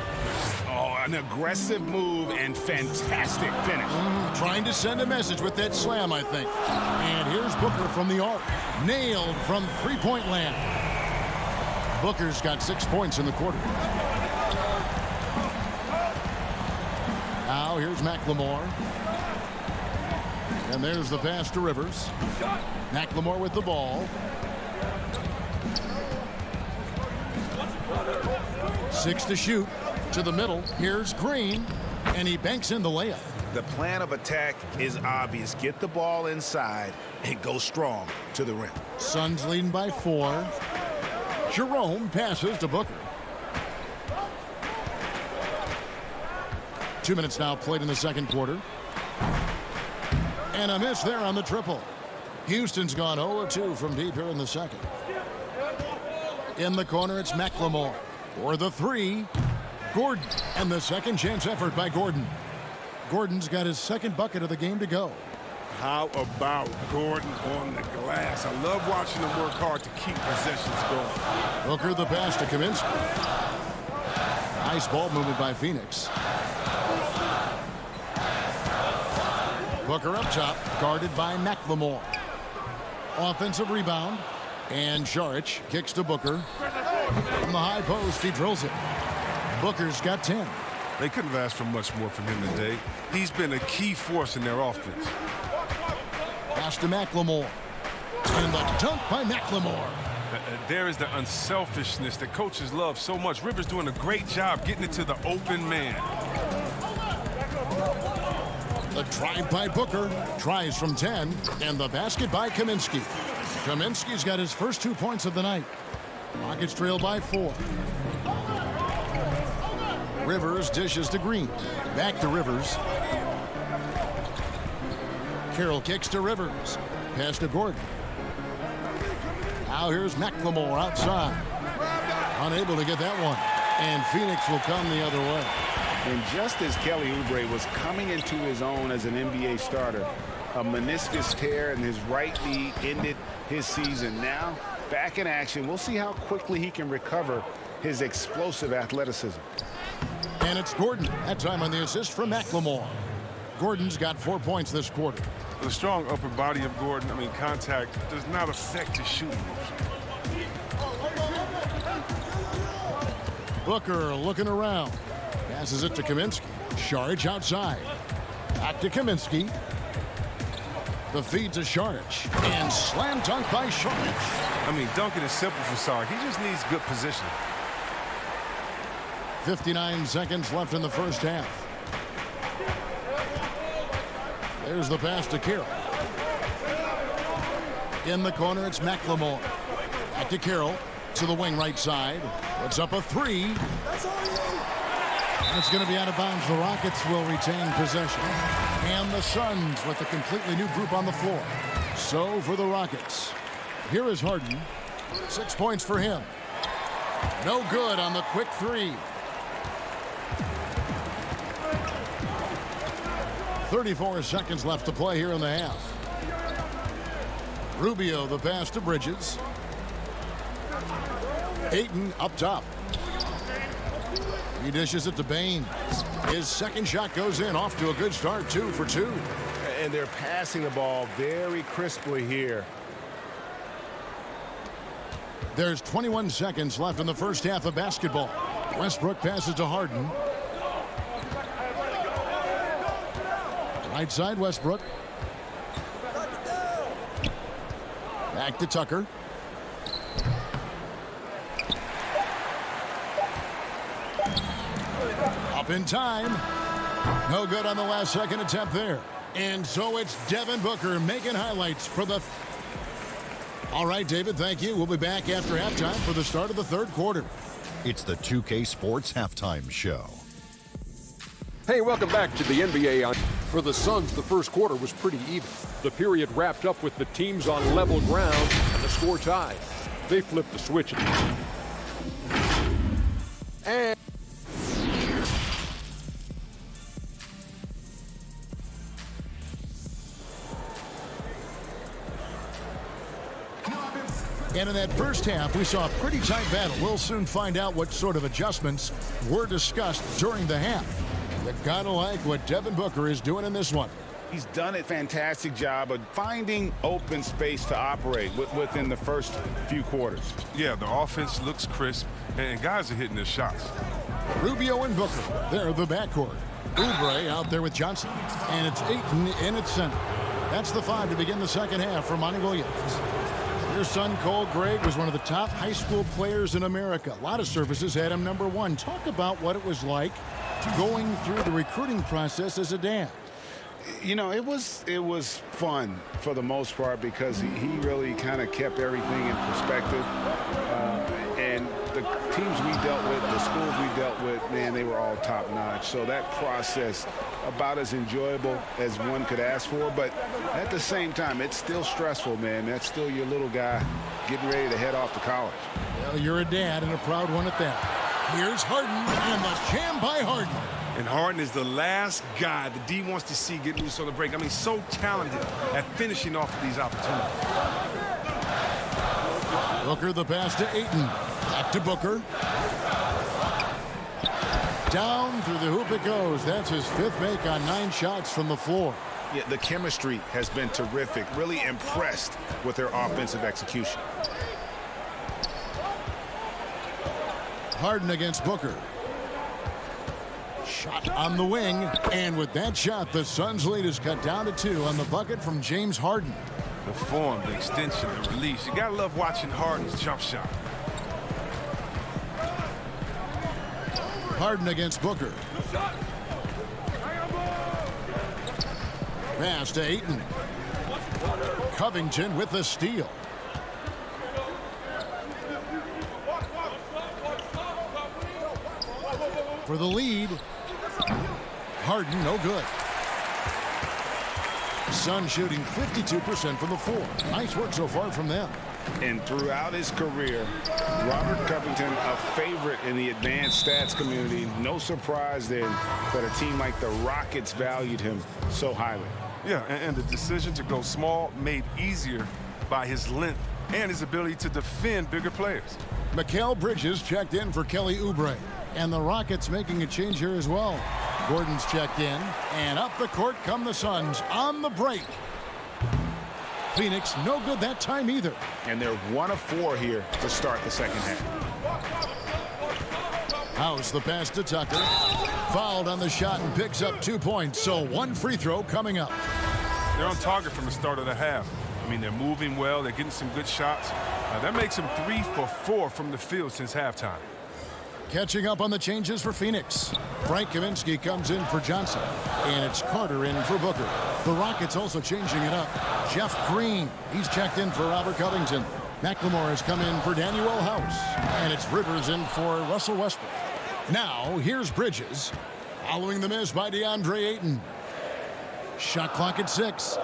Oh, an aggressive move and fantastic finish. Trying to send a message with that slam, I think. And here's Booker from the arc. Nailed from 3-point land. Booker's got 6 points in the quarter. Now here's McLemore. And there's the pass to Rivers. McLemore with the ball. 6 to shoot. To the middle. Here's Green. And he banks in the layup. The plan of attack is obvious. Get the ball inside and go strong to the rim. Suns leading by 4. Jerome passes to Booker. 2 minutes now played in the second quarter. And a miss there on the triple. Houston's gone 0 of 2 from deep here in the second. In the corner, it's McLemore. For the 3, Gordon. And the second chance effort by Gordon. Gordon's got his second bucket of the game to go. How about Gordon on the glass? I love watching him work hard to keep possessions going. Booker the pass to Kaminsky. Nice ball movement by Phoenix. Booker up top, guarded by McLemore. Offensive rebound. And Saric kicks to Booker. From the high post, he drills it. Booker's got 10. They couldn't have asked for much more from him today. He's been a key force in their offense. Pass to McLemore. And the dunk by McLemore. There is the unselfishness that coaches love so much. Rivers doing a great job getting it to the open man. The drive by Booker. Tries from 10. And the basket by Kaminsky. Kaminsky's got his first 2 points of the night. Rockets trail by 4. Rivers dishes to Green. Back to Rivers. Carroll kicks to Rivers. Pass to Gordon. Now here's McLemore outside. Unable to get that one. And Phoenix will come the other way. And just as Kelly Oubre was coming into his own as an NBA starter, a meniscus tear in his right knee ended his season. Now back in action. We'll see how quickly he can recover his explosive athleticism. And it's Gordon. That time on the assist from McLemore. Gordon's got 4 points this quarter. The strong upper body of Gordon, contact does not affect his shooting motion. Booker looking around. Passes it to Kaminsky. Saric outside. Back to Kaminsky. The feed to Saric. And slam dunk by Saric. Dunking is simple for Saric. He just needs good position. 59 seconds left in the first half. There's the pass to Carroll. In the corner, it's McLemore. Back to Carroll. To the wing right side. Puts up a 3. And it's going to be out of bounds. The Rockets will retain possession. And the Suns with a completely new group on the floor. So for the Rockets, here is Harden. 6 points for him. No good on the quick 3. 34 seconds left to play here in the half. Rubio the pass to Bridges. Ayton up top. He dishes it to Baines. His second shot goes in, off to a good start, 2 for 2. And they're passing the ball very crisply here. There's 21 seconds left in the first half of basketball. Westbrook passes to Harden. Right side, Westbrook. Back to Tucker. Up in time. No good on the last second attempt there. And so it's Devin Booker making highlights for the... All right, David, thank you. We'll be back after halftime for the start of the third quarter. It's the 2K Sports Halftime Show. Hey, welcome back to the NBA. For the Suns, the first quarter was pretty even. The period wrapped up with the teams on level ground and the score tied. They flipped the switch. And in that first half, we saw a pretty tight battle. We'll soon find out what sort of adjustments were discussed during the half. You gotta like what Devin Booker is doing in this one. He's done a fantastic job of finding open space to operate within the first few quarters. Yeah, the offense looks crisp, and guys are hitting their shots. Rubio and Booker, they're the backcourt. Oubre out there with Johnson. And it's Ayton in its center. That's the 5 to begin the second half for Monty Williams. Your son, Cole Gregg, was one of the top high school players in America. A lot of services had him number 1. Talk about what it was like going through the recruiting process as a dad. It was fun for the most part because he really kind of kept everything in perspective. And the teams we dealt with, the schools we dealt with, man, they were all top notch. So that process, about as enjoyable as one could ask for. But at the same time, it's still stressful, man. That's still your little guy getting ready to head off to college. Well, you're a dad and a proud one at that. Here's Harden and the jam by Harden. And Harden is the last guy the D wants to see get loose on the break. So talented at finishing off of these opportunities. Booker the pass to Ayton. Back to Booker. Down through the hoop it goes. That's his 5th make on 9 shots from the floor. Yeah, the chemistry has been terrific. Really impressed with their offensive execution. Harden against Booker. Shot on the wing. And with that shot, the Suns' lead is cut down to 2 on the bucket from James Harden. The form, the extension, the release. You gotta love watching Harden's jump shot. Harden against Booker. Pass to Ayton. Covington with the steal. for the lead. Harden, no good. Sun shooting 52% from the floor. Nice work so far from them. And throughout his career, Robert Covington, a favorite in the advanced stats community. No surprise then that a team like the Rockets valued him so highly. Yeah, and the decision to go small made easier by his length and his ability to defend bigger players. Mikal Bridges checked in for Kelly Oubre. And the Rockets making a change here as well. Gordon's checked in. And up the court come the Suns on the break. Phoenix no good that time either. And they're 1 of 4 here to start the second half. House the pass to Tucker. Fouled on the shot and picks up 2 points. So 1 free throw coming up. They're on target from the start of the half. I mean, they're moving well. They're getting some good shots. That makes them 3 for 4 from the field since halftime. Catching up on the changes for Phoenix. Frank Kaminsky comes in for Johnson. And it's Carter in for Booker. The Rockets also changing it up. Jeff Green, he's checked in for Robert Covington. McLemore has come in for Daniel House. And it's Rivers in for Russell Westbrook. Now, here's Bridges. Following the miss by DeAndre Ayton. Shot clock at 6.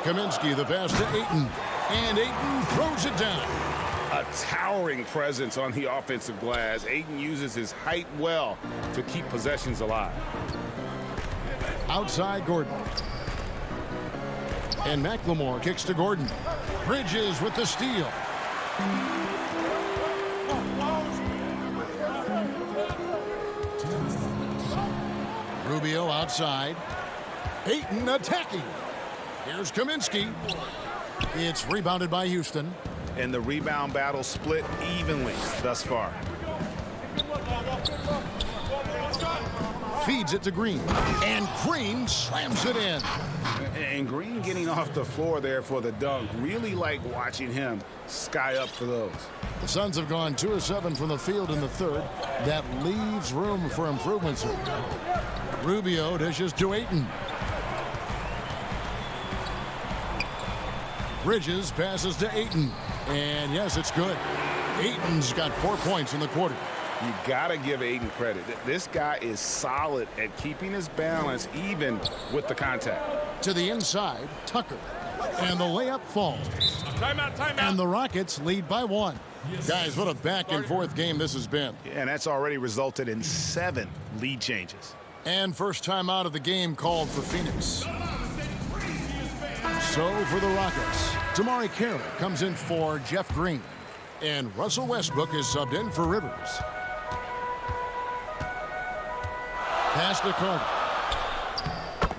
Kaminsky, the pass to Ayton. And Ayton throws it down. A towering presence on the offensive glass. Ayton uses his height well to keep possessions alive. Outside Gordon. And McLemore kicks to Gordon. Bridges with the steal. Rubio outside. Ayton attacking. Here's Kaminsky. It's rebounded by Houston. And the rebound battle split evenly thus far. Feeds it to Green. And Green slams it in. And Green getting off the floor there for the dunk. Really like watching him sky up for those. The Suns have gone 2 of 7 from the field in the third. That leaves room for improvements. Rubio dishes to Ayton. Bridges passes to Ayton. And yes, it's good. Ayton's got 4 points in the quarter. You got to give Ayton credit. This guy is solid at keeping his balance even with the contact. To the inside, Tucker. And the layup falls. Timeout. And the Rockets lead by 1. Guys, what a back and forth game this has been. And that's already resulted in 7 lead changes. And first time out of the game called for Phoenix. So for the Rockets, Tamari Carroll comes in for Jeff Green. And Russell Westbrook is subbed in for Rivers. Pass to Carter.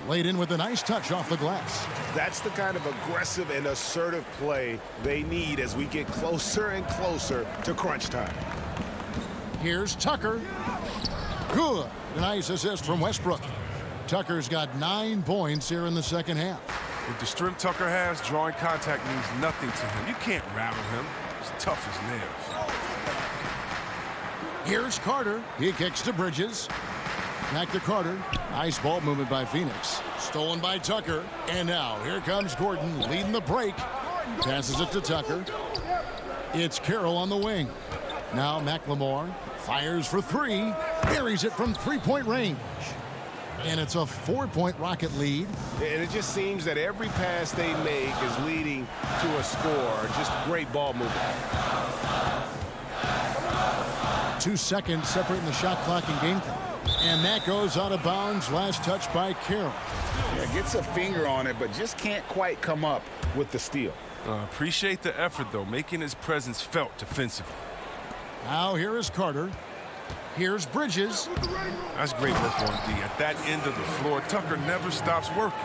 Laid in with a nice touch off the glass. That's the kind of aggressive and assertive play they need as we get closer and closer to crunch time. Here's Tucker. Good. A nice assist from Westbrook. Tucker's got 9 points here in the second half. With the strength Tucker has, drawing contact means nothing to him. You can't rattle him. He's tough as nails. Here's Carter. He kicks to Bridges. Back to Carter. Nice ball movement by Phoenix. Stolen by Tucker. And now here comes Gordon leading the break. Passes it to Tucker. It's Carroll on the wing. Now McLemore fires for 3. Buries it from 3-point range. And it's a 4-point Rocket lead. And it just seems that every pass they make is leading to a score. Just great ball movement. 2 seconds separating the shot clock and game clock. And that goes out of bounds. Last touch by Carroll. Yeah, gets a finger on it, but just can't quite come up with the steal. Appreciate the effort, though, making his presence felt defensively. Now here is Carter. Here's Bridges. That's great work on D. At that end of the floor, Tucker never stops working.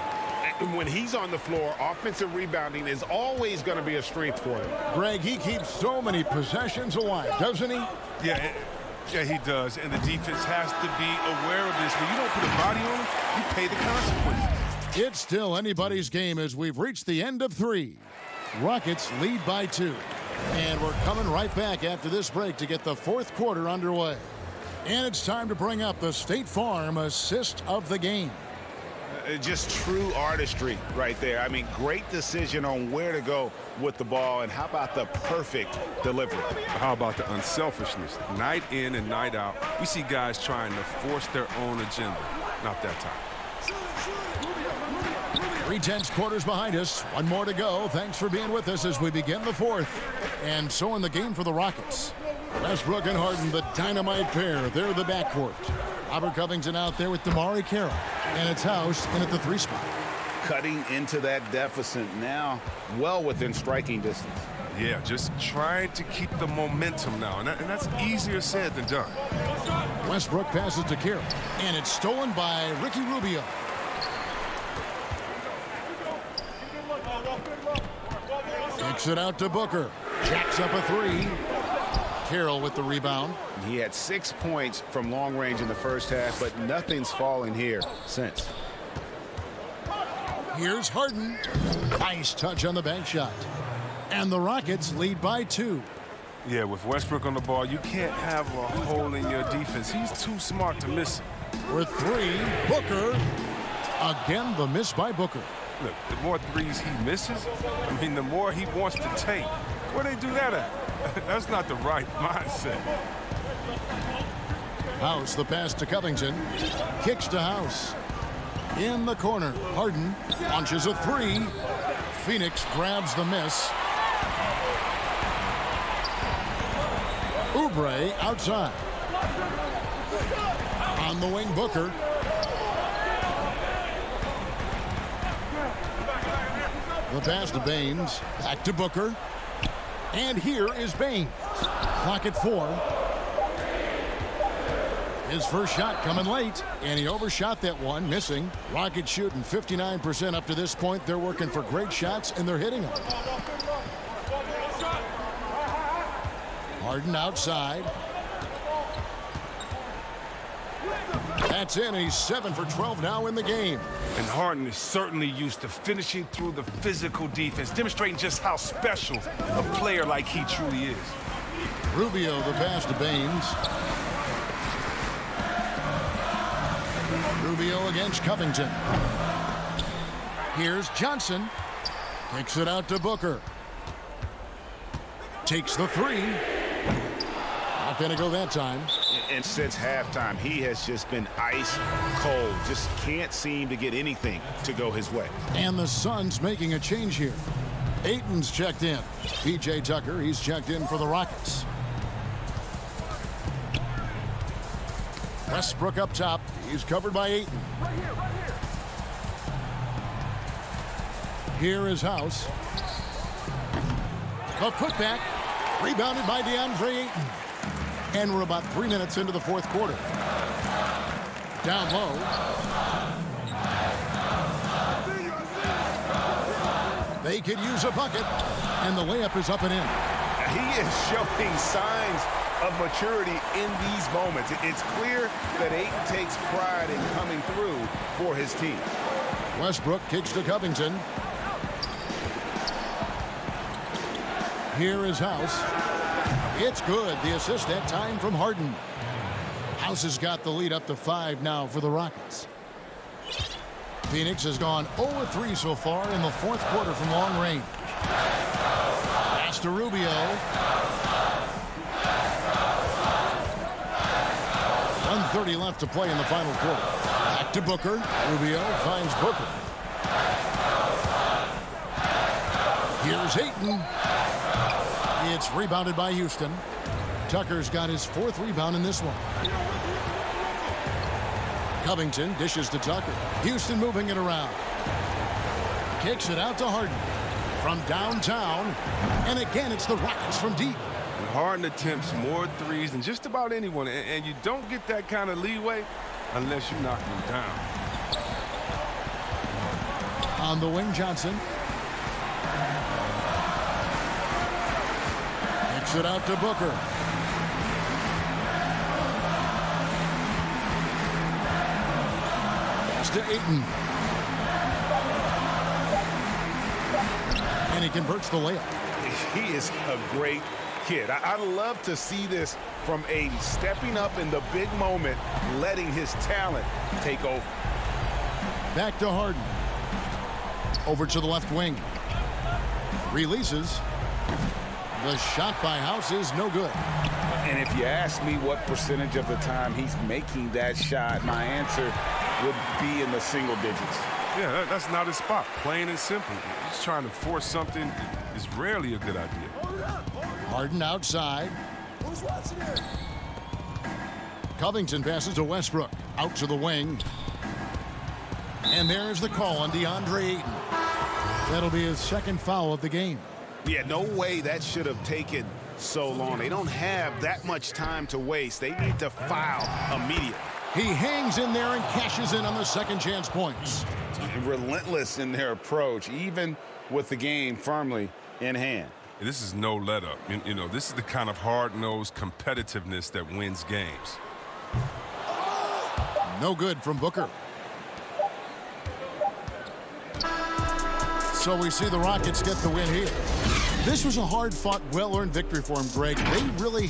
And when he's on the floor, offensive rebounding is always going to be a strength for him. Greg, he keeps so many possessions alive, doesn't he? Yeah, he does. And the defense has to be aware of this. When you don't put a body on him, you pay the consequences. It's still anybody's game as we've reached the end of 3. Rockets lead by 2. And we're coming right back after this break to get the 4th quarter underway. And it's time to bring up the State Farm assist of the game. Just true artistry right there. I mean, great decision on where to go with the ball, and how about the perfect delivery? How about the unselfishness? Night in and night out, we see guys trying to force their own agenda. Not that time. 3/10 quarters behind us. One more to go. Thanks for being with us as we begin the fourth. And so in the game for the Rockets. Westbrook and Harden, the dynamite pair. They're the backcourt. Robert Covington out there with DeMarre Carroll. And it's House in at the 3 spot. Cutting into that deficit now, well within striking distance. Yeah, just trying to keep the momentum now, and that's easier said than done. Westbrook passes to Carroll, and it's stolen by Ricky Rubio. Kicks it out to Booker. Jacks up a 3. Carroll with the rebound. He had 6 points from long range in the first half, but nothing's fallen here since. Here's Harden. Nice touch on the bank shot. And the Rockets lead by 2. Yeah, with Westbrook on the ball, you can't have a hole in your defense. He's too smart to miss it. For 3, Booker. Again, the miss by Booker. Look, the more threes he misses, I mean, the more he wants to take. Where they do that at? That's not the right mindset. House, the pass to Covington. Kicks to House. In the corner, Harden launches a 3. Phoenix grabs the miss. Oubre outside. On the wing, Booker. The pass to Baines. Back to Booker. And here is Baines. Clock at 4. His first shot coming late, and he overshot that one, missing. Rockets shooting 59% up to this point. They're working for great shots, and they're hitting them. Harden outside. That's in, and he's 7 for 12 now in the game. And Harden is certainly used to finishing through the physical defense, demonstrating just how special a player like he truly is. Rubio, the pass to Baines. Rubio against Covington. Here's Johnson. Kicks it out to Booker. Takes the 3. Not going to go that time. And since halftime, he has just been ice cold. Just can't seem to get anything to go his way. And the Suns making a change here. Ayton's checked in. P.J. Tucker, he's checked in for the Rockets. Westbrook up top. He's covered by Ayton. Here is House. A putback. Rebounded by DeAndre Ayton. And we're about 3 minutes into the fourth quarter. Down low. They could use a bucket. And the layup is up and in. He is showing signs of maturity in these moments. It's clear that Ayton takes pride in coming through for his team. Westbrook kicks to Covington. Here is House. It's good. The assist that time from Harden. House has got the lead up to 5 now for the Rockets. Phoenix has gone 0-3 so far in the fourth quarter from long range. Pass to Rubio. 1:30 left to play in the final quarter. Back to Booker. Rubio finds Booker. Here's Ayton. It's rebounded by Houston. Tucker's got his 4th rebound in this one. Covington dishes to Tucker. Houston moving it around. Kicks it out to Harden. From downtown. And again, it's the Rockets from deep. And Harden attempts more threes than just about anyone. And you don't get that kind of leeway unless you knock him down. On the wing, Johnson. Kicks it out to Booker. Pass to Ayton. And he converts the layup. He is a great kid. I'd love to see this from Ayton, stepping up in the big moment, letting his talent take over. Back to Harden. Over to the left wing. Releases. The shot by House is no good. And if you ask me what percentage of the time he's making that shot, my answer would be in the single digits. Yeah, that's not his spot. Plain and simple. Just trying to force something is rarely a good idea. Harden outside. Who's watching it? Covington passes to Westbrook. Out to the wing. And there's the call on DeAndre Ayton. That'll be his second foul of the game. Yeah, no way that should have taken so long. They don't have that much time to waste. They need to foul immediately. He hangs in there and cashes in on the second chance points. Relentless in their approach, even with the game firmly in hand. This is no let up. You know, this is the kind of hard-nosed competitiveness that wins games. No good from Booker. So we see the Rockets get the win here. This was a hard-fought, well-earned victory for him, Greg. They really...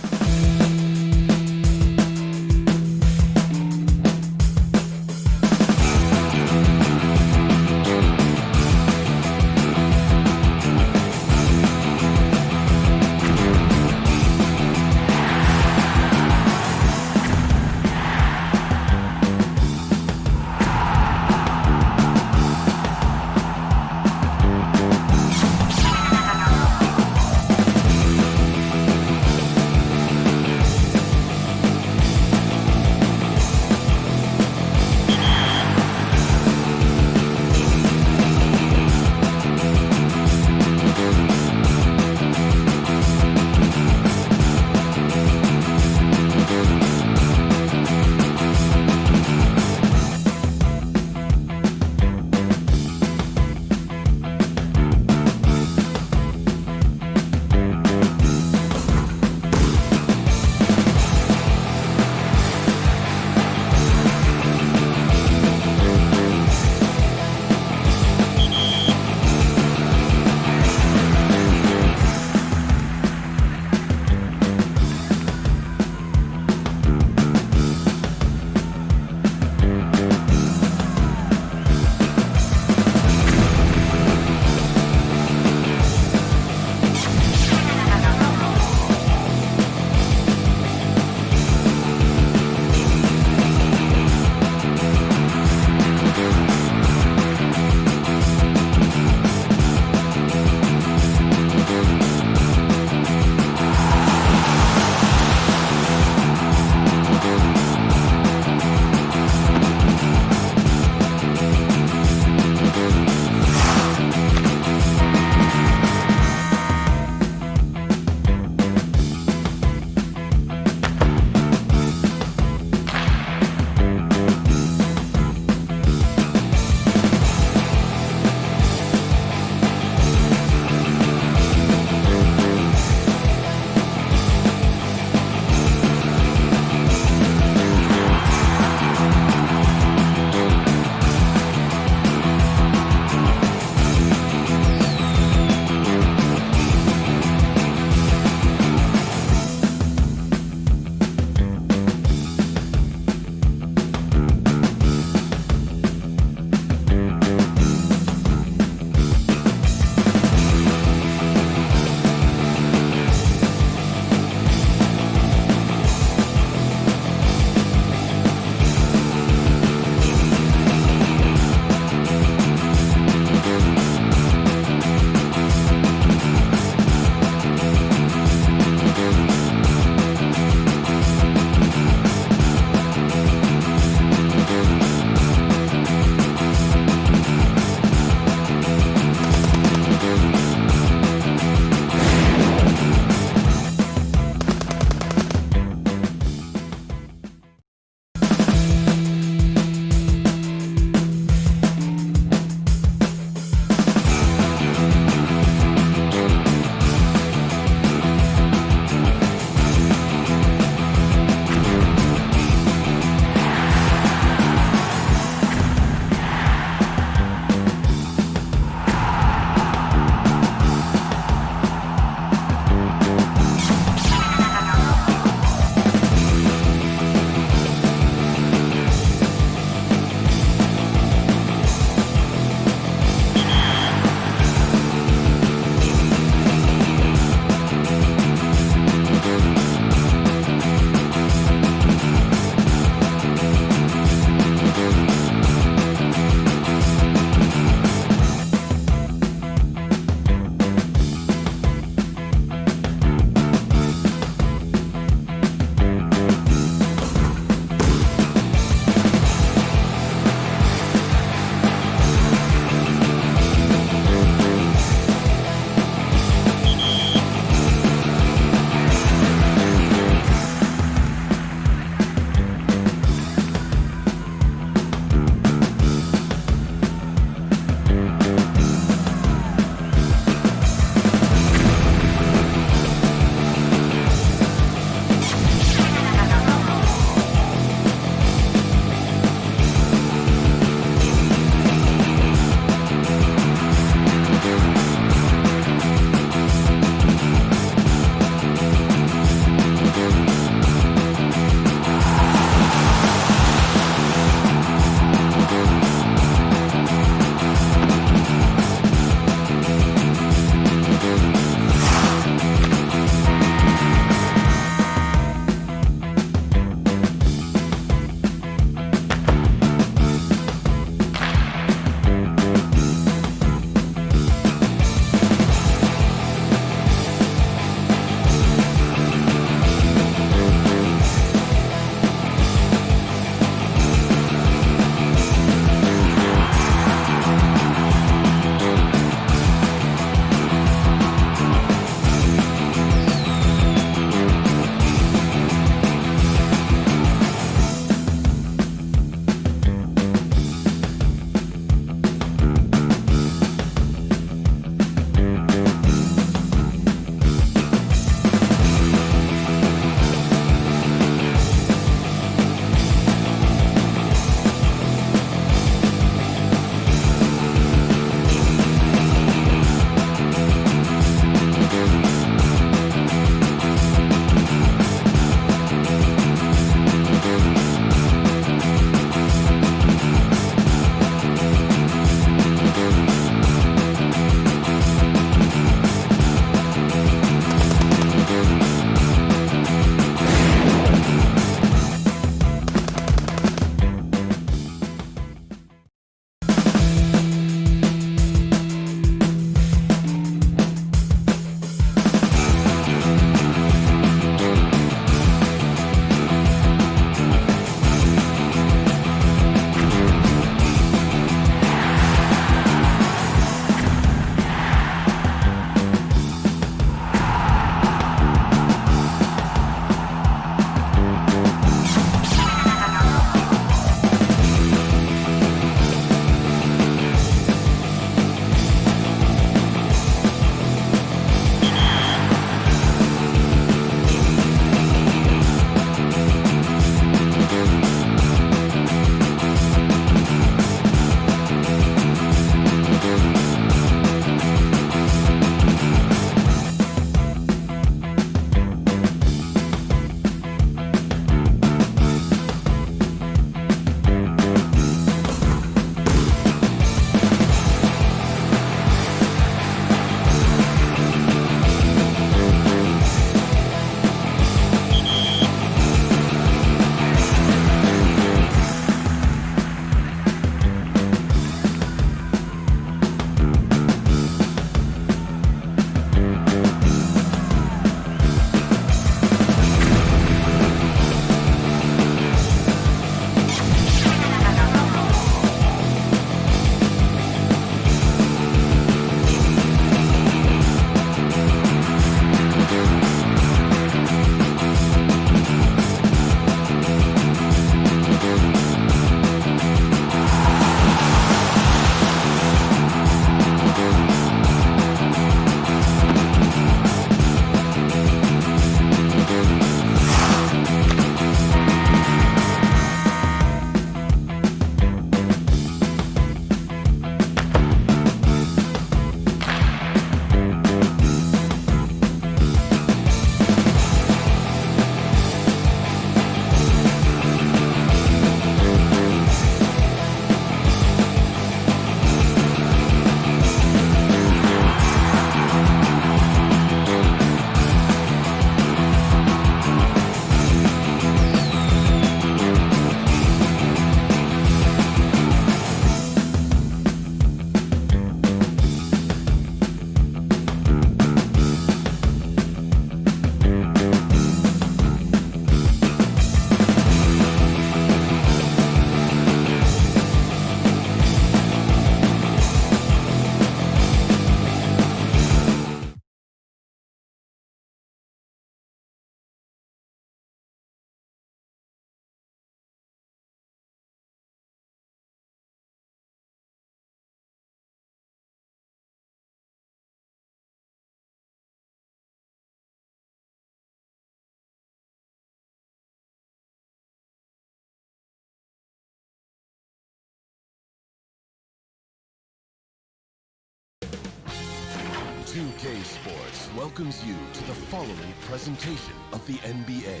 2K Sports welcomes you to the following presentation of the NBA.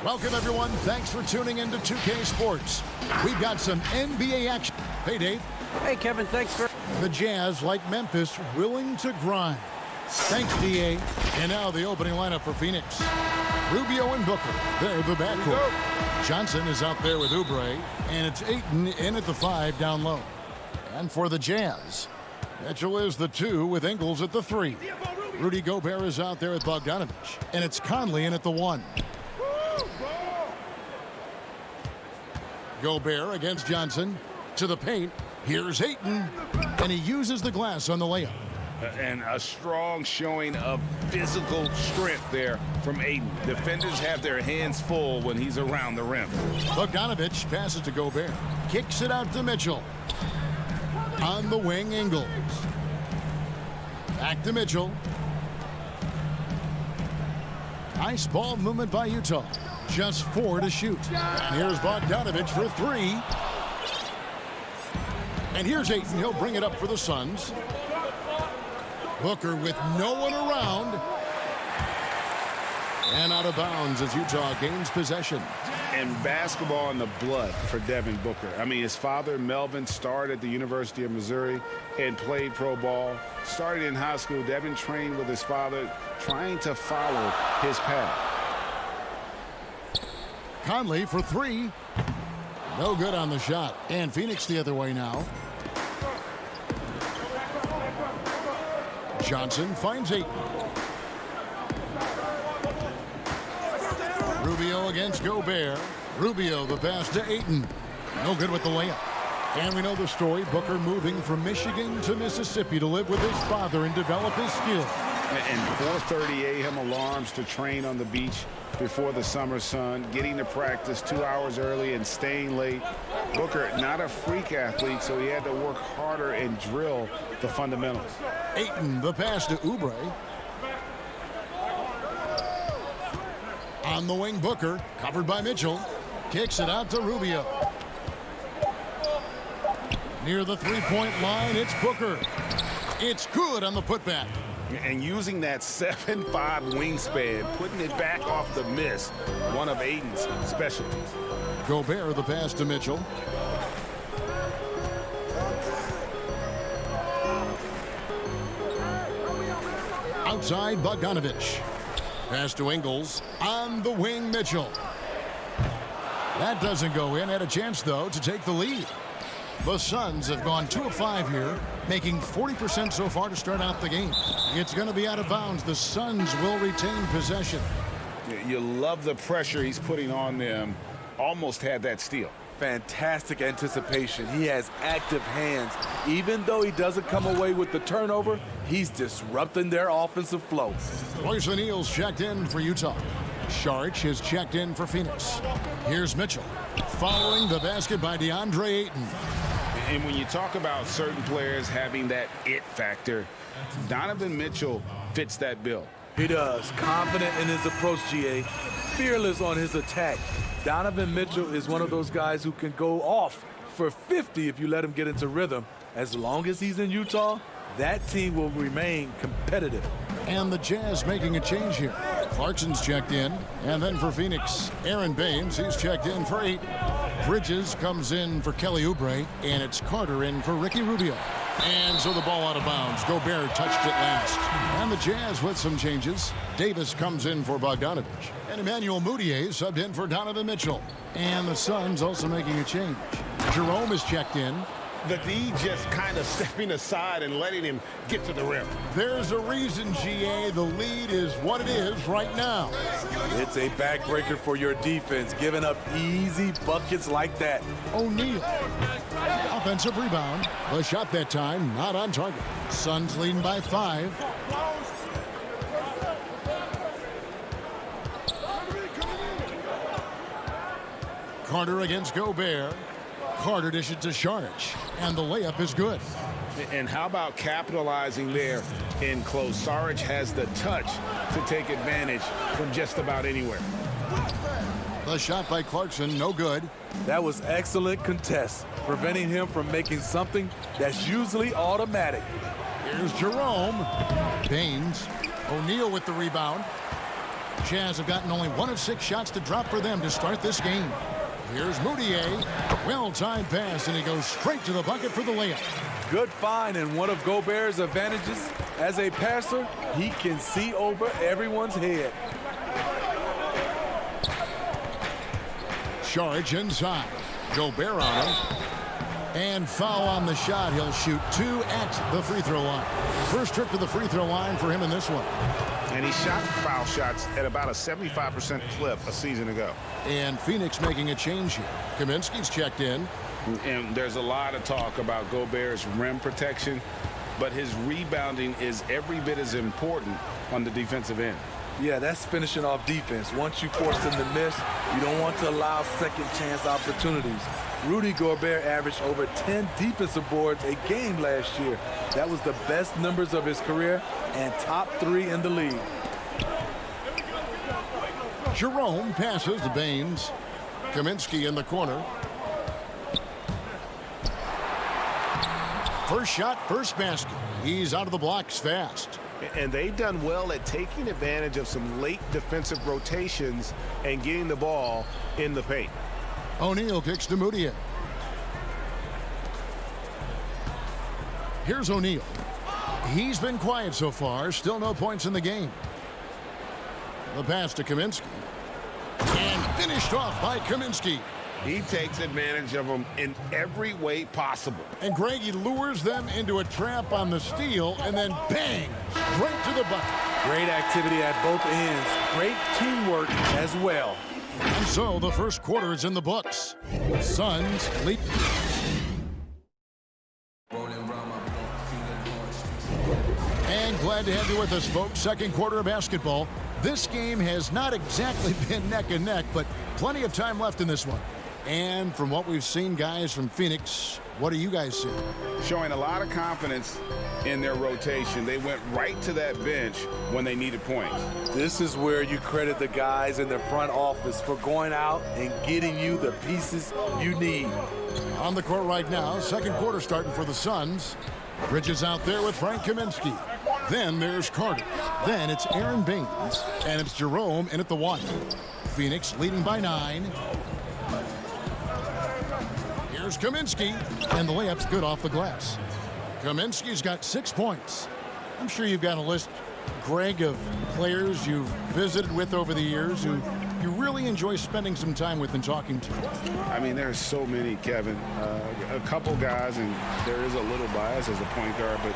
Welcome, everyone. Thanks for tuning in to 2K Sports. We've got some NBA action. Hey, Dave. Hey, Kevin. Thanks for... The Jazz, like Memphis, willing to grind. Thanks, D.A. And now the opening lineup for Phoenix. Rubio and Booker. They're the backcourt. Johnson is out there with Oubre. And it's Ayton in at the 5 down low. And for the Jazz, Mitchell is the 2 with Ingles at the 3. Rudy Gobert is out there with Bogdanovich. And it's Conley in at the 1. Gobert against Johnson. To the paint. Here's Ayton. And he uses the glass on the layup. And a strong showing of physical strength there from Ayton. Defenders have their hands full when he's around the rim. Bogdanovich passes to Gobert. Kicks it out to Mitchell. On the wing, Ingles. Back to Mitchell. Nice ball movement by Utah. Just 4 to shoot. And here's Bogdanovich for 3. And here's Ayton. He'll bring it up for the Suns. Booker with no one around. And out of bounds as Utah gains possession. And basketball in the blood for Devin Booker. I mean, his father, Melvin, started at the University of Missouri and played pro ball. Started in high school. Devin trained with his father, trying to follow his path. Conley for 3. No good on the shot. And Phoenix the other way now. Johnson finds Ayton. Rubio against Gobert. Rubio the pass to Ayton. No good with the layup. And we know the story. Booker moving from Michigan to Mississippi to live with his father and develop his skill. And 4:30 a.m. alarms to train on the beach before the summer sun, getting to practice 2 hours early and staying late. Booker, not a freak athlete, so he had to work harder and drill the fundamentals. Ayton, the pass to Oubre. On the wing, Booker, covered by Mitchell. Kicks it out to Rubio. Near the three-point line, it's Booker. It's good on the putback. And using that 7'5" wingspan, putting it back off the miss, one of Ayton's specialties. Gobert the pass to Mitchell. Outside, Bogdanovich. Pass to Ingles. On the wing, Mitchell. That doesn't go in. Had a chance, though, to take the lead. The Suns have gone 2 of 5 here, making 40% so far to start out the game. It's going to be out of bounds. The Suns will retain possession. You love the pressure he's putting on them. Almost had that steal. Fantastic anticipation. He has active hands. Even though he doesn't come away with the turnover, he's disrupting their offensive flow. Royce O'Neal's checked in for Utah. Saric is checked in for Phoenix. Here's Mitchell. Following the basket by DeAndre Ayton. And when you talk about certain players having that it factor, Donovan Mitchell fits that bill. He does. Confident in his approach, GA. Fearless on his attack. Donovan Mitchell is one of those guys who can go off for 50 if you let him get into rhythm. As long as he's in Utah, that team will remain competitive. And the Jazz making a change here. Clarkson's checked in. And then for Phoenix, Aaron Baines, he's checked in for 8. Bridges comes in for Kelly Oubre. And it's Carter in for Ricky Rubio. And so the ball out of bounds. Gobert touched it last. And the Jazz with some changes. Davis comes in for Bogdanovich. And Emmanuel Mudiay subbed in for Donovan Mitchell. And the Suns also making a change. Jerome is checked in. The D just kind of stepping aside and letting him get to the rim. There's a reason, GA. The lead is what it is right now. It's a backbreaker for your defense, giving up easy buckets like that. O'Neal. Offensive rebound. The shot that time not on target. Suns leading by 5. Carter against Gobert. Carter dishes to Saric, and the layup is good. And how about capitalizing there in close? Saric has the touch to take advantage from just about anywhere. The shot by Clarkson, no good. That was excellent contest, preventing him from making something that's usually automatic. Here's Jerome. Baines. O'Neal with the rebound. Jazz have gotten only 1 of 6 shots to drop for them to start this game. Here's Moutier. Well-timed pass, and he goes straight to the bucket for the layup. Good find, and one of Gobert's advantages as a passer, he can see over everyone's head. Charge inside. Gobert on him. And foul on the shot. He'll shoot 2 at the free throw line. First trip to the free throw line for him in this one. And he shot foul shots at about a 75% clip a season ago. And Phoenix making a change here. Kaminsky's checked in. And there's a lot of talk about Gobert's rim protection, but his rebounding is every bit as important on the defensive end. Yeah, that's finishing off defense. Once you force them to miss, you don't want to allow second chance opportunities. Rudy Gobert averaged over 10 defensive boards a game last year. That was the best numbers of his career and top 3 in the league. Jerome passes to Baines. Kaminsky in the corner. First shot, first basket. He's out of the blocks fast. And they've done well at taking advantage of some late defensive rotations and getting the ball in the paint. O'Neal kicks to Moutier. Here's O'Neal. He's been quiet so far. Still no points in the game. The pass to Kaminsky. And finished off by Kaminsky. He takes advantage of them in every way possible. And Greg, he lures them into a trap on the steal and then bang, straight to the bucket. Great activity at both ends. Great teamwork as well. And so the first quarter is in the books. Suns lead. And glad to have you with us, folks. Second quarter of basketball. This game has not exactly been neck and neck, but plenty of time left in this one. And from what we've seen, guys, from Phoenix, what do you guys see? Showing a lot of confidence in their rotation. They went right to that bench when they needed points. This is where you credit the guys in the front office for going out and getting you the pieces you need. On the court right now, second quarter starting for the Suns. Bridges out there with Frank Kaminsky. Then there's Carter. Then it's Aaron Baines. And it's Jerome in at the 1. Phoenix leading by 9. Here's Kaminsky. And the layup's good off the glass. Kaminsky's got 6 points. I'm sure you've got a list, Greg, of players you've visited with over the years who you really enjoy spending some time with and talking to. I mean, there's so many, Kevin. A couple guys, and there is a little bias as a point guard, but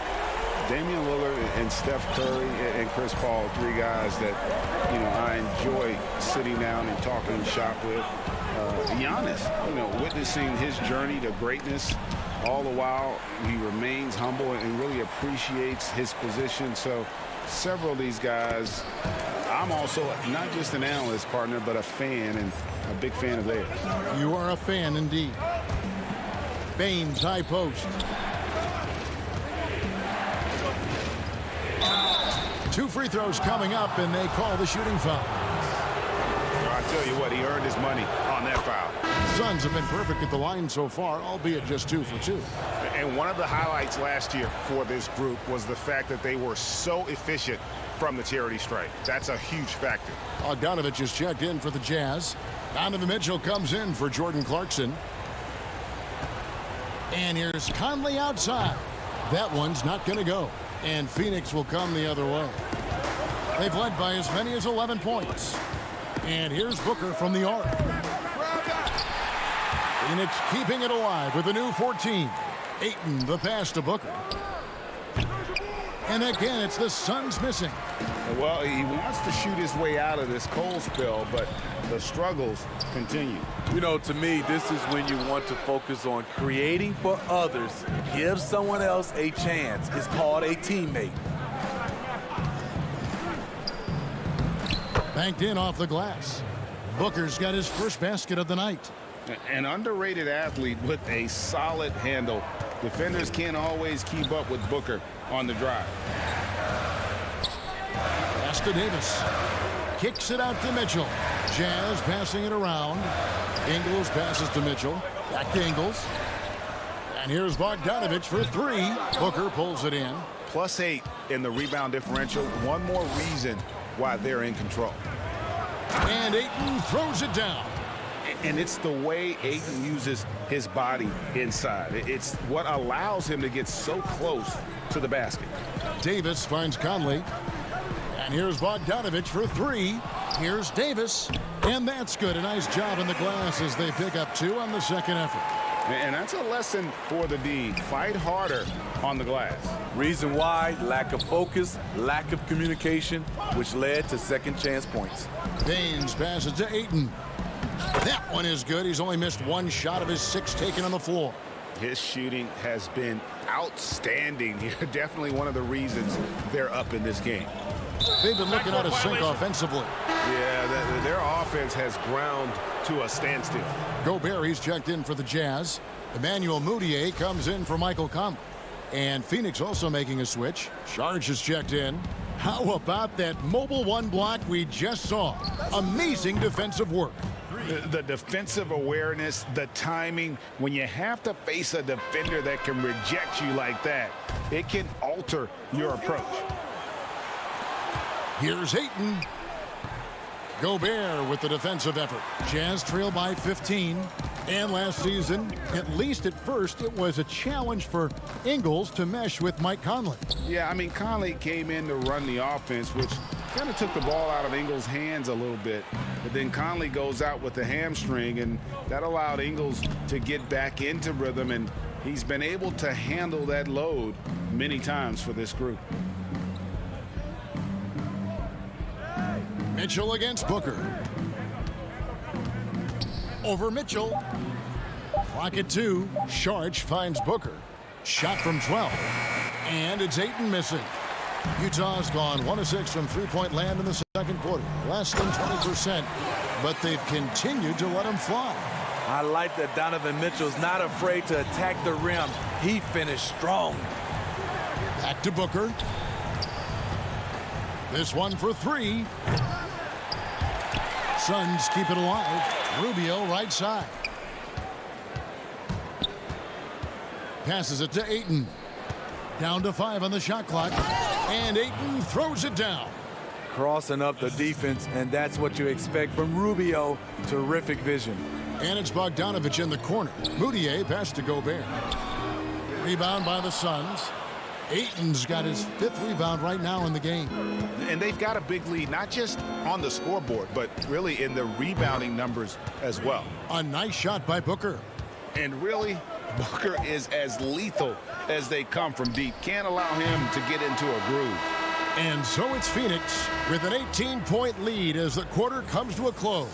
Damian Lillard and Steph Curry and Chris Paul, 3 guys that, you know, I enjoy sitting down and talking shop with. Giannis, you know, witnessing his journey to greatness, all the while he remains humble and really appreciates his position. So several of these guys, I'm also not just an analyst, partner, but a fan, and a big fan of theirs. You are a fan indeed. Baines, high post. 2 free throws coming up, and they call the shooting foul. I tell you what, he earned his money on that foul. Suns have been perfect at the line so far, albeit just 2 for 2. And one of the highlights last year for this group was the fact that they were so efficient from the charity stripe. That's a huge factor. Bogdanovich is checked in for the Jazz. Donovan Mitchell comes in for Jordan Clarkson. And here's Conley outside. That one's not going to go. And Phoenix will come the other way. They've led by as many as 11 points. And here's Booker from the arc. Phoenix keeping it alive with a new 14. Ayton, the pass to Booker. And again, it's the Suns missing. Well, he wants to shoot his way out of this cold spell, but the struggles continue. You know, to me, this is when you want to focus on creating for others. Give someone else a chance. It's called a teammate. Banked in off the glass. Booker's got his first basket of the night. An underrated athlete with a solid handle. Defenders can't always keep up with Booker on the drive. Pass to Davis. Kicks it out to Mitchell. Jazz passing it around. Ingles passes to Mitchell. Back to Ingles. And here's Bogdanovich for three. Booker pulls it in. +8 in the rebound differential. One more reason why they're in control. And Ayton throws it down. And it's the way Ayton uses his body inside. It's what allows him to get so close to the basket. Davis finds Conley. And here's Bogdanovich for three. Here's Davis. And that's good. A nice job in the glass as they pick up 2 on the second effort. And that's a lesson for the D. Fight harder on the glass. Reason why: lack of focus, lack of communication, which led to second chance points. Baines passes to Ayton. That one is good. He's only missed 1 shot of his 6 taken on the floor. His shooting has been outstanding. Definitely one of the reasons they're up in this game. They've been looking out of sync offensively. Yeah, their offense has ground to a standstill. Gobert, he's checked in for the Jazz. Emmanuel Mudiay comes in for Michael Conley. And Phoenix also making a switch. Sharge is checked in. How about that mobile 1 block we just saw? Amazing defensive work. The defensive awareness, the timing, when you have to face a defender that can reject you like that, it can alter your approach. Here's Ayton. Gobert with the defensive effort. Jazz trail by 15. And last season, at least at first, it was a challenge for Ingles to mesh with Mike Conley. Yeah, I mean, Conley came in to run the offense, which kind of took the ball out of Ingles' hands a little bit. But then Conley goes out with the hamstring, and that allowed Ingles to get back into rhythm, and he's been able to handle that load many times for this group. Mitchell against Booker. Over Mitchell. Clock at 2. Sharge finds Booker. Shot from 12. And it's Ayton missing. Utah's gone 1 of 6 from three-point land in the second quarter. Less than 20%. But they've continued to let him fly. I like that Donovan Mitchell's not afraid to attack the rim. He finished strong. Back to Booker. This one for 3. Suns keep it alive. Rubio right side. Passes it to Ayton. Down to 5 on the shot clock. And Ayton throws it down. Crossing up the defense, and that's what you expect from Rubio. Terrific vision. And it's Bogdanovich in the corner. Mudiay pass to Gobert. Rebound by the Suns. Ayton's got his 5th rebound right now in the game. And they've got a big lead, not just on the scoreboard, but really in the rebounding numbers as well. A nice shot by Booker. And really, Booker is as lethal as they come from deep. Can't allow him to get into a groove. And so it's Phoenix with an 18-point lead as the quarter comes to a close.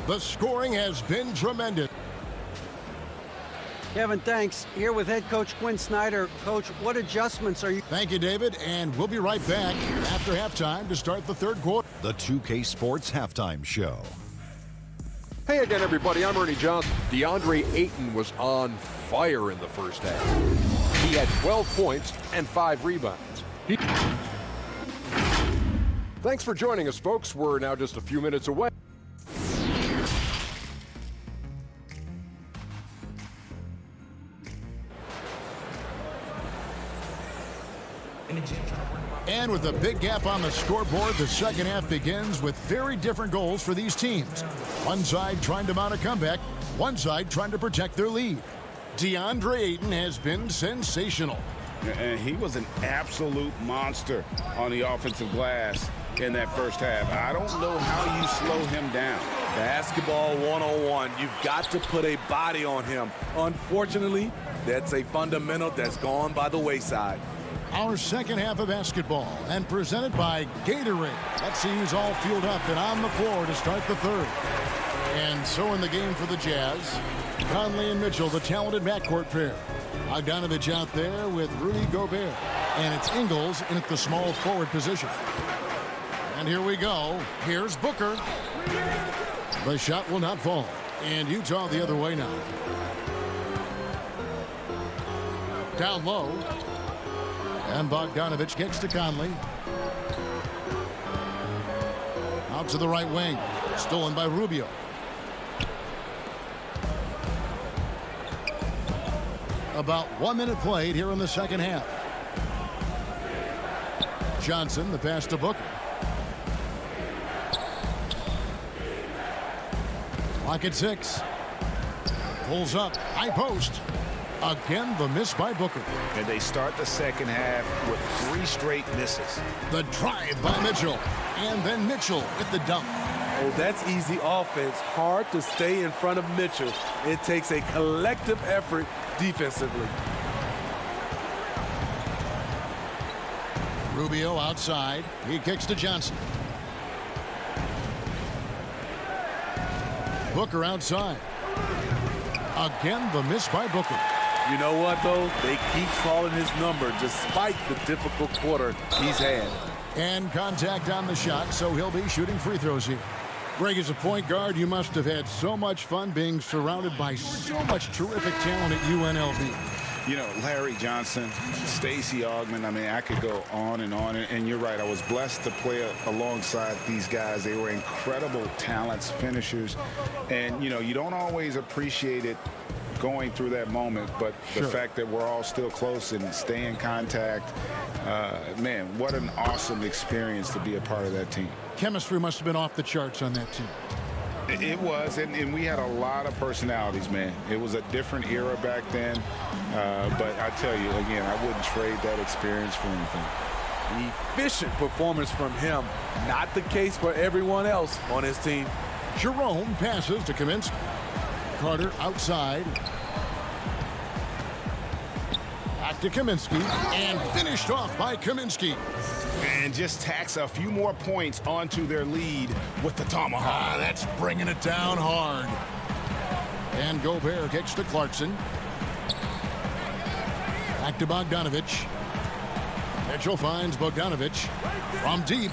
The scoring has been tremendous. Kevin, thanks. Here with head coach Quinn Snyder. Coach, what adjustments are you... Thank you, David, and we'll be right back after halftime to start the third quarter. The 2K Sports Halftime Show. Hey again, everybody. I'm Ernie Johnson. DeAndre Ayton was on fire in the first half. He had 12 points and 5 rebounds. Thanks for joining us, folks. We're now just a few minutes away. And with a big gap on the scoreboard, the second half begins with very different goals for these teams. One side trying to mount a comeback, one side trying to protect their lead. DeAndre Ayton has been sensational. And he was an absolute monster on the offensive glass in that first half. I don't know how you slow him down. Basketball 101. You've got to put a body on him. Unfortunately, that's a fundamental that's gone by the wayside. Our second half of basketball and presented by Gatorade. Let's see who's all fueled up and on the floor to start the third. And so in the game for the Jazz, Conley and Mitchell, the talented backcourt pair. Bogdanovich out there with Rudy Gobert. And it's Ingles in at the small forward position. And here we go. Here's Booker. The shot will not fall. And Utah the other way now. Down low. And Bogdanovich gets to Conley. Out to the right wing. Stolen by Rubio. About 1 minute played here in the second half. Johnson, the pass to Booker. Clock at 6. Pulls up. High post. Again, the miss by Booker. And they start the second half with 3 straight misses. The drive by Mitchell. And then Mitchell with the dunk. Oh, that's easy offense. Hard to stay in front of Mitchell. It takes a collective effort defensively. Rubio outside. He kicks to Johnson. Booker outside. Again, the miss by Booker. You know what, though? They keep calling his number despite the difficult quarter he's had. And contact on the shot, so he'll be shooting free throws here. Greg, as a point guard, you must have had so much fun being surrounded by so much terrific talent at UNLV. You know, Larry Johnson, Stacey Augmon, I mean, I could go on. And you're right, I was blessed to play alongside these guys. They were incredible talents, finishers. And, you know, you don't always appreciate it going through that moment, but the fact that we're all still close and stay in contact, man, what an awesome experience to be a part of that team. Chemistry must have been off the charts on that team. It was, and we had a lot of personalities, man. It was a different era back then, but I tell you, again, I wouldn't trade that experience for anything. Efficient performance from him. Not the case for everyone else on his team. Jerome passes to Kaminsky. Carter outside. Back to Kaminsky, and finished off by Kaminsky. And just tacks a few more points onto their lead with the tomahawk. That's bringing it down hard. And Gobert kicks to Clarkson. Back to Bogdanovich. Mitchell finds Bogdanovich from deep.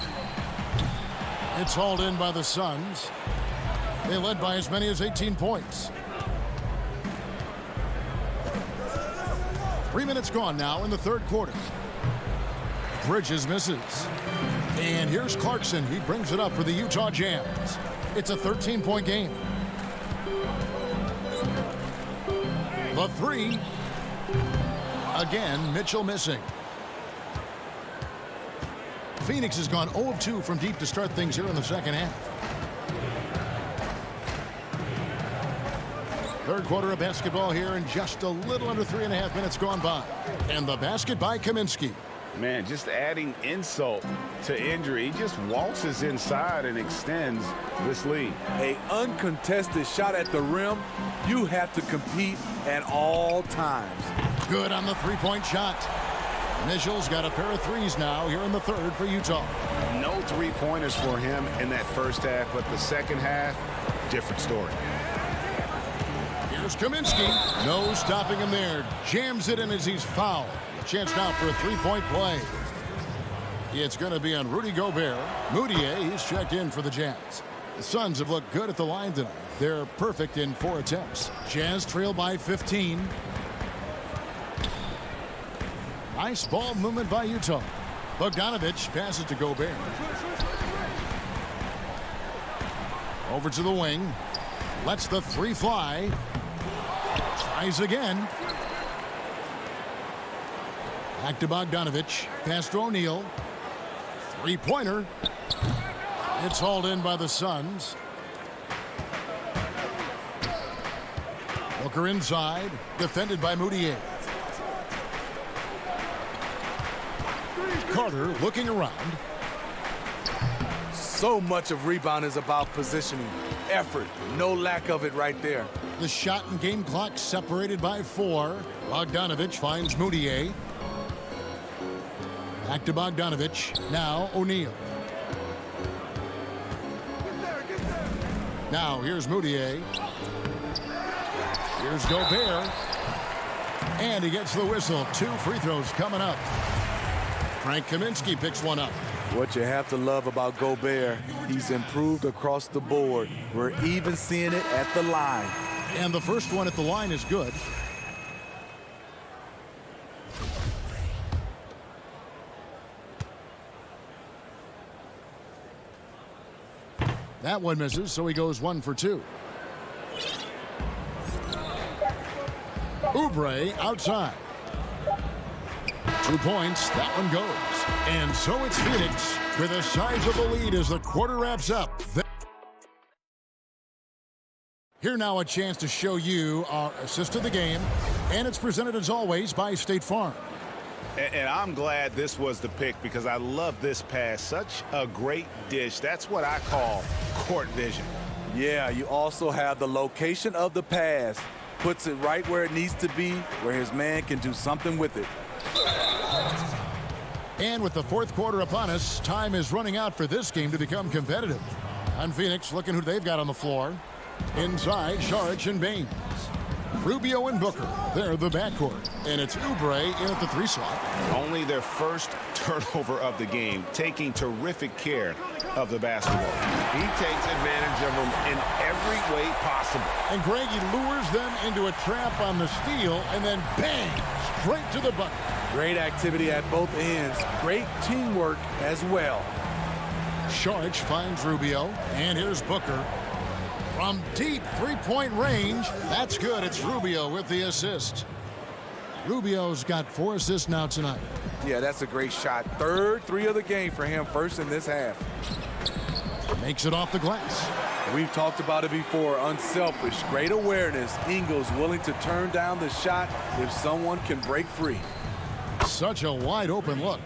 It's hauled in by the Suns. They led by as many as 18 points. 3 minutes gone now in the third quarter. Bridges misses. And here's Clarkson. He brings it up for the Utah Jazz. It's a 13-point game. The three. Again, Mitchell missing. Phoenix has gone 0 of 2 from deep to start things here in the second half. Third quarter of basketball here, and just a little under 3.5 minutes gone by. And the basket by Kaminsky. Man, just adding insult to injury. He just waltzes inside and extends this lead. An uncontested shot at the rim. You have to compete at all times. Good on the three-point shot. Mitchell's got a pair of threes now here in the third for Utah. No three-pointers for him in that first half, but the second half, different story. Here's Kaminsky. No stopping him there. Jams it in as he's fouled. Chance now for a three-point play. It's going to be on Rudy Gobert. Moutier, he's checked in for the Jazz. The Suns have looked good at the line tonight. They're perfect in 4 attempts. Jazz trail by 15. Nice ball movement by Utah. Bogdanovich passes to Gobert. Over to the wing. Lets the three fly. Tries again. Back to Bogdanovich. Pass to O'Neal. Three-pointer. It's hauled in by the Suns. Booker inside. Defended by Moutier. Carter looking around. So much of rebound is about positioning. Effort. No lack of it right there. The shot and game clock separated by 4. Bogdanovich finds Moutier. Back to Bogdanovich. Now O'Neal. Now here's Moutier. Here's Gobert. And he gets the whistle. 2 free throws coming up. Frank Kaminsky picks one up. What you have to love about Gobert, he's improved across the board. We're even seeing it at the line. And the first one at the line is good. That one misses, so he goes 1 for 2. Oubre outside. 2 points. That one goes. And so it's Phoenix with a sizable lead as the quarter wraps up. Here now a chance to show you our assist of the game. And it's presented as always by State Farm. And I'm glad this was the pick because I love this pass. Such a great dish. That's what I call court vision. Yeah, you also have the location of the pass. Puts it right where it needs to be, where his man can do something with it. And with the fourth quarter upon us, time is running out for this game to become competitive. And Phoenix looking who they've got on the floor. Inside, Saric and Baines. Rubio and Booker, they're the backcourt. And it's Oubre in at the 3 slot. Only their first turnover of the game, taking terrific care of the basketball. He takes advantage of them in every way possible. And Greg, he lures them into a trap on the steal, and then bang, straight to the bucket. Great activity at both ends. Great teamwork as well. Saric finds Rubio, and here's Booker. From deep three-point range, that's good. It's Rubio with the assist. Rubio's got 4 assists now tonight. Yeah, that's a great shot. Third 3 of the game for him, first in this half. Makes it off the glass. We've talked about it before. Unselfish, great awareness. Ingles willing to turn down the shot if someone can break free. Such a wide open look.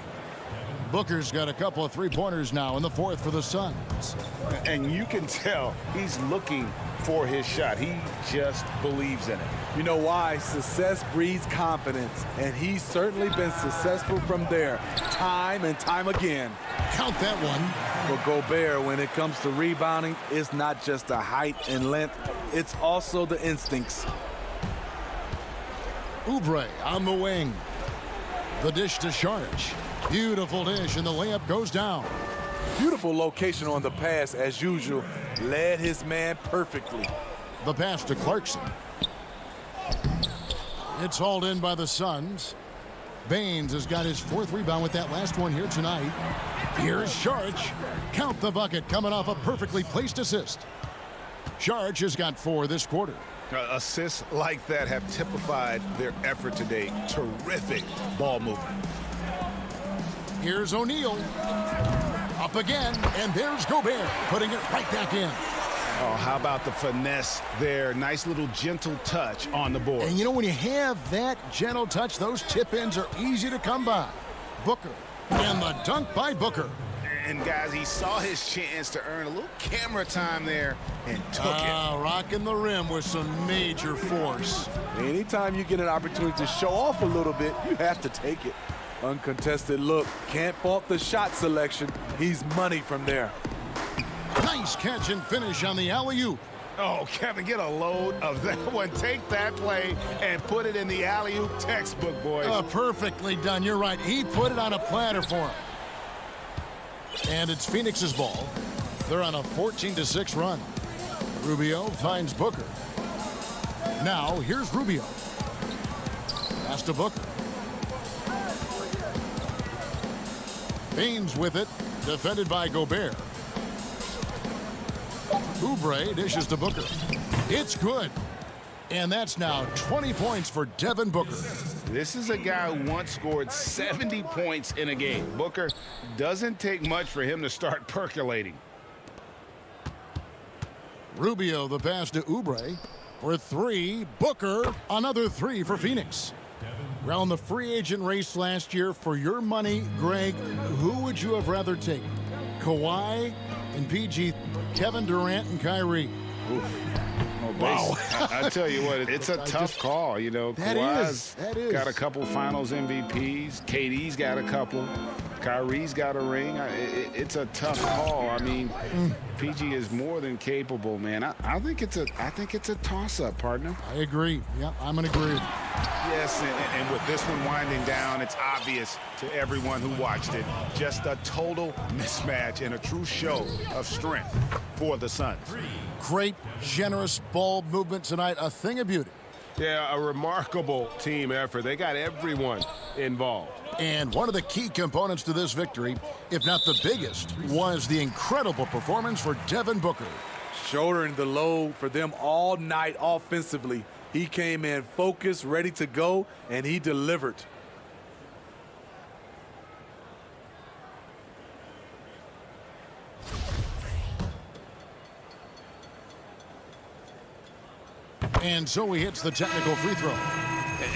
Booker's got a couple of 3-pointers now in the 4th for the Suns. And you can tell he's looking for his shot. He just believes in it. You know why? Success breeds confidence, and he's certainly been successful from there, time and time again. Count that one. For Gobert, when it comes to rebounding, it's not just the height and length, it's also the instincts. Oubre on the wing. The dish to Saric. Beautiful dish, and the layup goes down. Beautiful location on the pass, as usual. Led his man perfectly. The pass to Clarkson. It's hauled in by the Suns. Baines has got his 4th rebound with that last one here tonight. Here's Saric. Count the bucket coming off a perfectly placed assist. Saric has got 4 this quarter. Assists like that have typified their effort today. Terrific ball movement. Here's O'Neal. Up again, and there's Gobert putting it right back in. Oh, how about the finesse there? Nice little gentle touch on the board. And you know, when you have that gentle touch, those tip-ins are easy to come by. Booker, and the dunk by Booker. And guys, he saw his chance to earn a little camera time there and took it. Rocking the rim with some major force. Anytime you get an opportunity to show off a little bit, you have to take it. Uncontested look. Can't fault the shot selection. He's money from there. Nice catch and finish on the alley-oop. Oh, Kevin, get a load of that one. Take that play and put it in the alley-oop textbook, boys. Perfectly done. You're right. He put it on a platter for him. And it's Phoenix's ball. They're on a 14-6 run. Rubio finds Booker. Now, here's Rubio. Pass to Booker. Baines with it, defended by Gobert. Oubre dishes to Booker. It's good. And that's now 20 points for Devin Booker. This is a guy who once scored 70 points in a game. Booker, doesn't take much for him to start percolating. Rubio, the pass to Oubre for 3. Booker, another 3 for Phoenix. Around the free agent race last year, for your money, Greg, who would you have rather taken? Kawhi and PG, Kevin Durant and Kyrie. Wow. I tell you what, it's a tough call. You know, Kawhi's got a couple finals MVPs. KD's got a couple. Kyrie's got a ring. It's a tough call. I mean, PG is more than capable, man. I think it's a toss-up, partner. I agree. Yep, I'm going to agree. Yes, and with this one winding down, it's obvious to everyone who watched it. Just a total mismatch and a true show of strength for the Suns. Great, generous ball movement tonight. A thing of beauty. Yeah, a remarkable team effort. They got everyone involved. And one of the key components to this victory, if not the biggest, was the incredible performance for Devin Booker. Shouldering the load for them all night offensively. He came in focused, ready to go, and he delivered. And so he hits the technical free throw.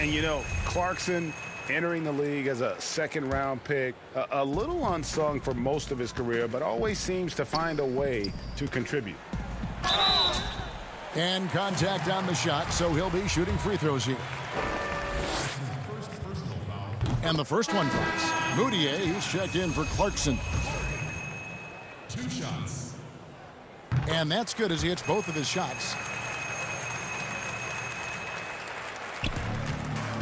And you know, Clarkson entering the league as a second-round pick, a little unsung for most of his career, but always seems to find a way to contribute. And contact on the shot, so he'll be shooting free throws here. And the first one drops. Moutier, he's checked in for Clarkson. 2 shots. And that's good as he hits both of his shots.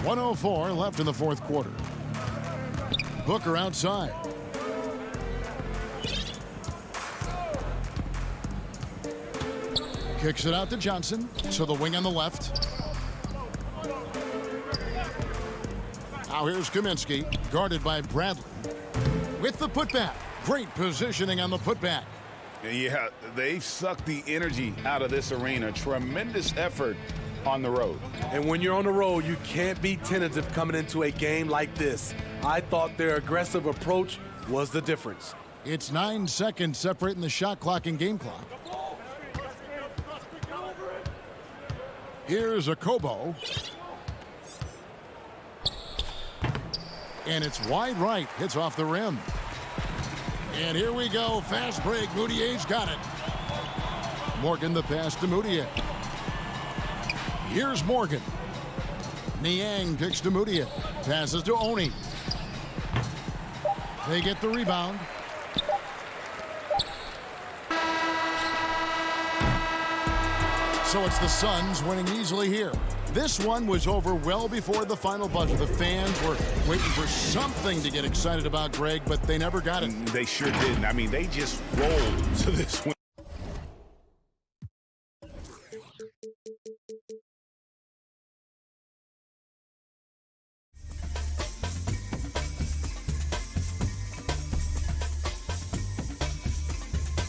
1:04 left in the fourth quarter. Booker outside. Kicks it out to Johnson. So the wing on the left. Now here's Kaminsky, guarded by Bradley. With the putback. Great positioning on the putback. Yeah, they've sucked the energy out of this arena. Tremendous effort on the road. And when you're on the road, you can't be tentative coming into a game like this. I thought their aggressive approach was the difference. It's 9 seconds separating the shot clock and game clock. Here's a Kobo. And it's wide right. Hits off the rim. And here we go. Fast break. Moutier's got it. Morgan the pass to Moutier. Here's Morgan. Niang kicks to Moutier. Passes to Oni. They get the rebound. So it's the Suns winning easily here. This one was over well before the final buzzer. The fans were waiting for something to get excited about, Greg, but they never got it. They sure didn't. I mean, they just rolled to this win.